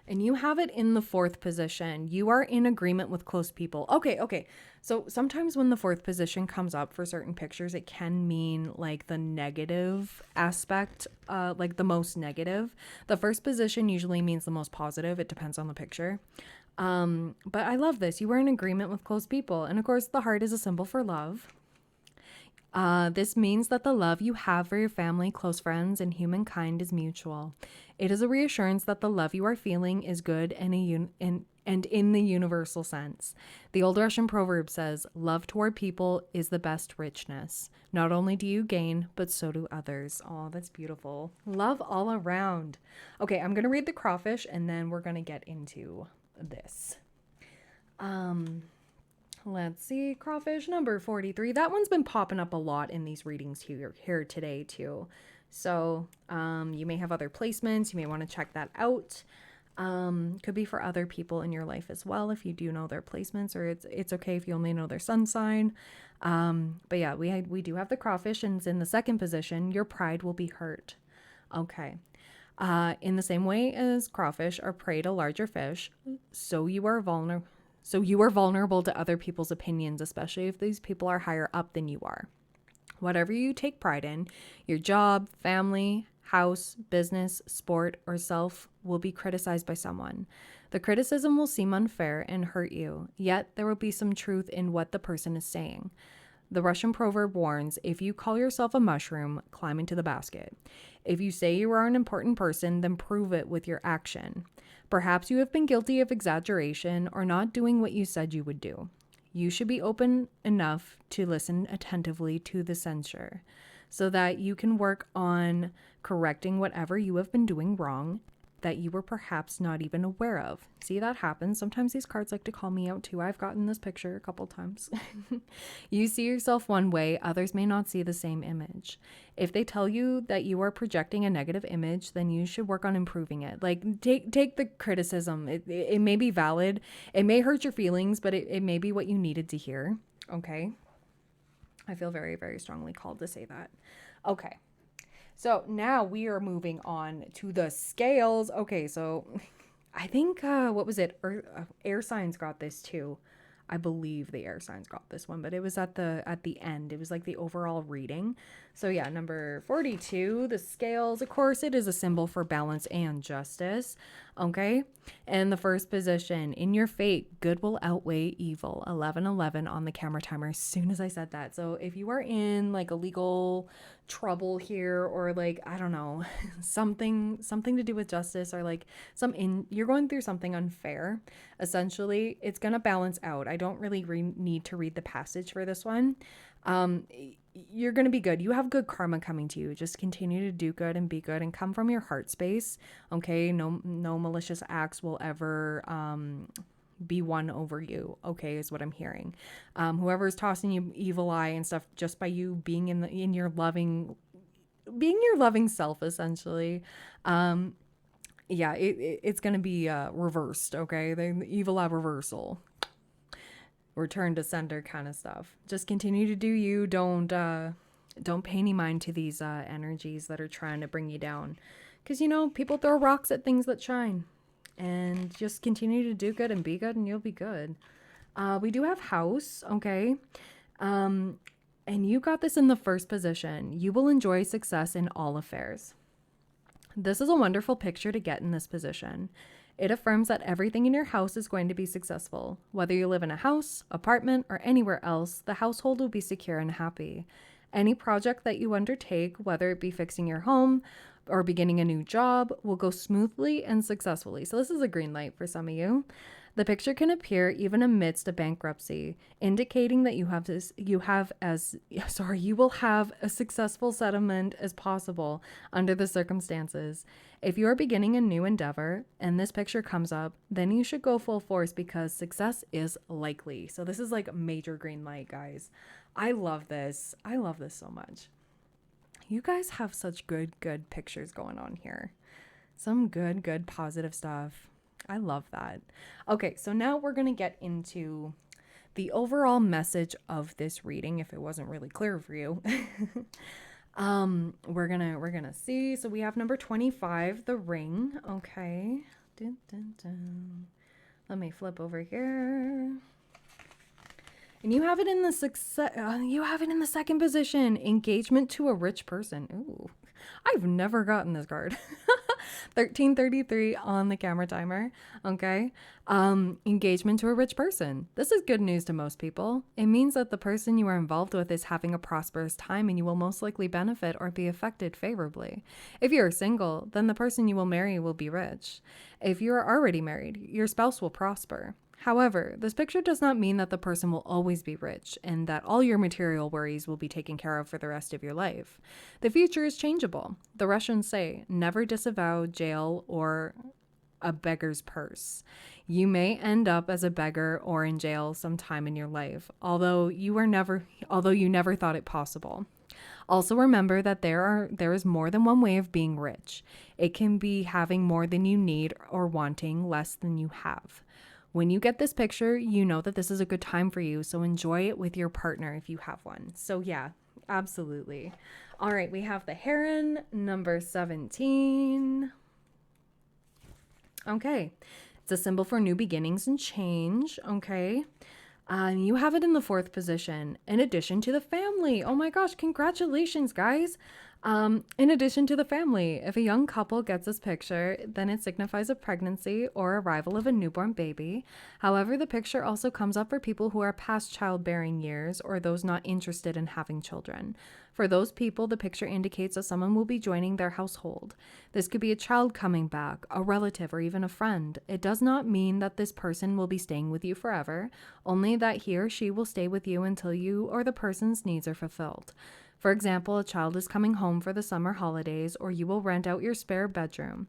And you have it in the fourth position. You are in agreement with close people. Okay. So sometimes when the fourth position comes up for certain pictures, it can mean like the negative aspect, like the most negative. The first position usually means the most positive. It depends on the picture. But I love this. You are in agreement with close people. And of course, the heart is a symbol for love. This means that the love you have for your family, close friends, and humankind is mutual. It is a reassurance that the love you are feeling is good and in the universal sense. The old Russian proverb says, love toward people is the best richness. Not only do you gain, but so do others. Oh, that's beautiful. Love all around. Okay, I'm going to read the crawfish and then we're going to get into this. Let's see, crawfish number 43. That one's been popping up a lot in these readings here today too. So you may have other placements. You may want to check that out. Could be for other people in your life as well if you do know their placements, or it's okay if you only know their sun sign. But yeah, we do have the crawfish, and it's in the second position. Your pride will be hurt. Okay. In the same way as crawfish are prey to larger fish, so you are vulnerable. So you are vulnerable to other people's opinions, especially if these people are higher up than you are. Whatever you take pride in, your job, family, house, business, sport, or self will be criticized by someone. The criticism will seem unfair and hurt you, yet there will be some truth in what the person is saying. The Russian proverb warns, if you call yourself a mushroom, climb into the basket. If you say you are an important person, then prove it with your action. Perhaps you have been guilty of exaggeration or not doing what you said you would do. You should be open enough to listen attentively to the censure so that you can work on correcting whatever you have been doing wrong that you were perhaps not even aware of. See, that happens. Sometimes these cards like to call me out too. I've gotten this picture a couple times. You see yourself one way, others may not see the same image. If they tell you that you are projecting a negative image, then you should work on improving it. Like take the criticism. It may be valid. It may hurt your feelings, but it may be what you needed to hear. Okay. I feel very, very strongly called to say that. Okay. So now we are moving on to the scales. Okay, so I think, what was it? Air signs got this too. I believe the air signs got this one, but it was at the end. It was like the overall reading. So yeah, number 42, the scales. Of course, it is a symbol for balance and justice. Okay. And the first position, in your fate, good will outweigh evil. 11:11 on the camera timer as soon as I said that. So if you are in like a legal trouble here, or like, I don't know, something to do with justice, or like you're going through something unfair, essentially it's going to balance out. I don't really need to read the passage for this one. you're going to be good. You have good karma coming to you. Just continue to do good and be good and come from your heart space. Okay. No malicious acts will ever, be won over you. Okay. Is what I'm hearing. Whoever is tossing you evil eye and stuff, just by you being in your loving, being your loving self, essentially. Yeah, it's going to be, reversed. Okay. The evil eye reversal, return to sender kind of stuff. Just continue to do you. Don't pay any mind to these energies that are trying to bring you down, because people throw rocks at things that shine. And just continue to do good and be good, and you'll be good. We do have house. Okay. And you got this in the first position. You will enjoy success in all affairs. This is a wonderful picture to get in this position. It affirms that everything in your house is going to be successful. Whether you live in a house, apartment, or anywhere else, the household will be secure and happy. Any project that you undertake, whether it be fixing your home or beginning a new job, will go smoothly and successfully. So this is a green light for some of you. The picture can appear even amidst a bankruptcy, indicating that you will have a successful settlement as possible under the circumstances. If you are beginning a new endeavor and this picture comes up, then you should go full force because success is likely. So this is like a major green light, guys. I love this. I love this so much. You guys have such good pictures going on here. Some good positive stuff. I love that. Okay, so now we're going to get into the overall message of this reading, if it wasn't really clear for you. We're going to see. So we have number 25, the ring. Okay. Dun, dun, dun. Let me flip over here. And you have it in the second position, engagement to a rich person. Ooh, I've never gotten this card. 1333 on the camera timer. Okay. Engagement to a rich person. This is good news to most people. It means that the person you are involved with is having a prosperous time and you will most likely benefit or be affected favorably. If you are single, then the person you will marry will be rich. If you are already married, your spouse will prosper. However, this picture does not mean that the person will always be rich and that all your material worries will be taken care of for the rest of your life. The future is changeable. The Russians say, never disavow jail or a beggar's purse. You may end up as a beggar or in jail sometime in your life, although you never thought it possible. Also remember that there is more than one way of being rich. It can be having more than you need or wanting less than you have. When you get this picture, you know that this is a good time for you, so enjoy it with your partner if you have one. So yeah, absolutely. All right, we have the heron, number 17. Okay, it's a symbol for new beginnings and change. Okay, you have it in the fourth position, in addition to the family. Oh my gosh, congratulations, guys. In addition to the family, if a young couple gets this picture, then it signifies a pregnancy or arrival of a newborn baby. However, the picture also comes up for people who are past childbearing years or those not interested in having children. For those people, the picture indicates that someone will be joining their household. This could be a child coming back, a relative, or even a friend. It does not mean that this person will be staying with you forever, only that he or she will stay with you until you or the person's needs are fulfilled. For example, a child is coming home for the summer holidays, or you will rent out your spare bedroom.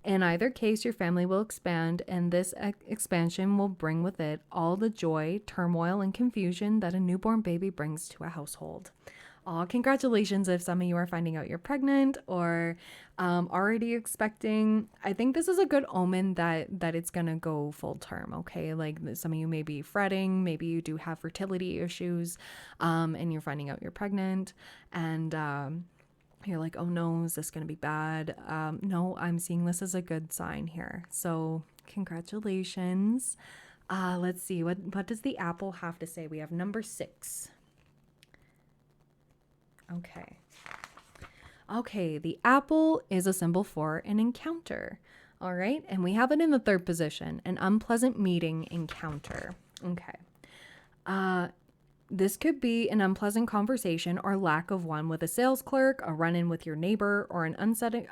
In either case, your family will expand, and this expansion will bring with it all the joy, turmoil, and confusion that a newborn baby brings to a household. Aw, congratulations if some of you are finding out you're pregnant or already expecting. I think this is a good omen that it's going to go full term, okay? Like some of you may be fretting, maybe you do have fertility issues and you're finding out you're pregnant and you're like, oh no, is this going to be bad? No, I'm seeing this as a good sign here. So congratulations. Let's see, what does the apple have to say? We have number 6. Okay, the apple is a symbol for an encounter. All right, and we have it in the third position, an unpleasant meeting encounter. Okay. This could be an unpleasant conversation or lack of one with a sales clerk, a run-in with your neighbor, or an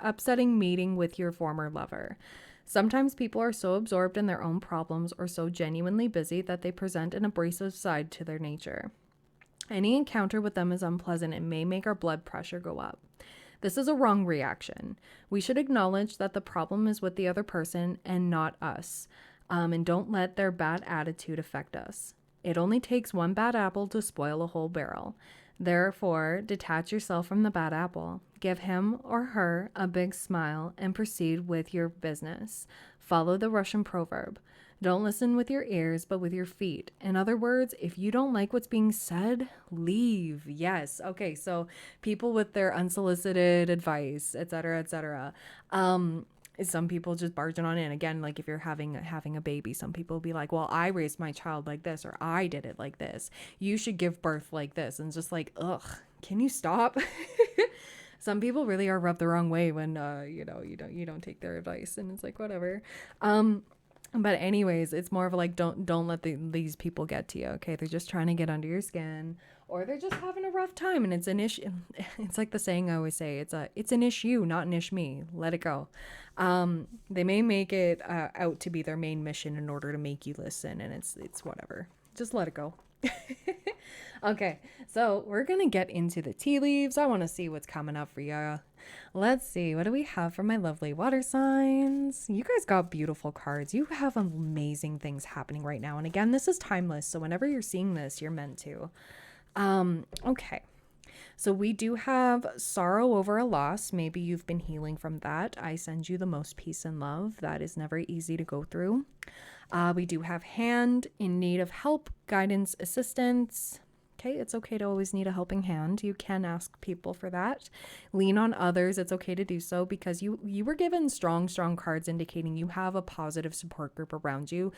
upsetting meeting with your former lover. Sometimes people are so absorbed in their own problems or so genuinely busy that they present an abrasive side to their nature. Any encounter with them is unpleasant and may make our blood pressure go up. This is a wrong reaction. We should acknowledge that the problem is with the other person and not us, and don't let their bad attitude affect us. It only takes one bad apple to spoil a whole barrel. Therefore, detach yourself from the bad apple. Give him or her a big smile and proceed with your business. Follow the Russian proverb. Don't listen with your ears, but with your feet. In other words, if you don't like what's being said, leave. Yes. Okay. So people with their unsolicited advice, etc., etc. Some people just barging on in. Again, like if you're having a baby, some people will be like, well, I raised my child like this, or I did it like this. You should give birth like this. And it's just like, ugh, can you stop? Some people really are rubbed the wrong way when you don't take their advice, and it's like, whatever. But anyways, it's more of like, don't let these people get to you. Okay, they're just trying to get under your skin, or they're just having a rough time, and it's an issue. It's like the saying I always say, it's an issue, not an ish me. Let it go. They may make it out to be their main mission in order to make you listen, and it's whatever. Just let it go. Okay, so we're gonna get into the tea leaves. I want to see what's coming up for you. Let's see, what do we have for my lovely water signs? You guys got beautiful cards. You have amazing things happening right now. And again, this is timeless, so whenever you're seeing this, you're meant to. Okay. So we do have sorrow over a loss. Maybe you've been healing from that. I send you the most peace and love. That is never easy to go through. We do have hand, in need of help, guidance, assistance. Okay, it's okay to always need a helping hand. You can ask people for that. Lean on others. It's okay to do so because you were given strong cards indicating you have a positive support group around you.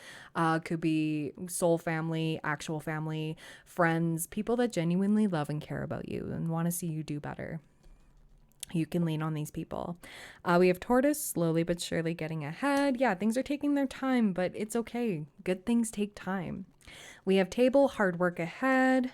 Could be soul family, actual family, friends, people that genuinely love and care about you and want to see you do better. You can lean on these people. We have tortoise, slowly but surely getting ahead. Yeah, things are taking their time, but it's okay. Good things take time. We have table, hard work ahead.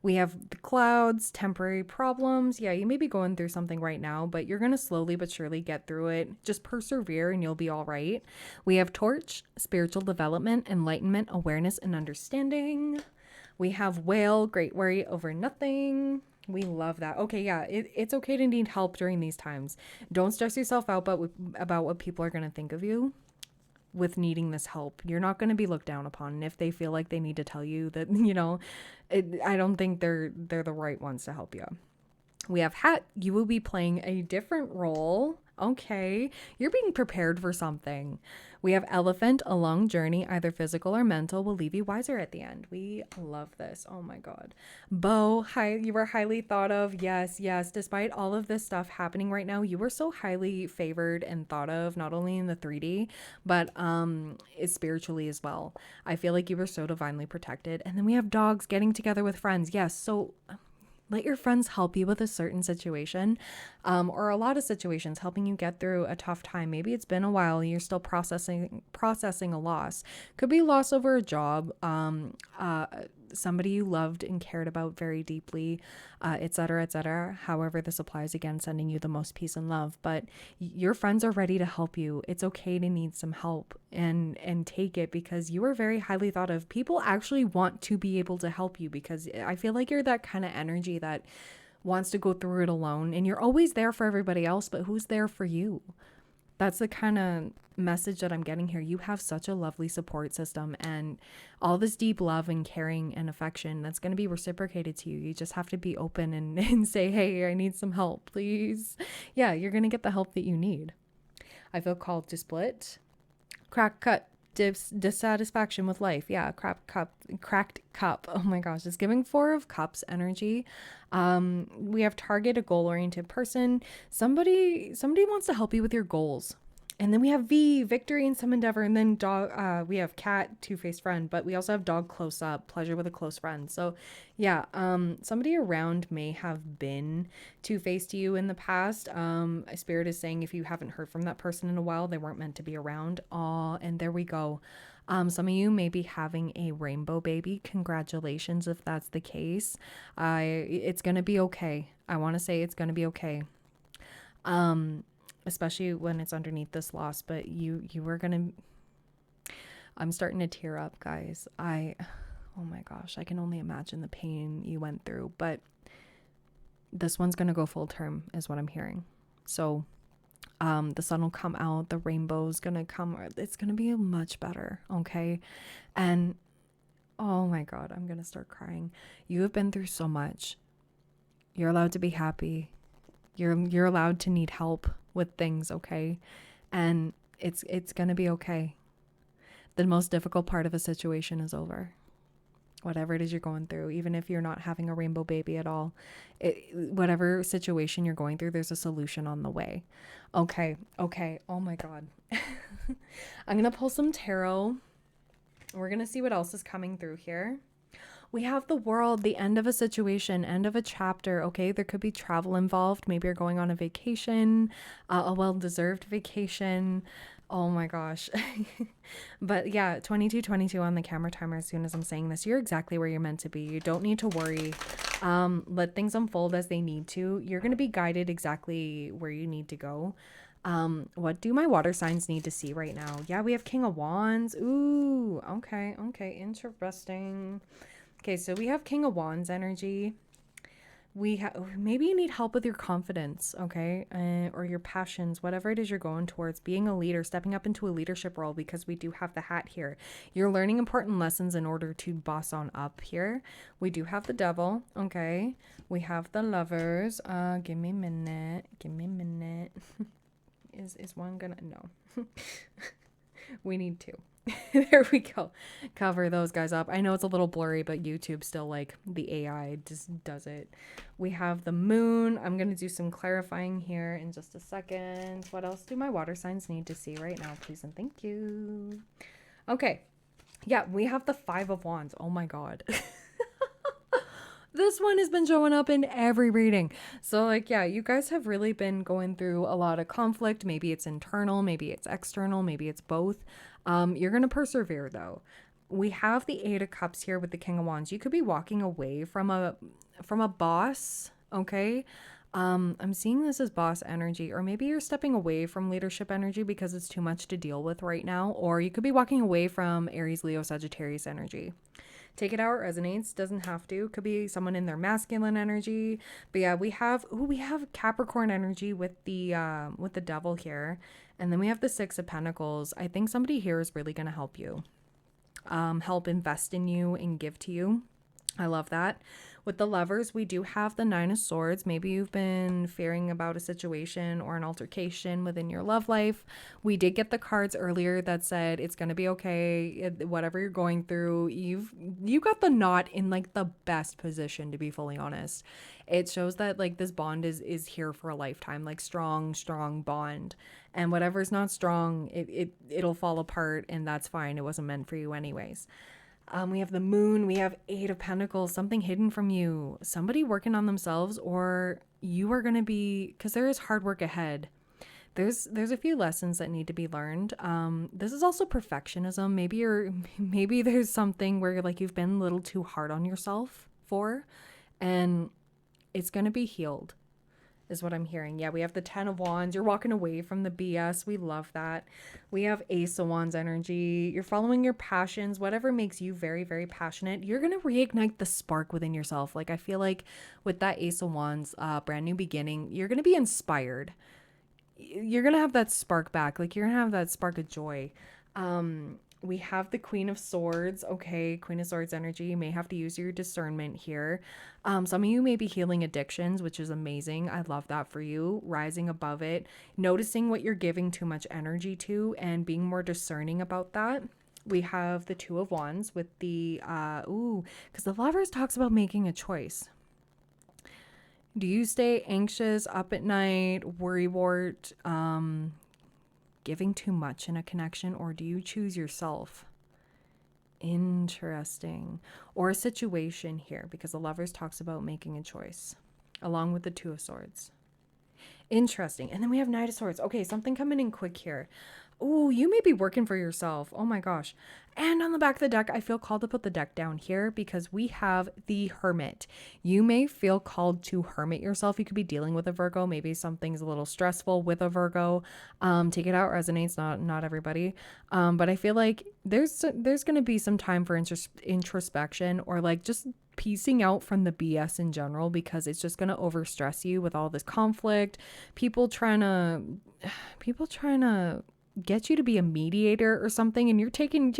We have the clouds, temporary problems. Yeah, you may be going through something right now, but you're going to slowly but surely get through it. Just persevere and you'll be all right. We have torch, spiritual development, enlightenment, awareness, and understanding. We have whale, great worry over nothing. We love that. Okay, yeah, it's okay to need help during these times. Don't stress yourself out about what people are going to think of you with needing this help. You're not going to be looked down upon. And if they feel like they need to tell you that, I don't think they're the right ones to help you. We have hat. You will be playing a different role. Okay, you're being prepared for something. We have elephant. A long journey, either physical or mental, will leave you wiser at the end. We love this. Oh my God. Bow, you were highly thought of. Yes. Despite all of this stuff happening right now, you were so highly favored and thought of, not only in the 3D, but spiritually as well. I feel like you were so divinely protected. And then we have dogs getting together with friends. Yes. So let your friends help you with a certain situation, or a lot of situations, helping you get through a tough time. Maybe it's been a while, you're still processing a loss. Could be loss over a job, somebody you loved and cared about very deeply, etc., etc. However this applies, again, sending you the most peace and love. But your friends are ready to help you. It's okay to need some help and take it, because you are very highly thought of. People actually want to be able to help you, because I feel like you're that kind of energy that wants to go through it alone, and you're always there for everybody else, but who's there for you? That's the kind of message that I'm getting here. You have such a lovely support system, and all this deep love and caring and affection that's going to be reciprocated to you. You just have to be open and say, hey, I need some help, please. Yeah, you're going to get the help that you need. I feel called to split. Crack cut. Dissatisfaction with life. Yeah, cracked cup. Oh my gosh, it's giving 4 of Cups energy. We have target, a goal-oriented person. Somebody wants to help you with your goals. And then we have V, victory in some endeavor. And then dog, we have cat, two-faced friend, but we also have dog close up, pleasure with a close friend. So yeah, somebody around may have been two-faced to you in the past. Spirit is saying if you haven't heard from that person in a while, they weren't meant to be around. And there we go. Some of you may be having a rainbow baby. Congratulations if that's the case. It's going to be okay. I want to say it's going to be okay. Especially when it's underneath this loss, but you were going to, I'm starting to tear up, guys. Oh my gosh, I can only imagine the pain you went through, but this one's going to go full term is what I'm hearing. So the sun will come out, the rainbow's going to come, it's going to be much better. Okay. And oh my God, I'm going to start crying. You have been through so much. You're allowed to be happy. You're allowed to need help with things. Okay. And it's going to be okay. The most difficult part of a situation is over. Whatever it is you're going through, even if you're not having a rainbow baby at all, whatever situation you're going through, there's a solution on the way. Okay. Oh my God. I'm going to pull some tarot. We're going to see what else is coming through here. We have the world, the end of a situation, end of a chapter. Okay, there could be travel involved. Maybe you're going on a vacation, a well-deserved vacation. Oh my gosh. But yeah, 2222 on the camera timer. As soon as I'm saying this, you're exactly where you're meant to be. You don't need to worry. Let things unfold as they need to. You're going to be guided exactly where you need to go. What do my water signs need to see right now? Yeah, we have King of Wands. Ooh, okay, interesting. Okay, so we have King of Wands energy. We have, maybe you need help with your confidence, okay, or your passions, whatever it is you're going towards, being a leader, stepping up into a leadership role, because we do have the hat here. You're learning important lessons in order to boss on up here. We do have the devil, okay. We have the lovers. Give me a minute. Is one gonna, no. We need two. There we go. Cover those guys up. I know it's a little blurry, but YouTube still, like, the AI just does it. We have the moon. I'm going to do some clarifying here in just a second. What else do my water signs need to see right now, please and thank you? Okay. Yeah, we have the 5 of Wands. Oh my God. This one has been showing up in every reading. So, like, yeah, you guys have really been going through a lot of conflict. Maybe it's internal, maybe it's external, maybe it's both. You're going to persevere, though. We have the 8 of Cups here with the King of Wands. You could be walking away from a boss, okay? I'm seeing this as boss energy, or maybe you're stepping away from leadership energy because it's too much to deal with right now, or you could be walking away from Aries, Leo, Sagittarius energy. Take it how it resonates. Doesn't have to. Could be someone in their masculine energy. But yeah, we have Capricorn energy with the devil here. And then we have the 6 of Pentacles. I think somebody here is really going to help you. Help invest in you and give to you. I love that. With the Lovers, we do have the 9 of Swords. Maybe you've been fearing about a situation or an altercation within your love life. We did get the cards earlier that said it's going to be okay. Whatever you're going through, you got the knot in, like, the best position, to be fully honest. It shows that, like, this bond is here for a lifetime, like, strong bond. And whatever's not strong, it'll fall apart, and that's fine. It wasn't meant for you anyways. We have the moon, we have 8 of Pentacles, something hidden from you, somebody working on themselves, or you are going to be, because there is hard work ahead. There's a few lessons that need to be learned. This is also perfectionism. Maybe there's something where, like, you've been a little too hard on yourself and it's going to be healed, is what I'm hearing. Yeah, we have the 10 of Wands. You're walking away from the BS. We love that. We have Ace of Wands energy. You're following your passions, whatever makes you very, very passionate. You're going to reignite the spark within yourself. Like, I feel like with that Ace of Wands, brand new beginning, you're going to be inspired. You're going to have that spark back. Like, you're going to have that spark of joy. We have the Queen of Swords. Okay, Queen of Swords energy. You may have to use your discernment here. Some of you may be healing addictions, which is amazing. I love that for you. Rising above it, noticing what you're giving too much energy to, and being more discerning about that. We have the 2 of Wands with the, because the Lovers talks about making a choice. Do you stay anxious, up at night, worrywart, giving too much in a connection, or do you choose yourself? Interesting. Or a situation here, because the Lovers talks about making a choice along with the 2 of Swords. Interesting. And then we have Knight of Swords. Okay, something coming in quick here. Oh, you may be working for yourself. Oh my gosh. And on the back of the deck, I feel called to put the deck down here because we have the Hermit. You may feel called to hermit yourself. You could be dealing with a Virgo. Maybe something's a little stressful with a Virgo. Take it out, resonates, not everybody. But I feel like there's going to be some time for introspection, or like just piecing out from the BS in general, because it's just going to overstress you with all this conflict, people trying to get you to be a mediator or something, and you're taking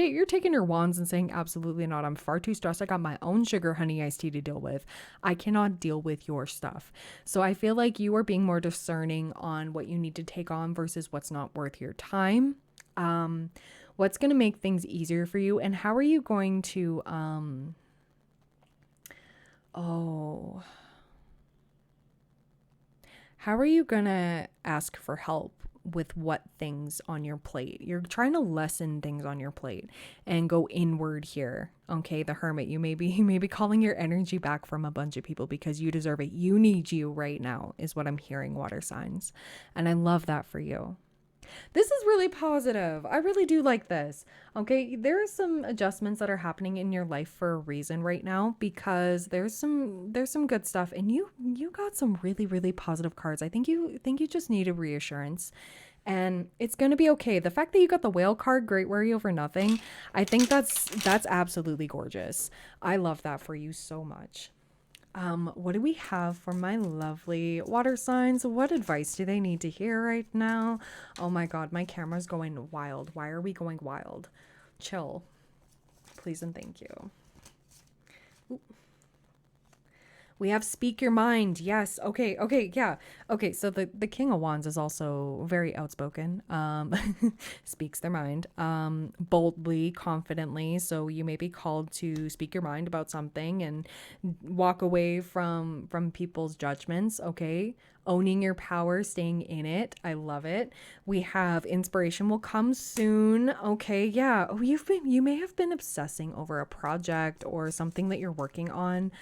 your wands and saying, absolutely not, I'm far too stressed, I got my own sugar honey iced tea to deal with, I cannot deal with your stuff. So I feel like you are being more discerning on what you need to take on versus what's not worth your time. What's going to make things easier for you, and how are you going to how are you going to ask for help with what things on your plate? You're trying to lessen things on your plate and go inward here. Okay, the Hermit, you may be calling your energy back from a bunch of people because you deserve it. You need you right now is what I'm hearing, water signs. And I love that for you. This is really positive. I really do like this. Okay, there are some adjustments that are happening in your life for a reason right now, because there's some good stuff, and you got some really, really positive cards. I think you just need a reassurance, and it's going to be okay. The fact that you got the Whale card, great worry over nothing, I think that's absolutely gorgeous. I love that for you so much. What do we have for my lovely water signs? What advice do they need to hear right now? Oh my God, my camera's going wild. Why are we going wild? Chill, please and thank you. Ooh. We have speak your mind. Yes. Okay. Yeah. Okay. So the King of Wands is also very outspoken. Speaks their mind. Boldly, confidently. So you may be called to speak your mind about something and walk away from people's judgments. Okay. Owning your power, staying in it. I love it. We have inspiration will come soon. Okay. Yeah. Oh, you may have been obsessing over a project or something that you're working on,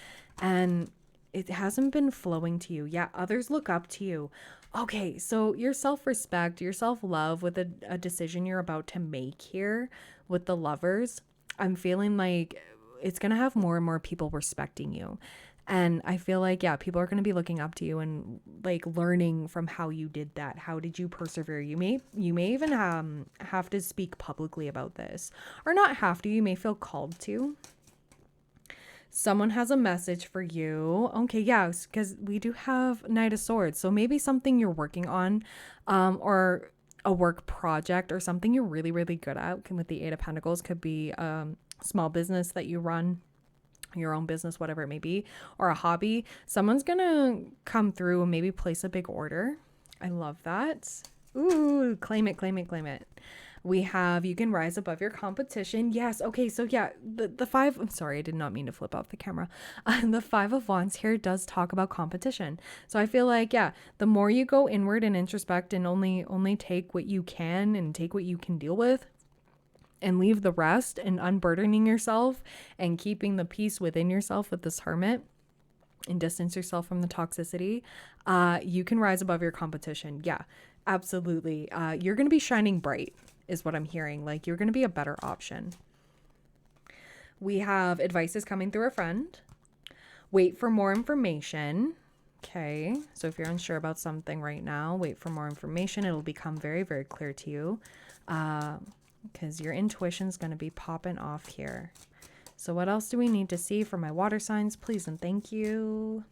and it hasn't been flowing to you. Yeah, others look up to you. Okay, so your self-respect, your self-love with a decision you're about to make here with the Lovers, I'm feeling like it's going to have more and more people respecting you. And I feel like, yeah, people are going to be looking up to you and like learning from how you did that. How did you persevere? You may even have to speak publicly about this, or not have to. You may feel called to. Someone has a message for you. Okay, yes, because we do have Knight of Swords. So maybe something you're working on, or a work project or something you're really, really good at. With the Eight of Pentacles, could be small business that you run, your own business, whatever it may be, or a hobby. Someone's going to come through and maybe place a big order. I love that. Ooh, claim it, claim it, claim it. We have, you can rise above your competition. Yes. Okay. So yeah, the five, I'm sorry, I did not mean to flip off the camera. The Five of Wands here does talk about competition. So I feel like, yeah, the more you go inward and introspect and only take what you can and take what you can deal with and leave the rest, and unburdening yourself and keeping the peace within yourself with this Hermit and distance yourself from the toxicity, you can rise above your competition. Yeah, absolutely. You're going to be shining bright is what I'm hearing. Like, you're going to be a better option. We have advice is coming through a friend. Wait for more information. Okay. So if you're unsure about something right now, wait for more information. It'll become very, very clear to you. Because your intuition is going to be popping off here. So what else do we need to see for my water signs? Please and thank you.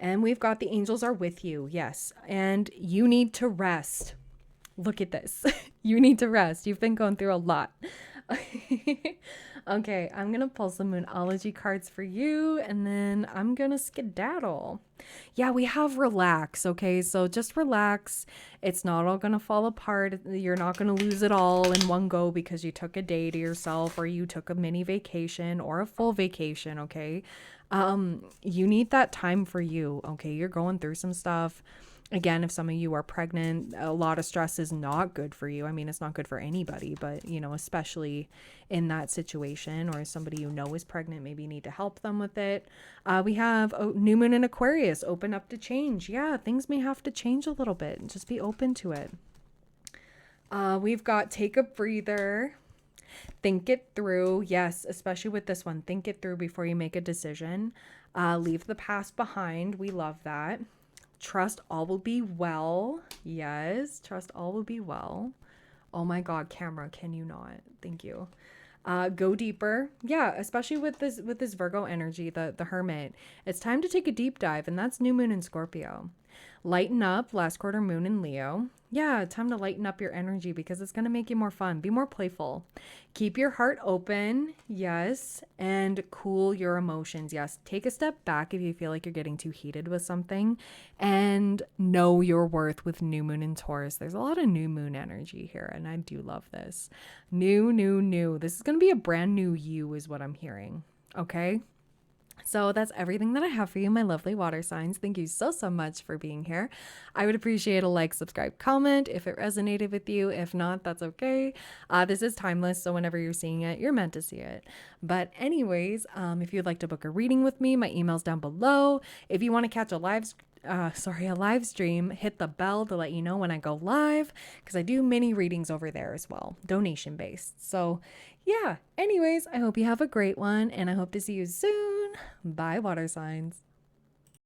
And we've got the angels are with you. Yes. And you need to rest. Look at this. You need to rest. You've been going through a lot. Okay, I'm going to pull some Moonology cards for you, and then I'm going to skedaddle. Yeah, we have relax, okay? So just relax. It's not all going to fall apart. You're not going to lose it all in one go because you took a day to yourself, or you took a mini vacation or a full vacation, okay? You need that time for you, okay? You're going through some stuff. Again, if some of you are pregnant, a lot of stress is not good for you. I mean, it's not good for anybody, but, you know, especially in that situation, or somebody you know is pregnant, maybe you need to help them with it. We have new moon in Aquarius, open up to change. Yeah, things may have to change a little bit. Just be open to it. We've got take a breather. Think it through. Yes, especially with this one. Think it through before you make a decision. Leave the past behind. We love that. Trust all will be well. Yes, trust all will be well. Oh my God, camera, can you not? Thank you. Go deeper. Yeah, especially with this Virgo energy, the Hermit. It's time to take a deep dive, and that's new moon in Scorpio. Lighten up, last quarter moon in Leo. Yeah, time to lighten up your energy because it's going to make you more fun. Be more playful. Keep your heart open. Yes. And cool your emotions. Yes. Take a step back if you feel like you're getting too heated with something, and know your worth with new moon in Taurus. There's a lot of new moon energy here, and I do love this. New. This is going to be a brand new you, is what I'm hearing. Okay. So that's everything that I have for you, my lovely water signs. Thank you so much for being here. I would appreciate a like, subscribe, comment if it resonated with you. If not, that's okay. This is timeless, so whenever you're seeing it, you're meant to see it. But anyways, if you'd like to book a reading with me, my email's down below. If you want to catch a live stream, hit the bell to let you know when I go live, because I do mini readings over there as well, donation based. So yeah, anyways, I hope you have a great one, and I hope to see you soon. Bye, water signs.